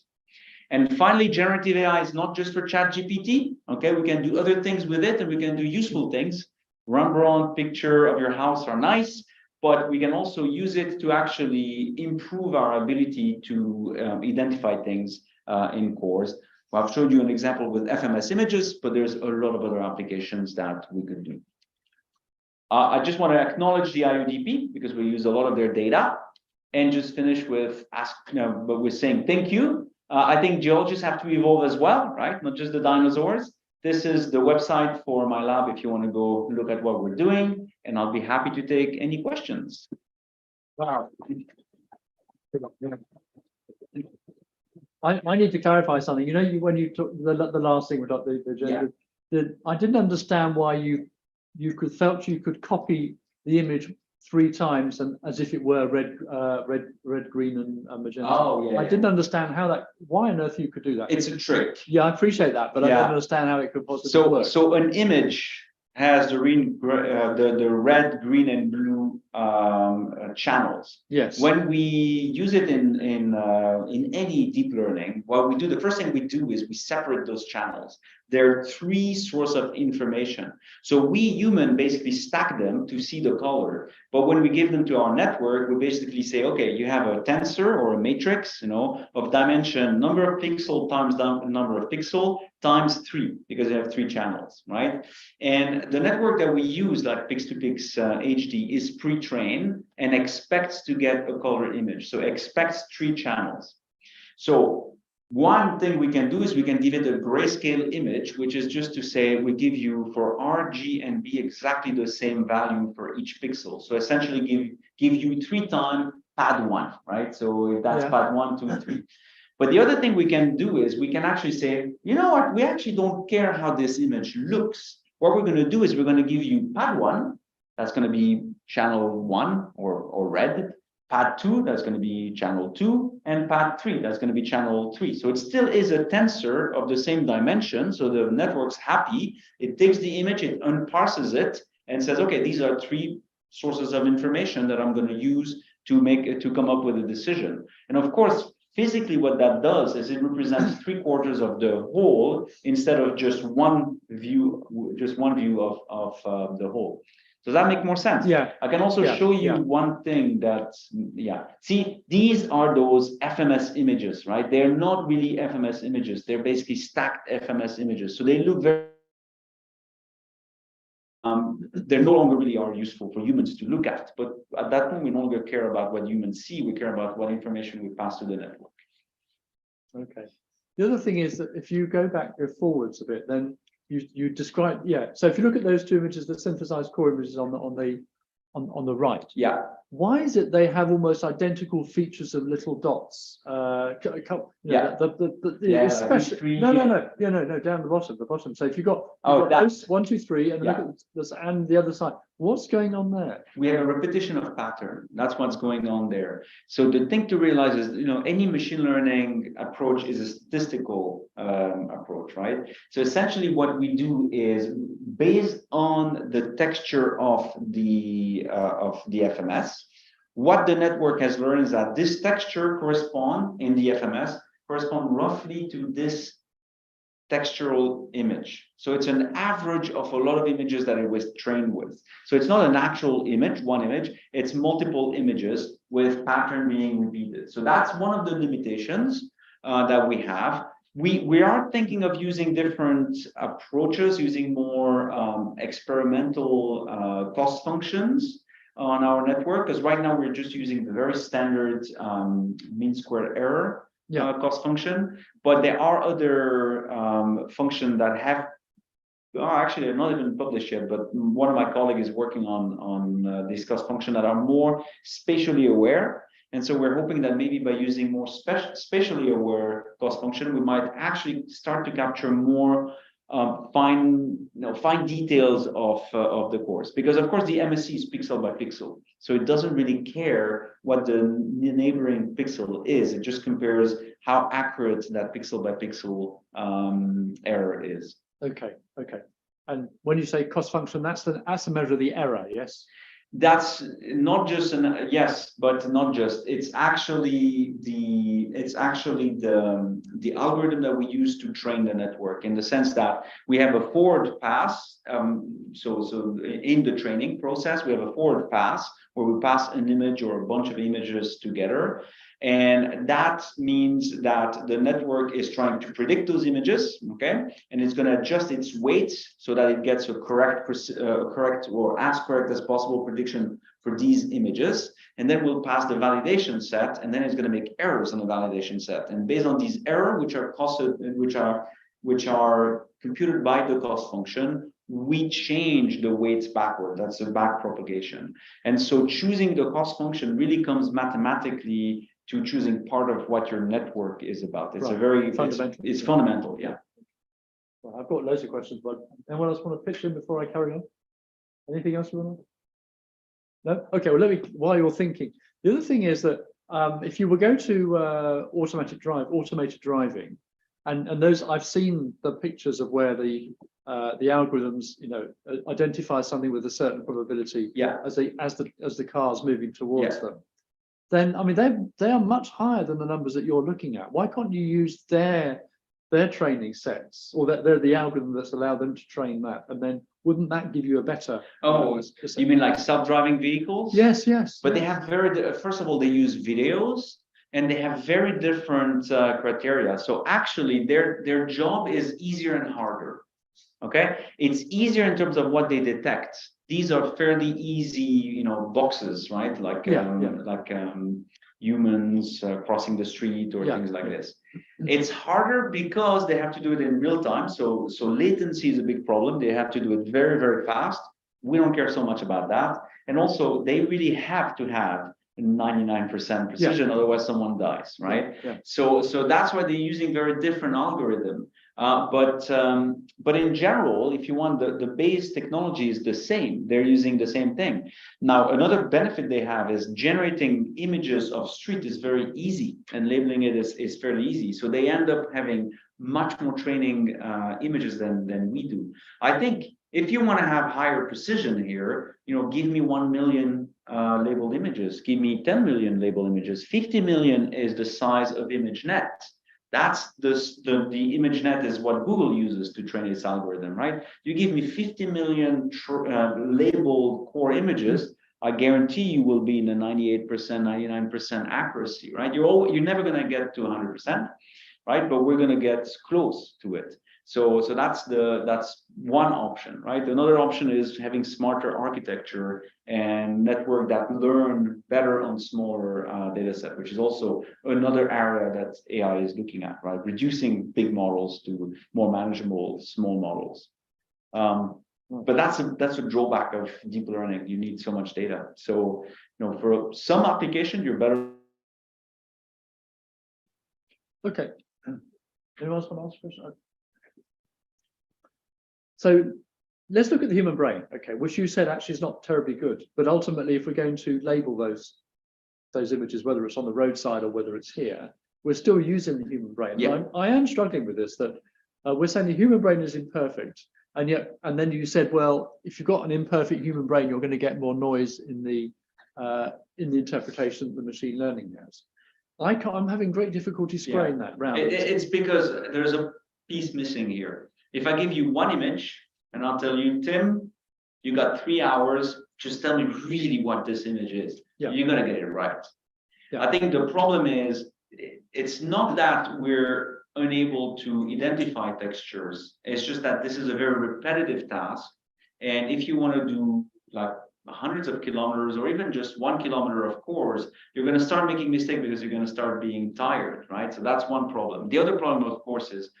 And finally, generative AI is not just for ChatGPT. Okay, we can do other things with it, and we can do useful things. Rembrandt picture of your house are nice, but we can also use it to actually improve our ability to identify things in cores. Well, I've showed you an example with FMS images, but there's a lot of other applications that we could do. I just want to acknowledge the IUDP because we use a lot of their data, and just finish with but we're saying thank you. I think geologists have to evolve as well, right? Not just the dinosaurs. This is the website for my lab if you want to go look at what we're doing, and I'll be happy to take any questions. Wow. I need to clarify something. When you took the last thing about I didn't understand why you felt you could copy the image 3 times and as if it were red, green, and magenta. Oh, yeah. I didn't understand why on earth you could do that. It's a trick. Yeah, I appreciate that, but I don't understand how it could possibly work. So an image has the red, green, and blue channels. Yes. When we use it in any deep learning, the first thing we do is we separate those channels. There are 3 sources of information. So we human basically stack them to see the color. But when we give them to our network, we basically say, okay, you have a tensor or a matrix, of dimension number of pixel times the number of pixel times 3, because you have 3 channels, right? And the network that we use, like Pix2Pix HD, is pre-trained and expects to get a color image. So expects 3 channels. So one thing we can do is we can give it a grayscale image, which is just to say we give you for R, G, and B exactly the same value for each pixel. So essentially give you 3 times pad 1, right? So if that's pad 1, 2, 3. But the other thing we can do is we can actually say, you know what, we actually don't care how this image looks. What we're going to do is we're going to give you pad 1, that's going to be channel 1 or red. Pad 2, that's going to be channel 2, and pad 3, that's going to be channel 3. So it still is a tensor of the same dimension. So the network's happy. It takes the image, it unparses it, and says, okay, these are 3 sources of information that I'm going to use to come up with a decision. And of course, physically, what that does is it represents 3/4 of the whole instead of just one view of the whole. Does that make more sense? Yeah. I can also show you one thing see, these are those FMS images, right? They're not really FMS images. They're basically stacked FMS images. So they look very, they no longer really are useful for humans to look at. But at that point, we no longer care about what humans see. We care about what information we pass to the network. Okay. The other thing is that if you go forwards a bit, then you describe, so if you look at those 2 images, the synthesized core images on the right, why is it they have almost identical features of little dots? Especially no, down the bottom. So if you've got those 1, 2, 3, and look at this and the other side, what's going on there? We have a repetition of pattern. That's what's going on there. So the thing to realize is, any machine learning approach is a statistical approach, right? So essentially what we do is based on the texture of the FMS, what the network has learned is that this texture correspond roughly to this textural image. So it's an average of a lot of images that it was trained with. So it's not an actual image, one image, it's multiple images with pattern being repeated. So that's one of the limitations that we have. We are thinking of using different approaches, using more experimental cost functions on our network, because right now we're just using the very standard mean squared error cost function. But there are other functions that have, actually they're not even published yet, but one of my colleagues is working on these cost functions that are more spatially aware. And so we're hoping that maybe by using more spatially aware cost function, we might actually start to capture more fine details of the course. Because of course the MSE is pixel by pixel, so it doesn't really care what the neighboring pixel is. It just compares how accurate that pixel by pixel error is. Okay. And when you say cost function, that's the measure of the error, yes? That's not just yes, but not just. It's actually the algorithm that we use to train the network, in the sense that we have a forward pass. So in the training process, we have a forward pass where we pass an image or a bunch of images together. And that means that the network is trying to predict those images, okay? And it's going to adjust its weight so that it gets a correct or as correct as possible prediction for these images. And then we'll pass the validation set, and then it's going to make errors on the validation set. And based on these errors, which are computed by the cost function, we change the weights backward. That's a back propagation. And so choosing the cost function really comes mathematically to choosing part of what your network is about. It's a very fundamental. It's fundamental, yeah. Well, I've got loads of questions, but anyone else want to pitch in before I carry on? Anything else you want to? No? Okay, well, while you're thinking, the other thing is that if you were going to automated driving, and those, I've seen the pictures of where the algorithms, identify something with a certain probability, as the car's moving towards them. Then, I mean, they are much higher than the numbers that you're looking at. Why can't you use their training sets, or they're the algorithm that's allowed them to train that, and then wouldn't that give you a better? You mean like self-driving vehicles? Yes. But they have first of all, they use videos, and they have very different criteria. So actually, their job is easier and harder. Okay, it's easier in terms of what they detect. These are fairly easy, boxes, right? Like humans crossing the street or things like this. It's harder because they have to do it in real time. So latency is a big problem. They have to do it very, very fast. We don't care so much about that. And also, they really have to have 99% precision, otherwise someone dies, right? So that's why they're using very different algorithm. But in general, if you want, the base technology is the same. They're using the same thing. Now, another benefit they have is generating images of street is very easy, and labeling it is fairly easy. So they end up having much more training images than we do. I think if you want to have higher precision here, give me 1 million labeled images, give me 10 million labeled images. 50 million is the size of ImageNet. That's the ImageNet is what Google uses to train its algorithm, right? You give me 50 million labeled core images, I guarantee you will be in the 98%, 99% accuracy, right? You're never going to get to 100%, right? But we're going to get close to it. So that's one option, right? Another option is having smarter architecture and network that learn better on smaller data set, which is also another area that AI is looking at, right? Reducing big models to more manageable small models. But that's a drawback of deep learning. You need so much data. So for some application, you're better. Okay. Anyone else want to ask a question? So let's look at the human brain, okay, which you said actually is not terribly good. But ultimately, if we're going to label those images, whether it's on the roadside or whether it's here, we're still using the human brain. Yeah. I am struggling with this, that we're saying the human brain is imperfect. And then you said, well, if you've got an imperfect human brain, you're going to get more noise in the interpretation that the machine learning has. I'm having great difficulty squaring that round. It's because there's a piece missing here. If I give you one image and I'll tell you, Tim, you got 3 hours, just tell me really what this image is. You're going to get it right. I think the problem is, it's not that we're unable to identify textures. It's just that this is a very repetitive task. And if you want to do like hundreds of kilometers or even just 1 kilometer of course, you're going to start making mistakes because you're going to start being tired, right? So that's one problem. The other problem, of course, is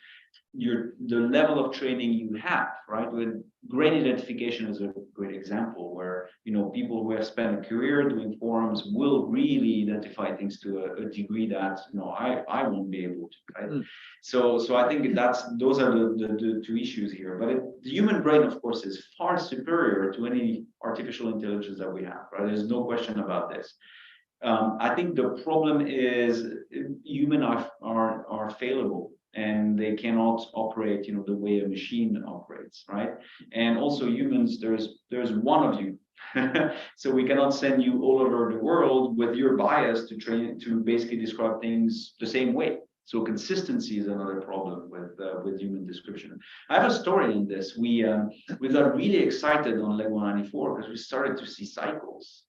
the level of training you have, right? With grain identification is a great example where, you know, people who have spent a career doing forums will really identify things to a degree that, you know, I won't be able to, right? So I think those are the two issues here. But the human brain, of course, is far superior to any artificial intelligence that we have, right? There's no question about this. I think the problem is humans are failable. And they cannot operate, you know, the way a machine operates, right? And also humans, there's one of you, so we cannot send you all over the world with your bias to train to basically describe things the same way. So consistency is another problem with human description. I have a story in this. We got really excited on Leg 194 because we started to see cycles.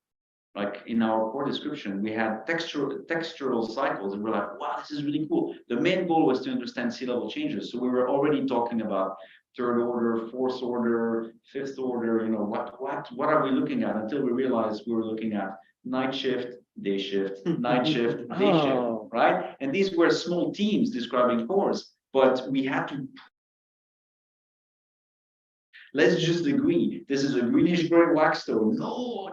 Like in our core description, we had textural cycles, and we're like, wow, this is really cool. The main goal was to understand sea level changes. So we were already talking about third order, fourth order, fifth order, you know, what are we looking at, until we realized we were looking at night shift, day shift, night shift, day shift, right? And these were small teams describing cores, but we had to. Let's just agree. This is a greenish gray wax stone. No,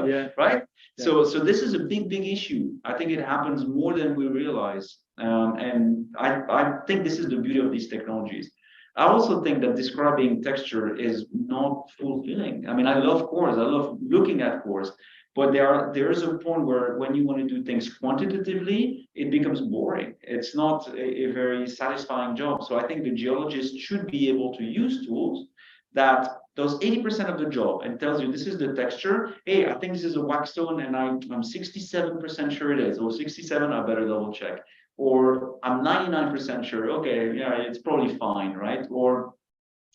Yeah. right? Yeah. So this is a big issue. I think it happens more than we realize. And I think this is the beauty of these technologies. I also think that describing texture is not fulfilling. I mean, I love cores. I love looking at cores. But there is a point where when you want to do things quantitatively, it becomes boring. It's not a very satisfying job. So I think the geologist should be able to use tools that does 80% of the job and tells you this is the texture. Hey, I think this is a wax stone and I'm 67% sure it is, or 67, I better double check. Or I'm 99% sure, okay, yeah, it's probably fine, right? Or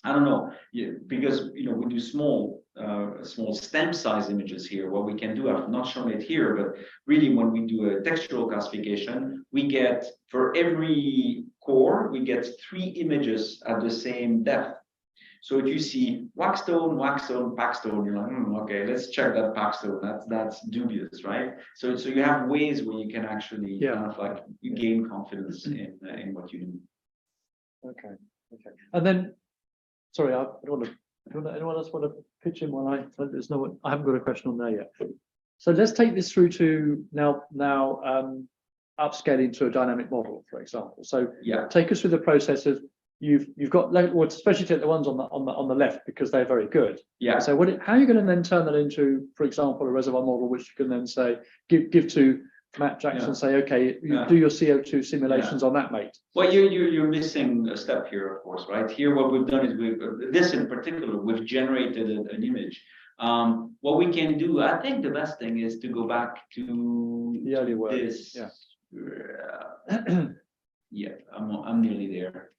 I don't know, because you know we do small stamp size images here. What we can do, I've not shown it here, but really when we do a textural classification, we get for every core, we get 3 images at the same depth. So if you see wax stone, pack stone, you're like, okay, let's check that pack stone. That's dubious, right? So you have ways where you can actually kind of like gain confidence in what you do. Okay. And then, sorry, I don't want to. Anyone else want to pitch in while I haven't got a question on there yet. So let's take this through to now upscaling to a dynamic model, for example. So yeah, take us through the process of you've got, well, especially take the ones on the left because they're very good. Yeah. So how are you going to then turn that into, for example, a reservoir model, which you can then say give to Matt Jackson, say, okay, you do your CO2 simulations on that, mate. Well, you're missing a step here, of course, right? Here, what we've done is this in particular, we've generated an image. What we can do, I think the best thing is to go back to the early work. This. Yeah, I'm nearly there.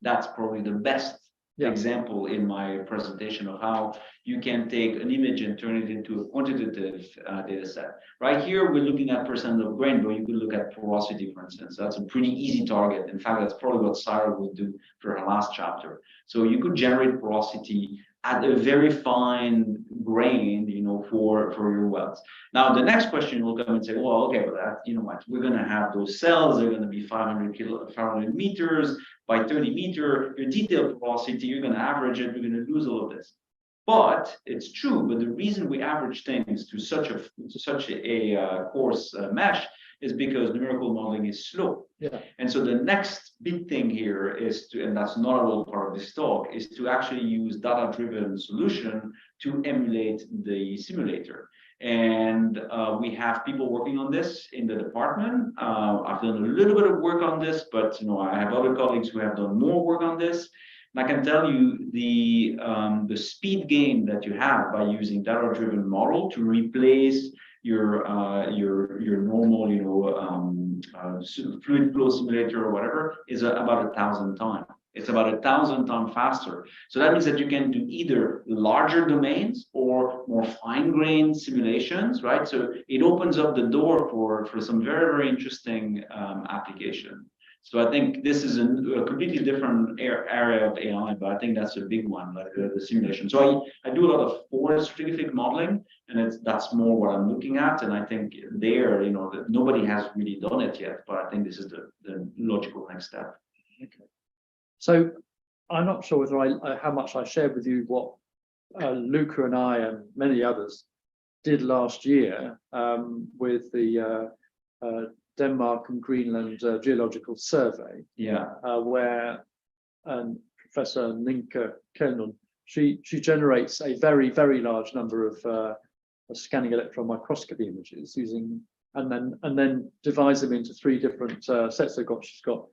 That's probably the best example in my presentation of how you can take an image and turn it into a quantitative data set. Right here, we're looking at percent of grain, but you could look at porosity, for instance. That's a pretty easy target. In fact, that's probably what Sarah would do for her last chapter. So you could generate porosity at a very fine grain, you know, for your wells. Now, the next question will come and say, well, okay, but that, you know what, we're going to have those cells, they're going to be 500 meters by 30 meter, your detailed porosity, you're going to average it, we're going to lose all of this. But it's true, but the reason we average things to such a coarse mesh is because numerical modeling is slow. Yeah. And so the next big thing here is to, and that's not at all part of this talk, is to actually use data-driven solution to emulate the simulator. And we have people working on this in the department. I've done a little bit of work on this, but you know, I have other colleagues who have done more work on this. And I can tell you the speed gain that you have by using data-driven model to replace your normal, you know, fluid flow simulator or whatever is about 1,000 times. It's about 1,000 times faster. So that means that you can do either larger domains or more fine-grained simulations, right? So it opens up the door for some very, very interesting application. So I think this is a completely different area of AI, but I think that's a big one, like the simulation. So I do a lot of forest stratigraphic modeling, and that's more what I'm looking at. And I think there, you know, that nobody has really done it yet, but I think this is the logical next step. Okay. So I'm not sure whether how much I shared with you what Luca and I and many others did last year with the Denmark and Greenland Geological Survey. Yeah. Where Professor Ninka Kelnon, she generates a very, very large number of scanning electron microscopy images using, and then divides them into 3 different sets. She's got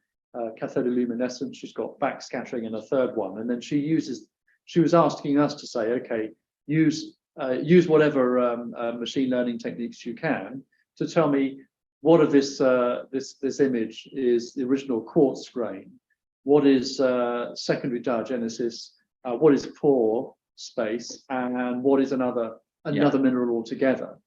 cathodoluminescence, she's got backscattering, and a third one. And then she was asking us to say, okay, use whatever machine learning techniques you can to tell me what of this image is the original quartz grain, what is secondary diagenesis, what is pore space, and what is another mineral altogether.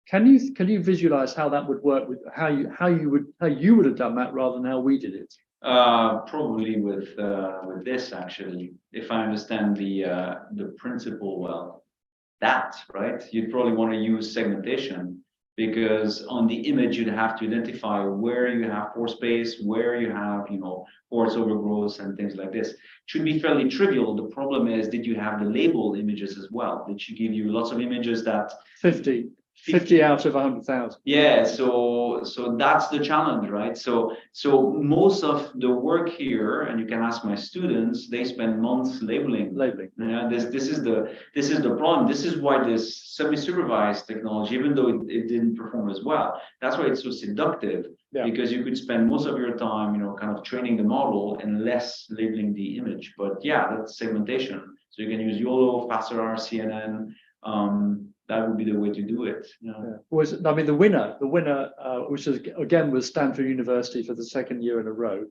Can you visualize how that would work with how you would have done that rather than how we did it? Probably with this, actually, if I understand the principle well. That, right? You'd probably want to use segmentation, because on the image you'd have to identify where you have pore space, where you have, you know, quartz overgrowth and things like this. Should be fairly trivial. The problem is, did you have the labeled images as well? Did she give you lots of images that 50 out of 100,000. Yeah, so that's the challenge, right? So most of the work here, and you can ask my students, they spend months labeling. Yeah, this is the problem. This is why this semi-supervised technology, even though it didn't perform as well, that's why it's so seductive. Yeah. Because you could spend most of your time, you know, kind of training the model and less labeling the image. But yeah, that's segmentation. So you can use YOLO, FastRR, CNN. That would be the way to do it. You know? Yeah. I mean, the winner, which is, again was Stanford University for the 2nd year in a row.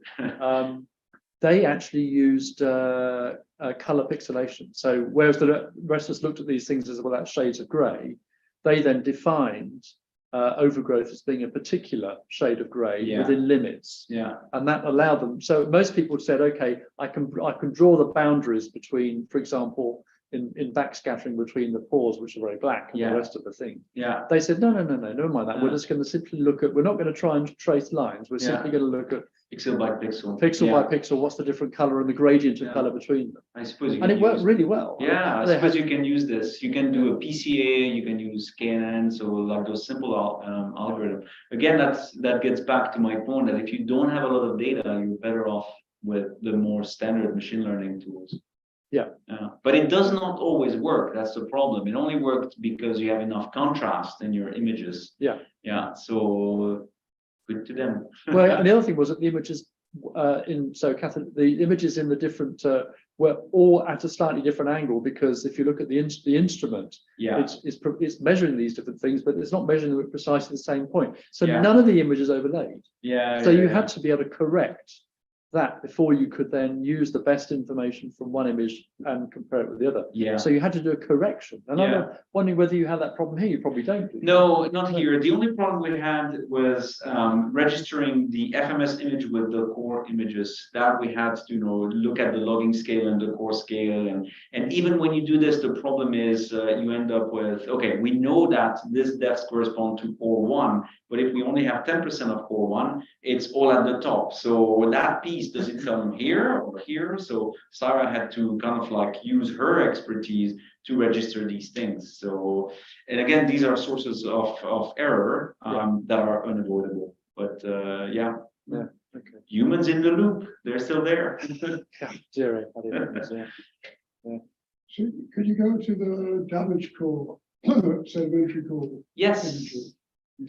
They actually used color pixelation. So whereas the rest of us looked at these things as well, that shades of grey, they then defined overgrowth as being a particular shade of grey within limits. Yeah. And that allowed them. So most people said, okay, I can draw the boundaries between, for example, in backscattering between the pores, which are very black, and the rest of the thing. Yeah. They said, no, never mind that. We're just going to simply look at, we're not going to try and trace lines. We're simply going to look at pixel by pixel. Pixel by pixel, what's the different color and the gradient of color between them. I suppose you can. And it worked really well. Yeah, I suppose you can use this. You can do a PCA, you can use KNN, so like those simple algorithms. Again, that gets back to my point that if you don't have a lot of data, you're better off with the more standard machine learning tools. Yeah. But it does not always work. That's the problem. It only worked because you have enough contrast in your images. Yeah. Yeah. So good to them. Well, and the other thing was that the images the images in the different were all at a slightly different angle, because if you look at the instrument, it's measuring these different things, but it's not measuring them at precisely the same point. So none of the images overlaid. Yeah. So you had to be able to correct that before you could then use the best information from one image and compare it with the other. Yeah. So you had to do a correction. And I'm wondering whether you have that problem here. You probably don't. No, not here. The only problem we had was registering the FMS image with the core images. That we had to, look at the logging scale and the core scale. And even when you do this, the problem is you end up with, okay, we know that this depth corresponds to core 1, but if we only have 10% of core 1, it's all at the top. So that piece, does it come here or here? So Sarah had to kind of like use her expertise to register these things. So, and again, these are sources of error that are unavoidable. But okay. Humans in the loop, they're still there. So could you go to the damage core, sedimentary core? Yes. Images? You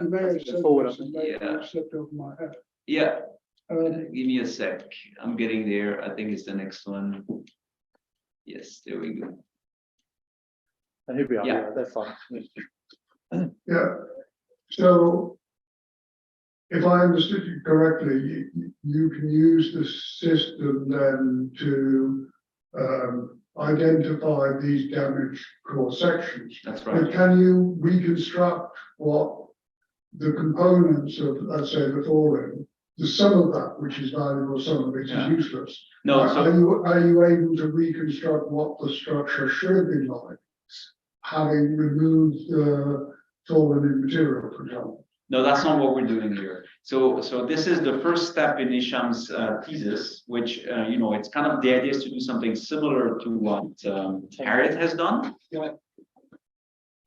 may have said this and maybe it slipped over my head. Yeah. Give me a sec. I'm getting there. I think it's the next one. Yes, there we go. And here we are. Yeah, they're fine. Yeah. So, if I understood you correctly, you can use the system then to identify these damaged core sections. That's But right. can you reconstruct what the components of, let's say, the falling, the sum of that which is valuable, some of which is useless? No, Are you able to reconstruct what the structure should have been like, having removed the fallen material, for example? no, that's not what we're doing here. So this is the first step in Hisham's thesis, which it's kind of the idea is to do something similar to what Harriet has done.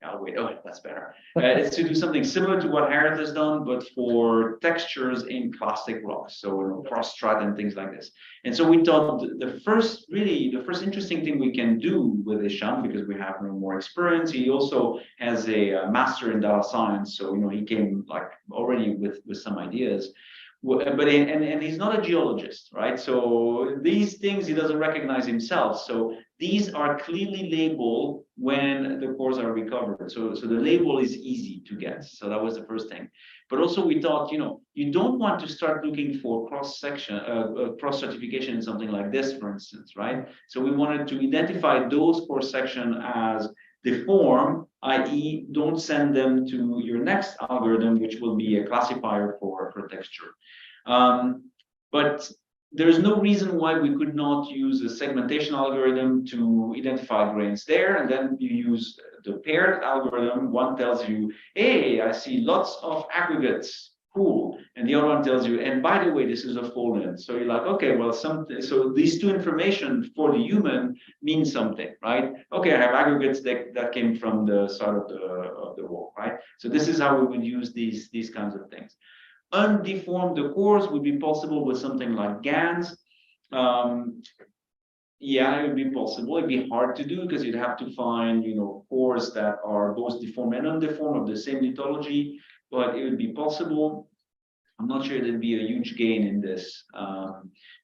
Oh, wait, oh, that's better. It's to do something similar to what Harriet has done, but for textures in plastic rocks, so cross-strut and things like this. And so we thought the first interesting thing we can do with Hisham, because we have more experience, he also has a master in data science, so he came like already with some ideas. But he's not a geologist, right? So these things he doesn't recognize himself. So these are clearly labeled when the cores are recovered. So the label is easy to get. So that was the first thing. But also we thought, you don't want to start looking for cross-section, cross-certification in something like this, for instance, right? So we wanted to identify those core section as deform, i.e. don't send them to your next algorithm, which will be a classifier for texture. But there's no reason why we could not use a segmentation algorithm to identify grains there, and then you use the paired algorithm. One tells you, hey, I see lots of aggregates, cool, and the other one tells you, and by the way, this is a fold-in. So you're like, okay, well, so these two information for the human mean something, right? Okay, I have aggregates that came from the side of the wall, right? So this is how we would use these kinds of things. Undeform the cores would be possible with something like GANs. Yeah, it would be possible. It'd be hard to do because you'd have to find, cores that are both deformed and undeformed of the same lithology, but it would be possible. I'm not sure there'd be a huge gain in this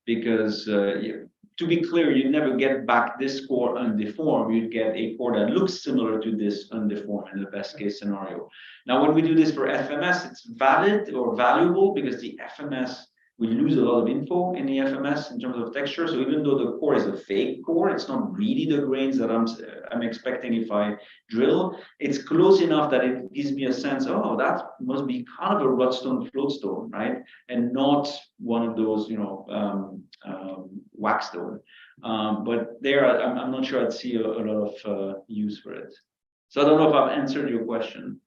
because to be clear, you never get back this core undeformed. You'd get a core that looks similar to this undeformed in the best case scenario. Now, when we do this for FMS, it's valid or valuable because the FMS, we lose a lot of info in the FMS in terms of texture. So even though the core is a fake core, it's not really the grains that I'm expecting if I drill. It's close enough that it gives me a sense, oh, that must be kind of a rutstone floatstone, right? And not one of those, wax stone. But there, I'm not sure I'd see a lot of use for it. So I don't know if I've answered your question.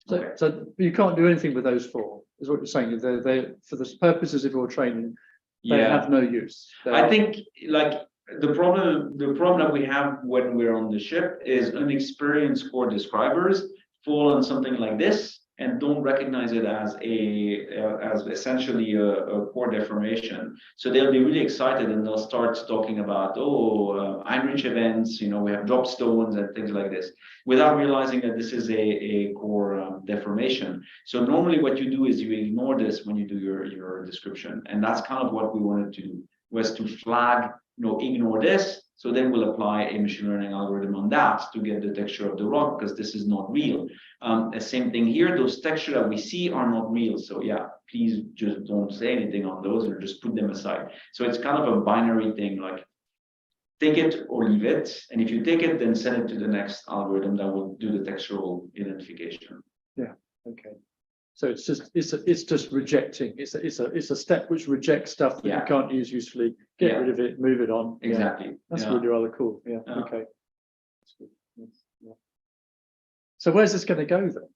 So you can't do anything with those four, is what you're saying. They for the purposes of your training, they have no use. I think like the problem that we have when we're on the ship is inexperienced core describers fall on something like this and don't recognize it as essentially a core deformation. So they'll be really excited and they'll start talking about, Heinrich events, we have drop stones and things like this, without realizing that this is a core deformation. So normally what you do is you ignore this when you do your description. And that's kind of what we wanted to do, was to flag, ignore this. So then we'll apply a machine learning algorithm on that to get the texture of the rock, because this is not real. The same thing here, those textures that we see are not real. So yeah, please just don't say anything on those or just put them aside. So it's kind of a binary thing, like take it or leave it. And if you take it, then send it to the next algorithm that will do the textural identification. Yeah, okay. So it's just rejecting. It's a step which rejects stuff that you can't use usefully. Get rid of it, move it on. Exactly. Yeah. That's really rather cool. Yeah. Okay. That's good. Yeah. So where's this going to go then?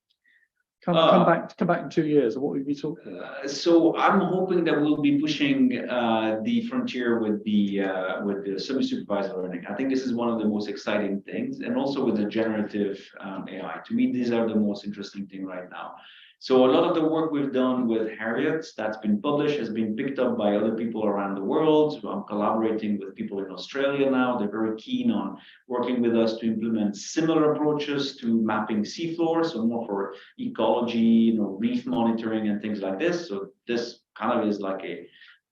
Come back in 2 years. What will you be talking about? So I'm hoping that we'll be pushing the frontier with the semi-supervised learning. I think this is one of the most exciting things, and also with the generative AI. To me, these are the most interesting thing right now. So a lot of the work we've done with Harriet that's been published has been picked up by other people around the world. So I'm collaborating with people in Australia now. They're very keen on working with us to implement similar approaches to mapping seafloor, so more for ecology, reef monitoring and things like this. So this kind of is like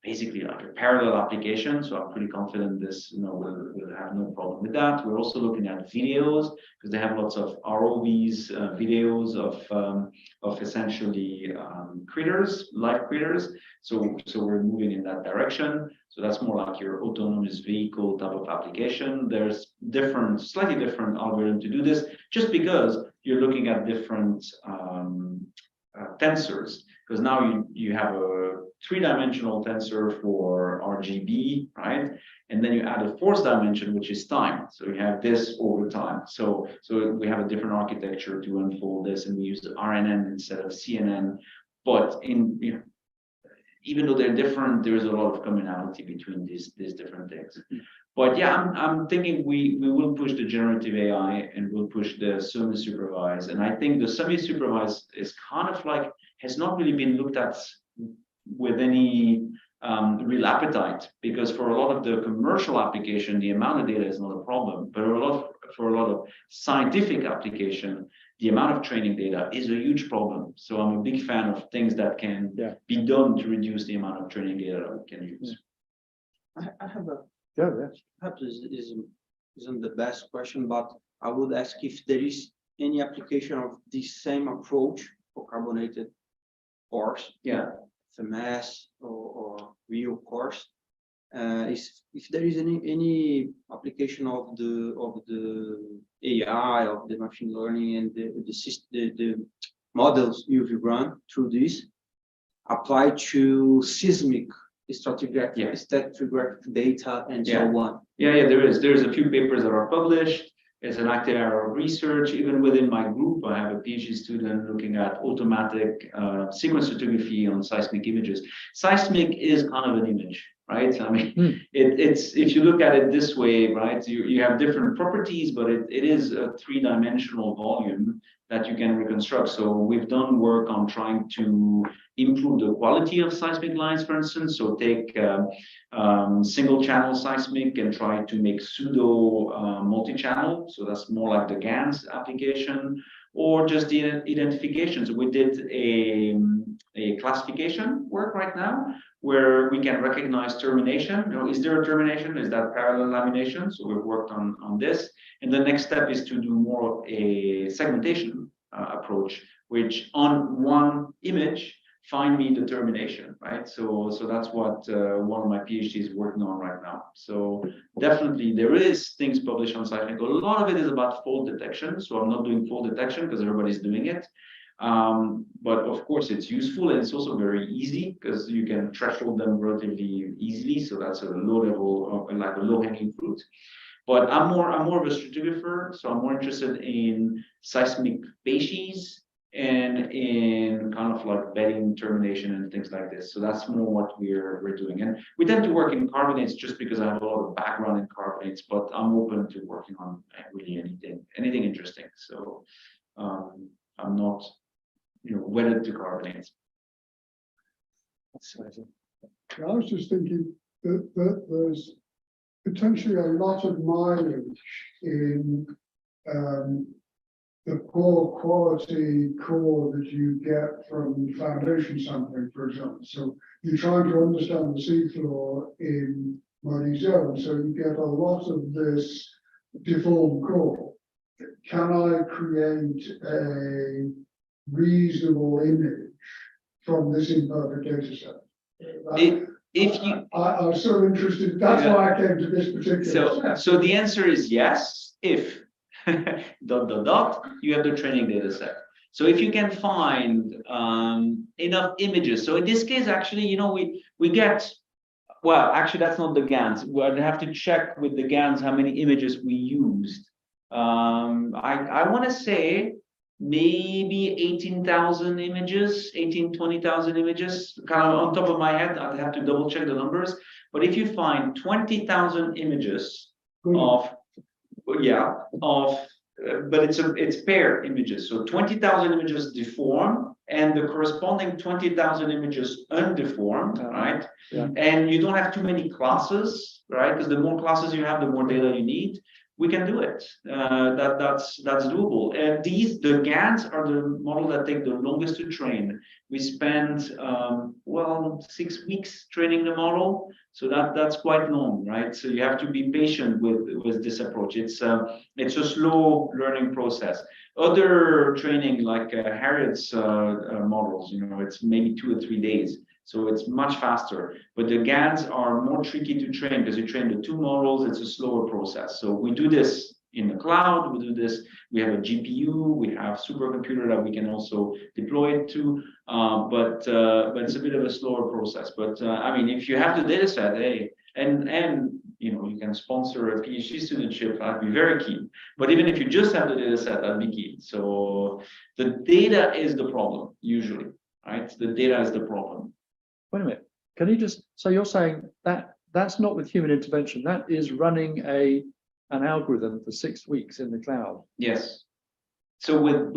basically like a parallel application. So I'm pretty confident this, will have no problem with that. We're also looking at videos because they have lots of ROVs, videos of essentially critters, live critters. So we're moving in that direction. So that's more like your autonomous vehicle type of application. There's slightly different algorithm to do this, just because you're looking at different tensors. Because now you have a 3-dimensional tensor for RGB, right? And then you add a 4th dimension, which is time. So you have this over time. So we have a different architecture to unfold this, and we use the RNN instead of CNN. But even though they're different, there is a lot of commonality between these different things. But yeah, I'm thinking we will push the generative AI and we'll push the semi-supervised. And I think the semi-supervised is kind of like, has not really been looked at with any real appetite, because for a lot of the commercial application, the amount of data is not a problem. But for a lot of scientific application, the amount of training data is a huge problem. So I'm a big fan of things that can be done to reduce the amount of training data that we can use. I have a Yes. perhaps isn't the best question, but I would ask if there is any application of this same approach for carbonated cores, FMS or real cores. If there is any application of the AI, of the machine learning, and the models you've run through this applied to seismic stratigraphic data and so on. There's a few papers that are published. It's an active area of research. Even within my group, I have a PhD student looking at automatic sequence stratigraphy on seismic images. Seismic is kind of an image, right? I mean, it's if you look at it this way, right? You have different properties, but it is a 3-dimensional volume that you can reconstruct. So we've done work on trying to improve the quality of seismic lines, for instance. So take single channel seismic and try to make pseudo multi-channel. So that's more like the GANS application, or just the identification. So we did a classification work right now where we can recognize termination. Is there a termination? Is that parallel lamination? So we've worked on this. And the next step is to do more of a segmentation approach, which on one image, find me the termination, right? So that's what one of my PhDs is working on right now. So definitely there is things published on seismic. A lot of it is about fault detection. So I'm not doing fault detection because everybody's doing it. But of course it's useful, and it's also very easy because you can threshold them relatively easily. So that's a low level, like a low hanging fruit. But I'm more of a stratigrapher, so I'm more interested in seismic species and in kind of like bedding termination and things like this. So that's more what we're doing. And we tend to work in carbonates just because I have a lot of background in carbonates, but I'm open to working on really anything interesting. So I'm not, wedded to carbonates. I was just thinking that there's potentially a lot of mileage in the poor quality core that you get from foundation sampling, for example. So you're trying to understand the seafloor in muddy zones, so you get a lot of this deformed core. Can I create a reasonable image from this imperfect data set? I was so interested. That's why I came to this particular. So the answer is yes, if you have the training data set. So if you can find enough images. So in this case, actually, we get, well, actually, that's not the GANs. We'd have to check with the GANs how many images we used. I want to say maybe 18,000 images, 20,000 images, kind of on top of my head. I'd have to double check the numbers. But if you find 20,000 images but it's pair images. So 20,000 images deformed and the corresponding 20,000 images undeformed, right? Yeah. And you don't have too many classes, right? Because the more classes you have, the more data you need. we can do it. That's doable. And the GANs are the model that take the longest to train. We spent 6 weeks training the model, so that's quite long, right? So you have to be patient with this approach. It's a slow learning process. Other training like Harriet's models, it's maybe 2 or 3 days. So it's much faster, but the GANs are more tricky to train because you train the 2 models. It's a slower process. So we do this in the cloud. We do this. We have a GPU. We have supercomputer that we can also deploy it to. But it's a bit of a slower process. But I mean, if you have the data set, hey, and you can sponsor a PhD studentship, I'd be very keen. But even if you just have the data set, I'd be keen. So the data is the problem usually, right? The data is the problem. Wait a minute. Can you just, so you're saying that that's not with human intervention, that is running an algorithm for 6 weeks in the cloud? Yes. So with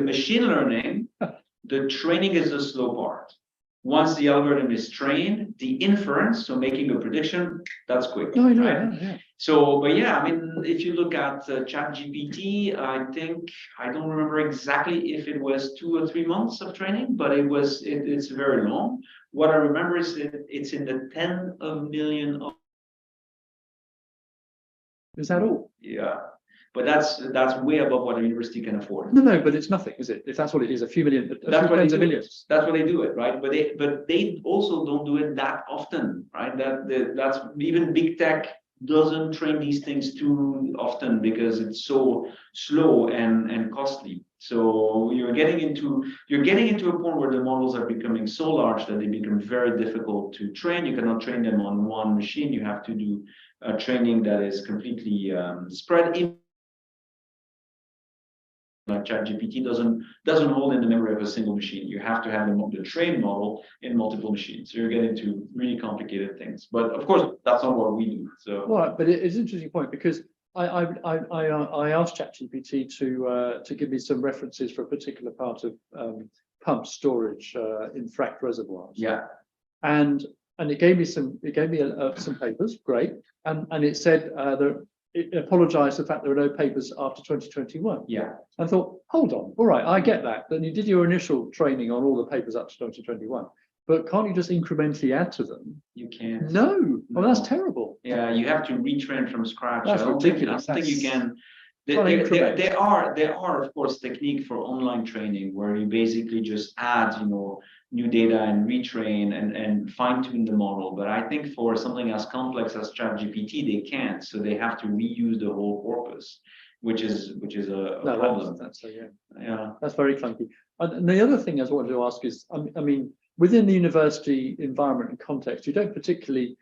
machine learning, the training is the slow part. Once the algorithm is trained, the inference, so making a prediction, that's quick. No, I know, right? yeah. So, but yeah, I mean, if you look at ChatGPT, I don't remember exactly if it was 2 or 3 months of training, but it's very long. What I remember is it's in the 10 of million. Is that all? Yeah. But that's way above what a university can afford. No, but it's nothing, is it? If that's what it is, a few million, That's what tens they of do. millions. That's what they do it, right? But they also don't do it that often, right? That's even big tech doesn't train these things too often because it's so slow and costly. So you're getting into a point where the models are becoming so large that they become very difficult to train. You cannot train them on one machine. You have to do training that is completely spread in. Like ChatGPT doesn't hold in the memory of a single machine. You have to have the trained model in multiple machines. So you're getting to really complicated things. But of course, that's not what we do. So Well, but it's an interesting point because I asked ChatGPT to give me some references for a particular part of pump storage in fracked reservoirs. yeah, And it gave me some papers, great, and it said that it apologized for the fact there were no papers after 2021. yeah. I thought, hold on, all right, I get that. Then you did your initial training on all the papers up to 2021, but can't you just incrementally add to them? You can't. No, well, that's No. terrible. Yeah, you have to retrain from scratch. That's I don't ridiculous. think you can. Can't increment. There are of course technique for online training where you basically just add new data and retrain and fine-tune the model. But I think for something as complex as ChatGPT, they can't. So they have to reuse the whole corpus, which is a problem. That's very clunky. And the other thing I wanted to ask is, I mean, within the university environment and context, you don't particularly,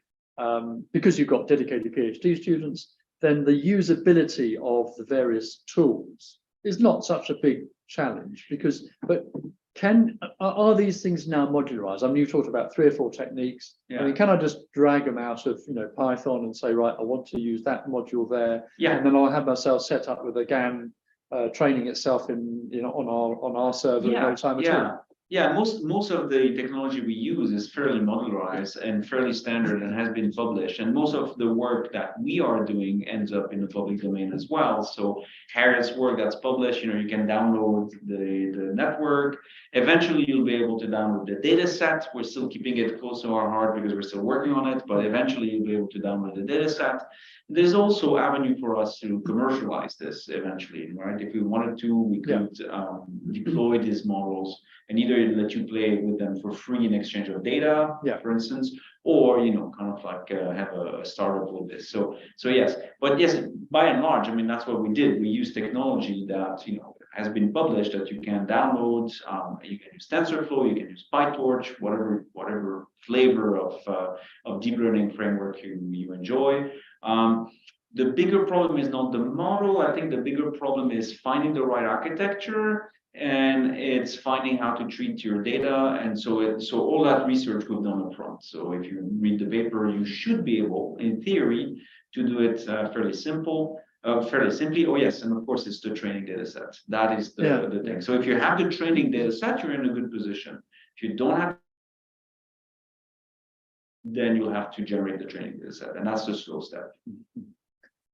because you've got dedicated PhD students, then the usability of the various tools is not such a big challenge but are these things now modularized? I mean, you've talked about 3 or 4 techniques. Yeah. I mean, can I just drag them out of Python and say, right, I want to use that module there, Yeah. and then I'll have myself set up with a GAN training itself on our server in no time at all? Yeah, most of the technology we use is fairly modularized and fairly standard and has been published. And most of the work that we are doing ends up in the public domain as well. So Harriet's work that's published, you can download the network. Eventually, you'll be able to download the data set. We're still keeping it close to our heart because we're still working on it, but eventually you'll be able to download the data set. There's also avenue for us to commercialize this eventually, right? If we wanted to, we could deploy these models and either let you play with them for free in exchange of data, for instance, or kind of like have a startup with this. So yes, but yes, by and large, I mean that's what we did. We use technology that has been published that you can download. You can use TensorFlow, you can use PyTorch, whatever flavor of deep learning framework you enjoy. The bigger problem is not the model. I think the bigger problem is finding the right architecture, and it's finding how to treat your data. And so all that research we've done up front. So if you read the paper, you should be able, in theory, to do it fairly simply. Oh yes, and of course it's the training data set. That is the thing. So if you have the training data set, you're in a good position. If you don't have, then you'll have to generate the training data set, and that's the slow step.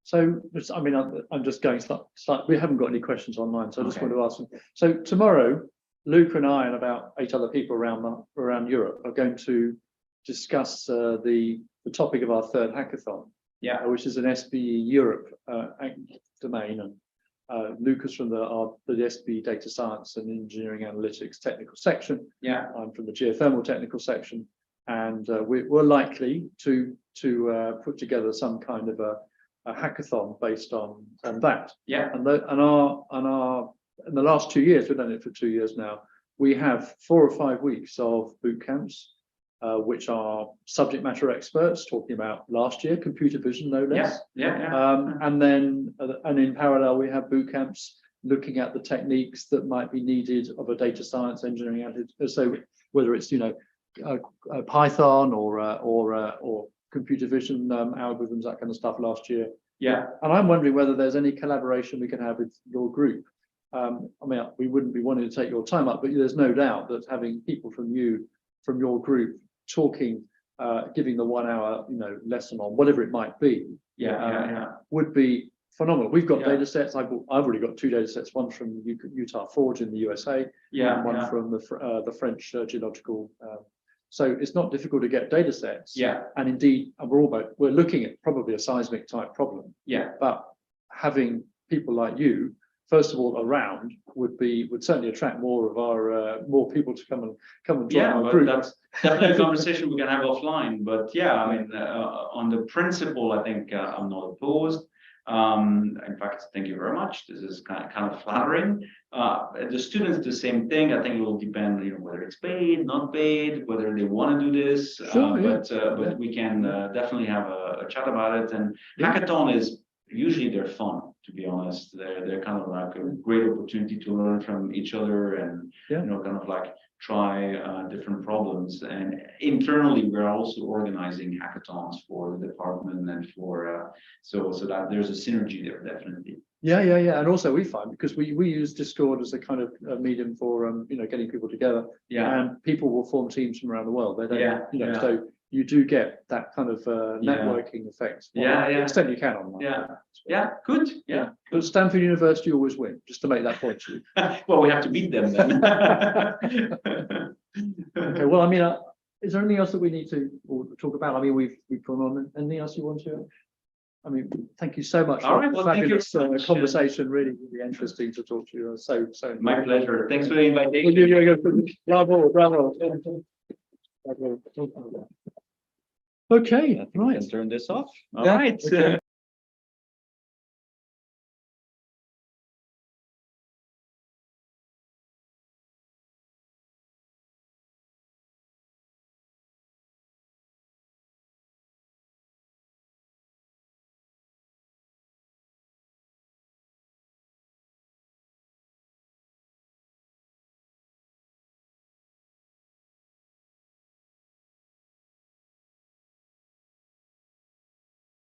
So, I mean, I'm just going slightly, we haven't got any questions online, so I just Okay. want to ask them. So tomorrow, Luke and I and about 8 other people around Europe are going to discuss the topic of our third hackathon, Yeah. which is an SPE Europe domain. And Lucas from the SPE Data Science and Engineering Analytics technical section. Yeah. I'm from the geothermal technical section, and we're likely to put together some kind of a hackathon based on that. Yeah. And our in the last 2 years, we've done it for 2 years now, we have 4 or 5 weeks of boot camps, which are subject matter experts talking about last year, computer vision, no less. Yeah. And then, and in parallel, we have boot camps looking at the techniques that might be needed of a data science engineering. So whether it's Python or computer vision algorithms, that kind of stuff last year. Yeah. And I'm wondering whether there's any collaboration we can have with your group. I mean, we wouldn't be wanting to take your time up, but there's no doubt that having people from your group talking, giving the 1 hour, lesson on whatever it might be, would be phenomenal. We've got data sets. I've already got 2 data sets, one from Utah Forge in the USA, and one from the French geological. So it's not difficult to get data sets. Yeah. And indeed, we're looking at probably a seismic type problem. Yeah. But having people like you, first of all, around would certainly attract more people to come and join our group. That's definitely a conversation we can have offline. But yeah, I mean, on the principle, I think I'm not opposed. In fact, thank you very much. This is kind of flattering. The students, the same thing. I think it will depend, whether it's paid, not paid, whether they want to do this. Sure, but we can definitely have a chat about it. And hackathon is usually they're fun. To be honest, they're kind of like a great opportunity to learn from each other and kind of like try different problems. And internally, we're also organizing hackathons for the department and for so that there's a synergy there definitely. Yeah. And also we find, because we use Discord as a kind of medium for getting people together. Yeah. And people will form teams from around the world. They don't, Yeah. So you do get that kind of networking effect. To the extent you can online. Yeah. Good. Yeah. But Stanford University always win, just to make that point to you. Well, we have to beat them then. Okay. Well, I mean, is there anything else that we need to talk about? I mean, we've gone on. Anything else you want to? I mean, thank you so much. All right. Well, thank you so much. Conversation, really interesting to talk to you. So my pleasure. Thanks for the invitation. Bravo. Okay, right. Turn this off. All right.